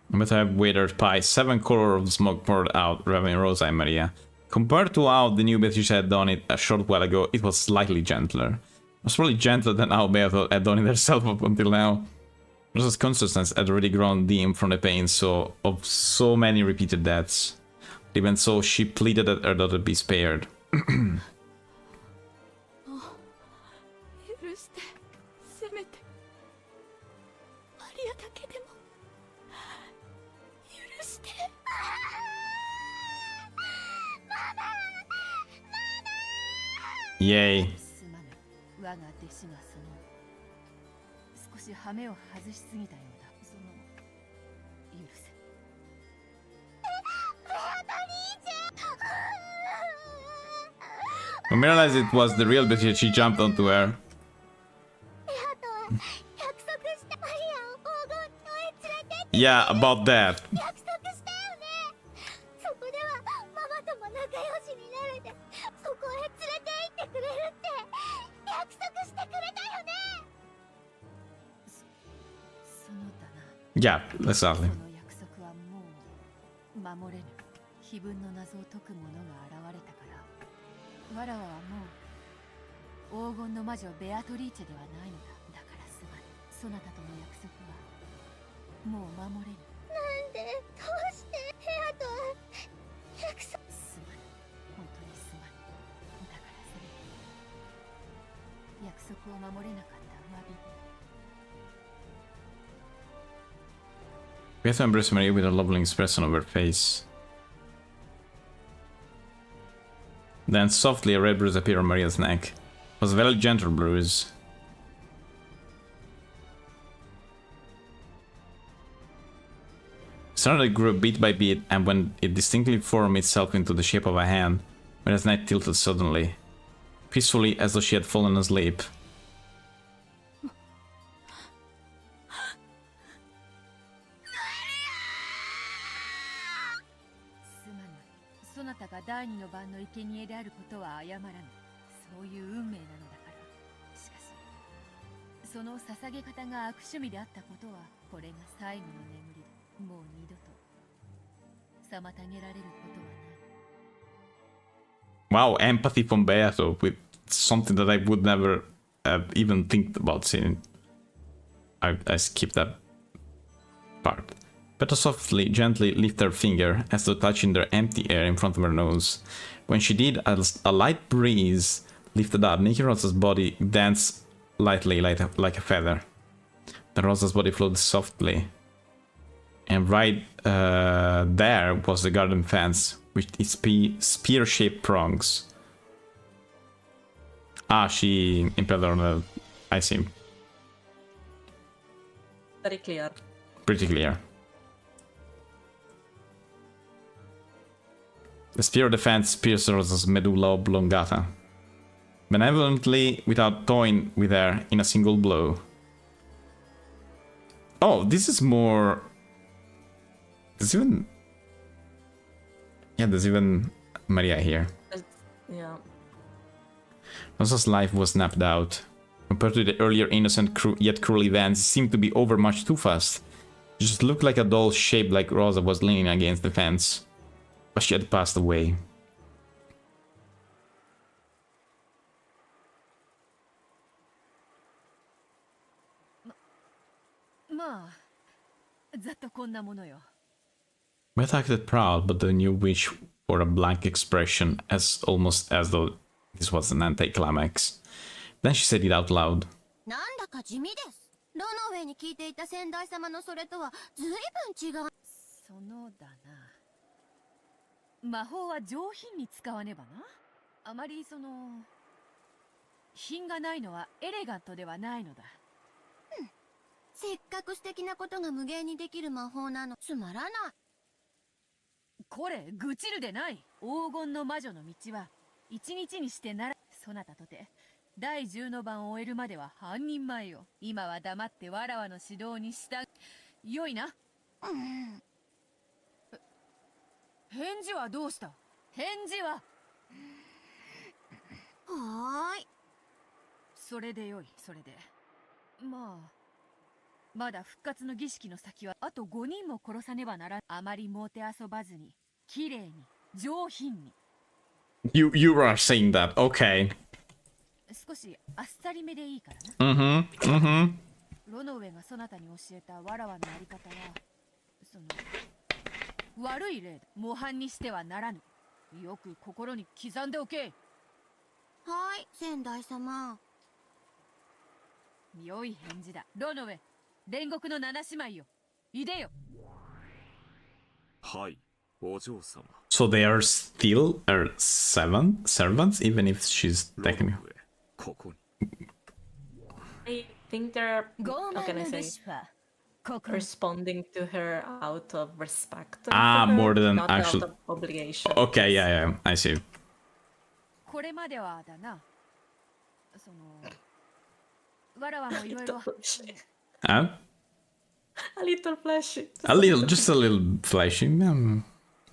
But I have withered pie, 7 colors of smoke poured out, revving Rosa and Maria. Compared to how the new Beatrice had done it a short while ago, it was slightly gentler. It was probably gentler than how Beato had done it herself up until now. Rosa's consciousness had already grown dim from the pain of so many repeated deaths. Even so, she pleaded that her daughter be spared. Yay. 我が弟子が少し羽目を外しすぎたようだ。許せ。When I realized it was the real Beatrice, she jumped onto her. Yeah, about that. Yeah, exactly. 守れぬ碑文の謎を解く者が現れたからわらわはもう黄金の魔女ベアトリーチェではないのだ。だからすまぬ。そなたとの約束はもう守れぬ。なんでどうしてヘアとは約束。すまぬ。本当にすまぬ。だからせめて約束を守れなかった詫び。We have to embrace Maria with a lovely expression on her face. Then softly a red bruise appeared on Maria's neck. It was a very gentle bruise. Suddenly it grew bit by bit, and when it distinctly formed itself into the shape of a hand, Maria's neck tilted suddenly, peacefully as though she had fallen asleep. そなたが第二の番の生贄であることは謝らぬ。そういう運命なのだから。しかしその捧げ方が悪趣味であったことはこれが最後の眠りだ。もう二度と妨げられることはない。 Wow, empathy from Beato with something that I would never have even think about seeing. I skipped that part. Beato softly, gently lifted her finger as though touching the empty air in front of her nose. When she did, a light breeze lifted up, making Rosa's body dance lightly like a feather. Then Rosa's body floated softly. And right there was the garden fence with its spear-shaped prongs. Ah, she impaled her on a... I see. Very clear. Pretty clear. The spear of the fence pierced Rosa's medulla oblongata, benevolently without toying with her in a single blow. Oh, this is more... There's even... Yeah, there's even Maria here. Yeah. Rosa's life was snapped out. Compared to the earlier innocent yet cruel events, it seemed to be over much too fast. It just looked like a doll shaped like Rosa was leaning against the fence. But she had passed away. まあ、ざっとこんなものよ。 Beth acted proud, but the new witch wore a blank expression, almost as though this was an anticlimax. Then she said it out loud. なんだか地味です。ロノウェイに聞いていた先代様のそれとは随分違う。そのだな。魔法は上品に使わねばな。あまり品がないのはエレガントではないのだ。せっかく素敵なことが無限にできる魔法なの。つまらない。これ、愚痴るでない。黄金の魔女の道は、一日にしてなら、そなたとて、第10の番を終えるまでは半人前よ。今は黙ってわらわの指導に従う。よいな。返事はどうした？返事は。はーい。それでよい、それで。まあ、まだ復活の儀式の先はあと5人も殺さねばならん。あまりもてあそばずに、綺麗に、上品に。You are saying that, okay. 少しあっさりめでいいからな。Mm-hmm. ロノウェがそなたに教えたわらわのやり方は、その悪い例だ。模範にしてはならぬ。よく心に刻んでおけ。はい先代様。良い返事だ。ロノウェ、煉獄の七姉妹よ。いでよ。はい、お嬢様。 So they are still servants, even if she's ロノウ taking. ェ、ここに。 I think they're, 傲 how 慢 can な I 武 say, 士はここに responding to her out of respect. Ah, for her, more than not actual- out of obligation. Okay, yeah, I see. これまではだな。そのわらわもいろいろ。 Huh? A little flashy. Just a little flashy.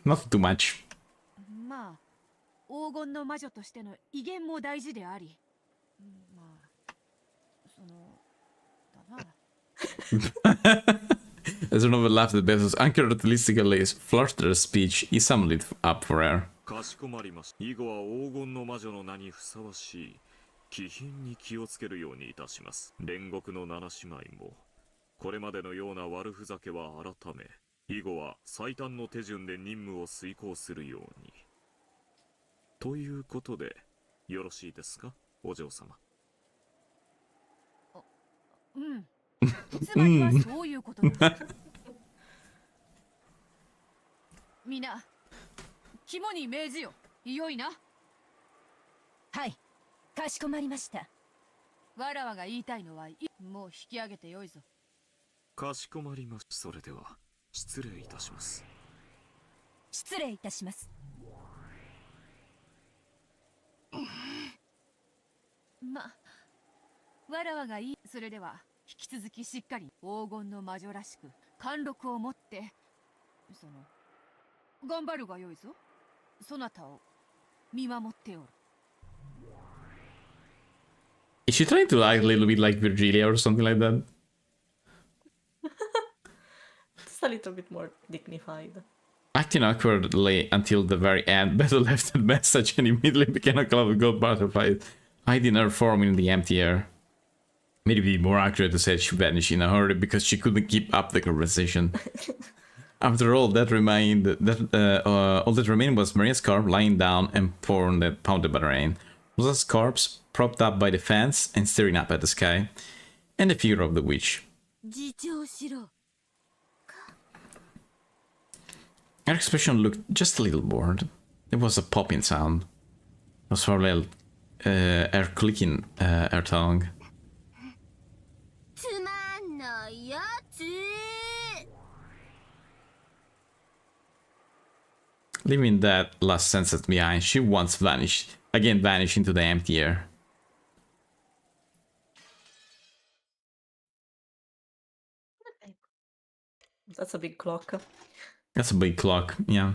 Not too much. まあ黄金の魔女としての威厳も大事であり、まあそのだな。 As Renova laughed at Bezos, uncharacteristically flirted speech is summed it up for her. かしこまりました。以後は黄金の魔女の名にふさわしい気品に気をつけるようにいたします。煉獄の七姉妹もこれまでのような悪ふざけは改め、以後は最短の手順で任務を遂行するように。ということでよろしいですか、お嬢様。うん。つまりはそういうことだ。みんな肝に銘じよ。よいな。はい、かしこまりました。わらわが言いたいのは、もう引き上げてよいぞ。かしこまりました。それでは失礼いたします。失礼いたします。ま、わらわがいい。それでは引き続きしっかり黄金の魔女らしく貫禄を持ってその頑張るがよいぞ。そなたを見守っておる。 Is she trying to act a little bit like Virgilia or something like that? Just a little bit more dignified. Acting awkwardly until the very end, Beto left a message and immediately became a cloud of gold butterflies, hiding her form in the empty air. Maybe it'd be more accurate to say she vanished in a hurry because she couldn't keep up the conversation. After all, all that remained was Maria's corpse lying down and pounded by the rain. Rosa's corpse propped up by the fence and staring up at the sky, and the figure of the witch. 自重しろ。 Her expression looked just a little bored. There was a popping sound. It was probably her clicking her tongue. つまんないやつ。 Leaving that last sentence behind, she once vanished into the empty air. That's a big clock. That's a big clock, yeah.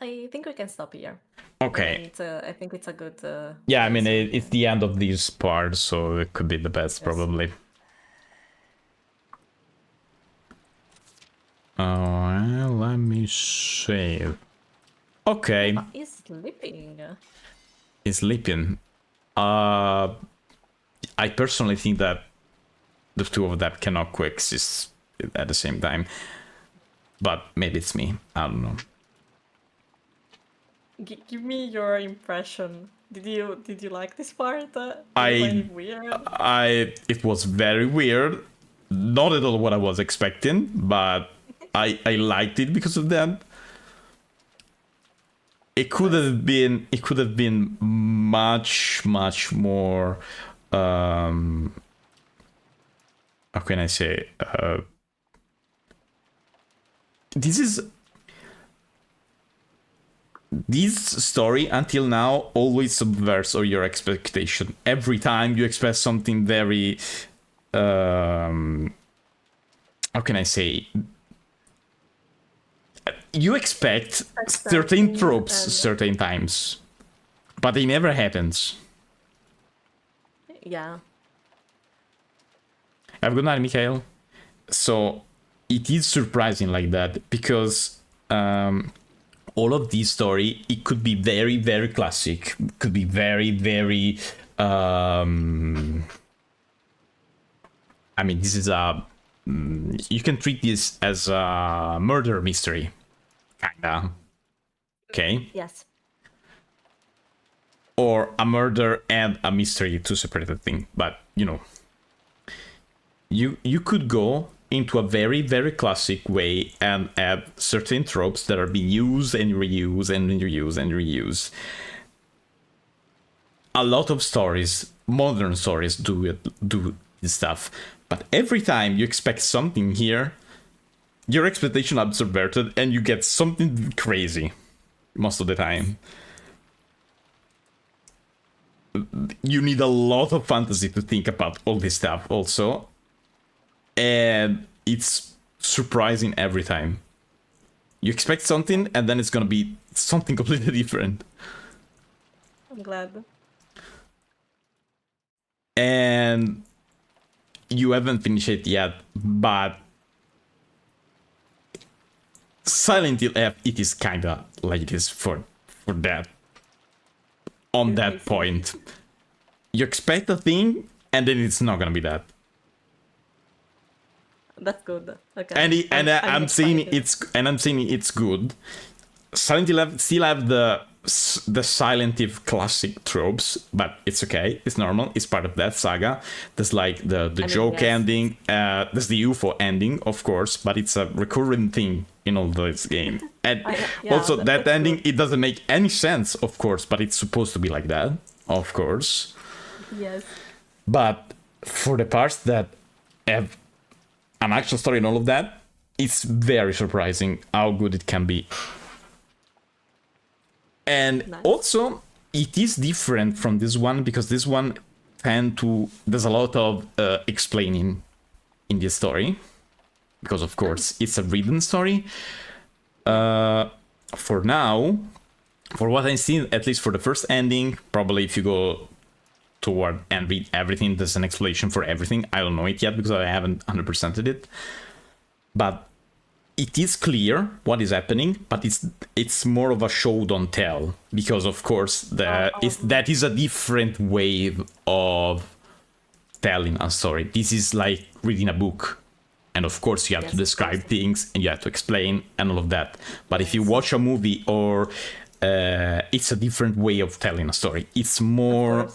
I think we can stop here. Okay. I think it's a good. Yeah, I mean, it's the end of this part, so it could be the best, probably. Well, let me save. Okay. He's sleeping. He's sleeping. I personally think that the two of them cannot coexist at the same time. But maybe it's me. I don't know. Give me your impression. Did you like this part? Did you I- find it weird? It was very weird. Not at all what I was expecting, but I liked it because of that. It could have been much more how can I say, this story until now always subverts all your expectation. Every time you expect something very how can I say, you expect certain tropes certain times, but it never happens. Yeah. Have a good night, Mikhail. So it is surprising like that because all of this story, it could be very, very classic, could be very, very I mean, this is a you can treat this as a murder mystery, kinda. Okay. Yes. Or a murder and a mystery, two separated things. But you know, you could go into a very, very classic way and add certain tropes that are being used and reused and reused and reused. A lot of stories, modern stories, do this stuff, but every time you expect something here, your expectation are subverted and you get something crazy most of the time. You need a lot of fantasy to think about all this stuff also, and it's surprising every time. You expect something and then it's gonna be something completely different. I'm glad. And you haven't finished it yet, but Silent Hill F, it is kinda like this for that. On that point, you expect a thing, and then it's not gonna be that. That's good. Okay. I'm saying it's good. Silent Hill still have the Silent Hill classic tropes, but it's okay. It's normal. It's part of that saga. There's like the joke ending. There's the UFO ending, of course, but it's a recurring thing in all this game. And also that ending, it doesn't make any sense, of course, but it's supposed to be like that, of course. Yes. But for the parts that have an actual story and all of that, it's very surprising how good it can be. And also, it is different from this one because this one there's a lot of explaining in this story. Because of course, it's a written story. For now, for what I've seen, at least for the first ending, probably if you go toward and read everything, there's an explanation for everything. I don't know it yet because I haven't 100%ed it. But it is clear what is happening, but it's more of a show don't tell, because of course that is a different way of telling a story. This is like reading a book, and of course you have to describe things and you have to explain and all of that. But if you watch a movie or it's a different way of telling a story. It's more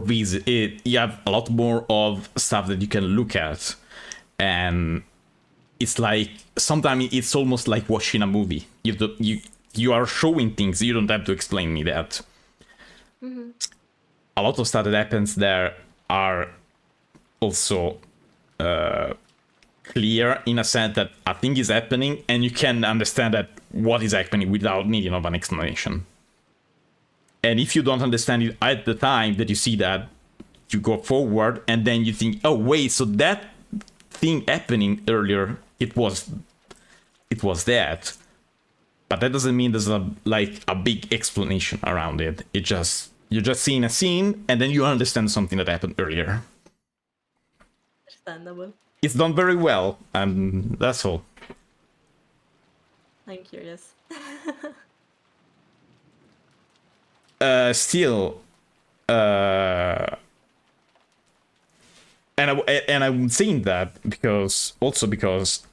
busy. You have a lot more of stuff that you can look at, and it's like sometimes it's almost like watching a movie. You are showing things. You don't have to explain me that. Mm-hmm. A lot of stuff that happens there are also clear in a sense that a thing is happening, and you can understand that what is happening without needing of an explanation. And if you don't understand it at the time that you see that, you go forward and then you think, oh wait, so that thing happening earlier, it was that, but that doesn't mean there's a big explanation around it. You're just seeing a scene and then you understand something that happened earlier. Understandable. It's done very well, and that's all. I'm curious. Still, and I'm saying that because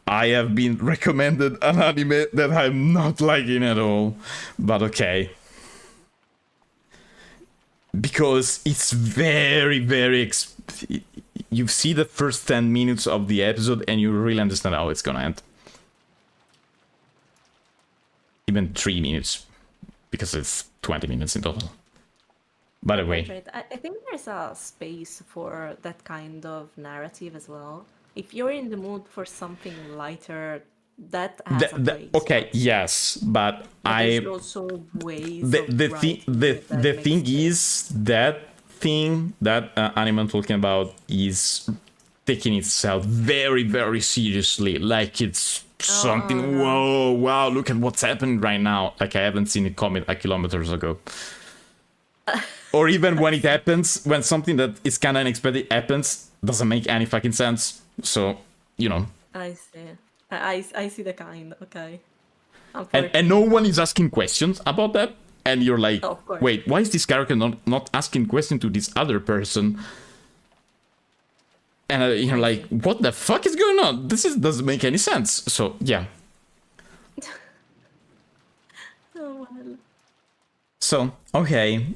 I have been recommended an anime that I'm not liking at all, but okay. Because it's very, very... You see the first 10 minutes of the episode and you really understand how it's gonna end. Even 3 minutes, because it's 20 minutes in total. By the way, Right. I think there's a space for that kind of narrative as well. If you're in the mood for something lighter, that has a place. okay, yes, but there's also ways the thing is that anime I'm talking about is taking itself very, very seriously, like it's something. Whoa, wow, look at what's happening right now. Like I haven't seen it coming kilometers ago. Or even when it happens, when something that is kind of unexpected happens, doesn't make any fucking sense. So, you know. I see. I see the kind. Okay. and no one is asking questions about that, and you're like, Of course. wait, why is this character not asking question to this other person? And you're like, what the fuck is going on? Doesn't make any sense. So yeah. Oh, well. So okay,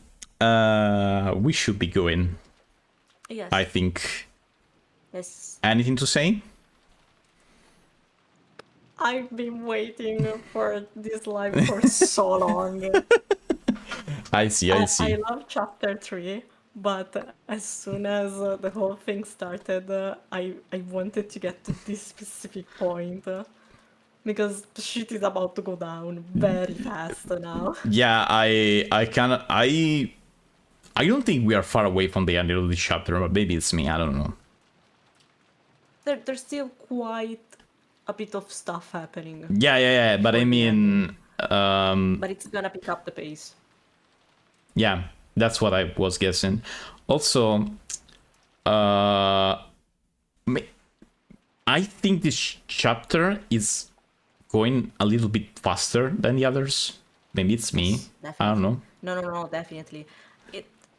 we should be going. Yes. I think. Yes. Anything to say? I've been waiting for this live for so long. I see. I love chapter 3, but as soon as the whole thing started, I wanted to get to this specific point. Because shit is about to go down very fast now. Yeah, I don't think we are far away from the end of the chapter, but maybe it's me. I don't know. There's still quite a bit of stuff happening. Yeah. But I mean, but it's gonna pick up the pace. Yeah, that's what I was guessing. Also, I think this chapter is going a little bit faster than the others. Maybe it's me. Definitely. I don't know. No, definitely.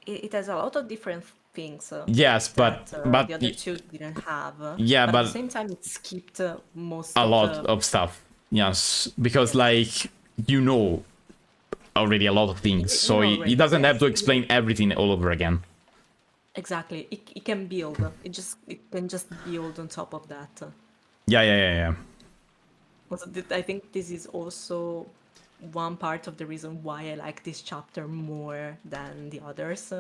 It has a lot of different things. Yes, but the other two didn't have. Yeah, but at the same time, it skipped most. A lot of stuff. Yes, because like already a lot of things, so he doesn't have to explain everything all over again. Exactly. It can build. It can just build on top of that. Yeah. Also, I think this is also one part of the reason why I like this chapter more than the others.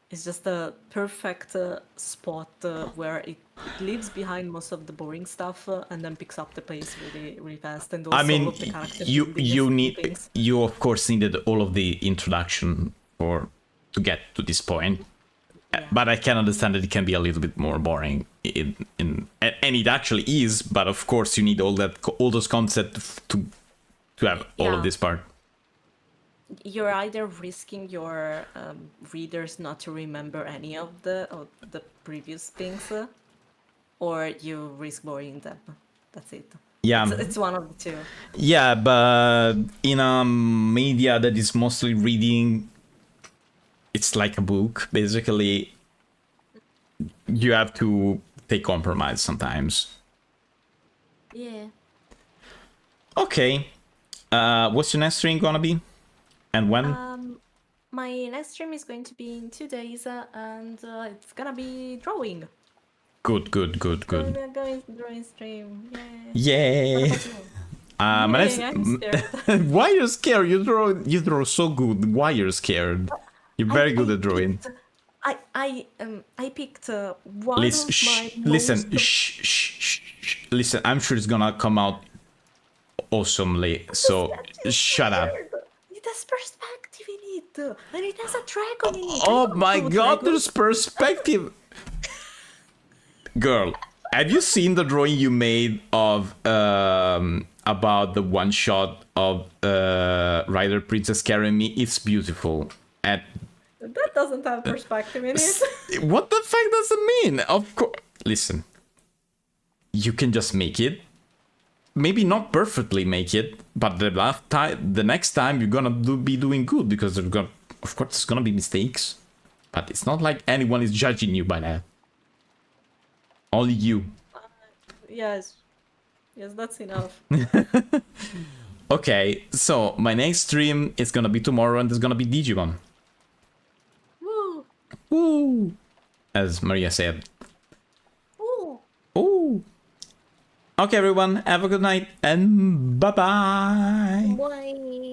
It's just a perfect spot where it leaves behind most of the boring stuff and then picks up the pace really, really fast. And also I mean, all of the characters you of course needed all of the introduction to get to this point. Yeah. But I can understand that it can be a little bit more boring, and it actually is. But of course, you need all those concepts to have all of this part. You're either risking your readers not to remember any of the previous things, or you risk boring them. That's it. Yeah, it's one of the two. Yeah, but in a media that is mostly reading, it's like a book. Basically, you have to take compromise sometimes. Yeah. Okay. What's your next stream gonna be? And when? My next stream is going to be in 2 days, and it's gonna be drawing. Good. Going drawing stream. Yeah. I'm scared. Why are you scared? You draw so good. Why are you scared? You're very good at drawing. I picked one of my Listen. Listen. I'm sure it's gonna come out awesomely. So shut up. It has perspective in it, and it has a dragon in it. Oh my god, there's perspective. Girl, have you seen the drawing you made of about the one shot of Rider Princess carrying me? It's beautiful. And that doesn't have perspective in it. what the fuck does it mean? Of course. Listen, you can just make it. Maybe not perfectly make it, but the next time you're gonna be doing good, because of course there's gonna be mistakes, but it's not like anyone is judging you by that. Only you. Yes, that's enough. Okay, so my next stream is gonna be tomorrow, and there's gonna be Digimon. Woo! As Maria said. Ooh. Okay, everyone, have a good night, and bye-bye. Bye.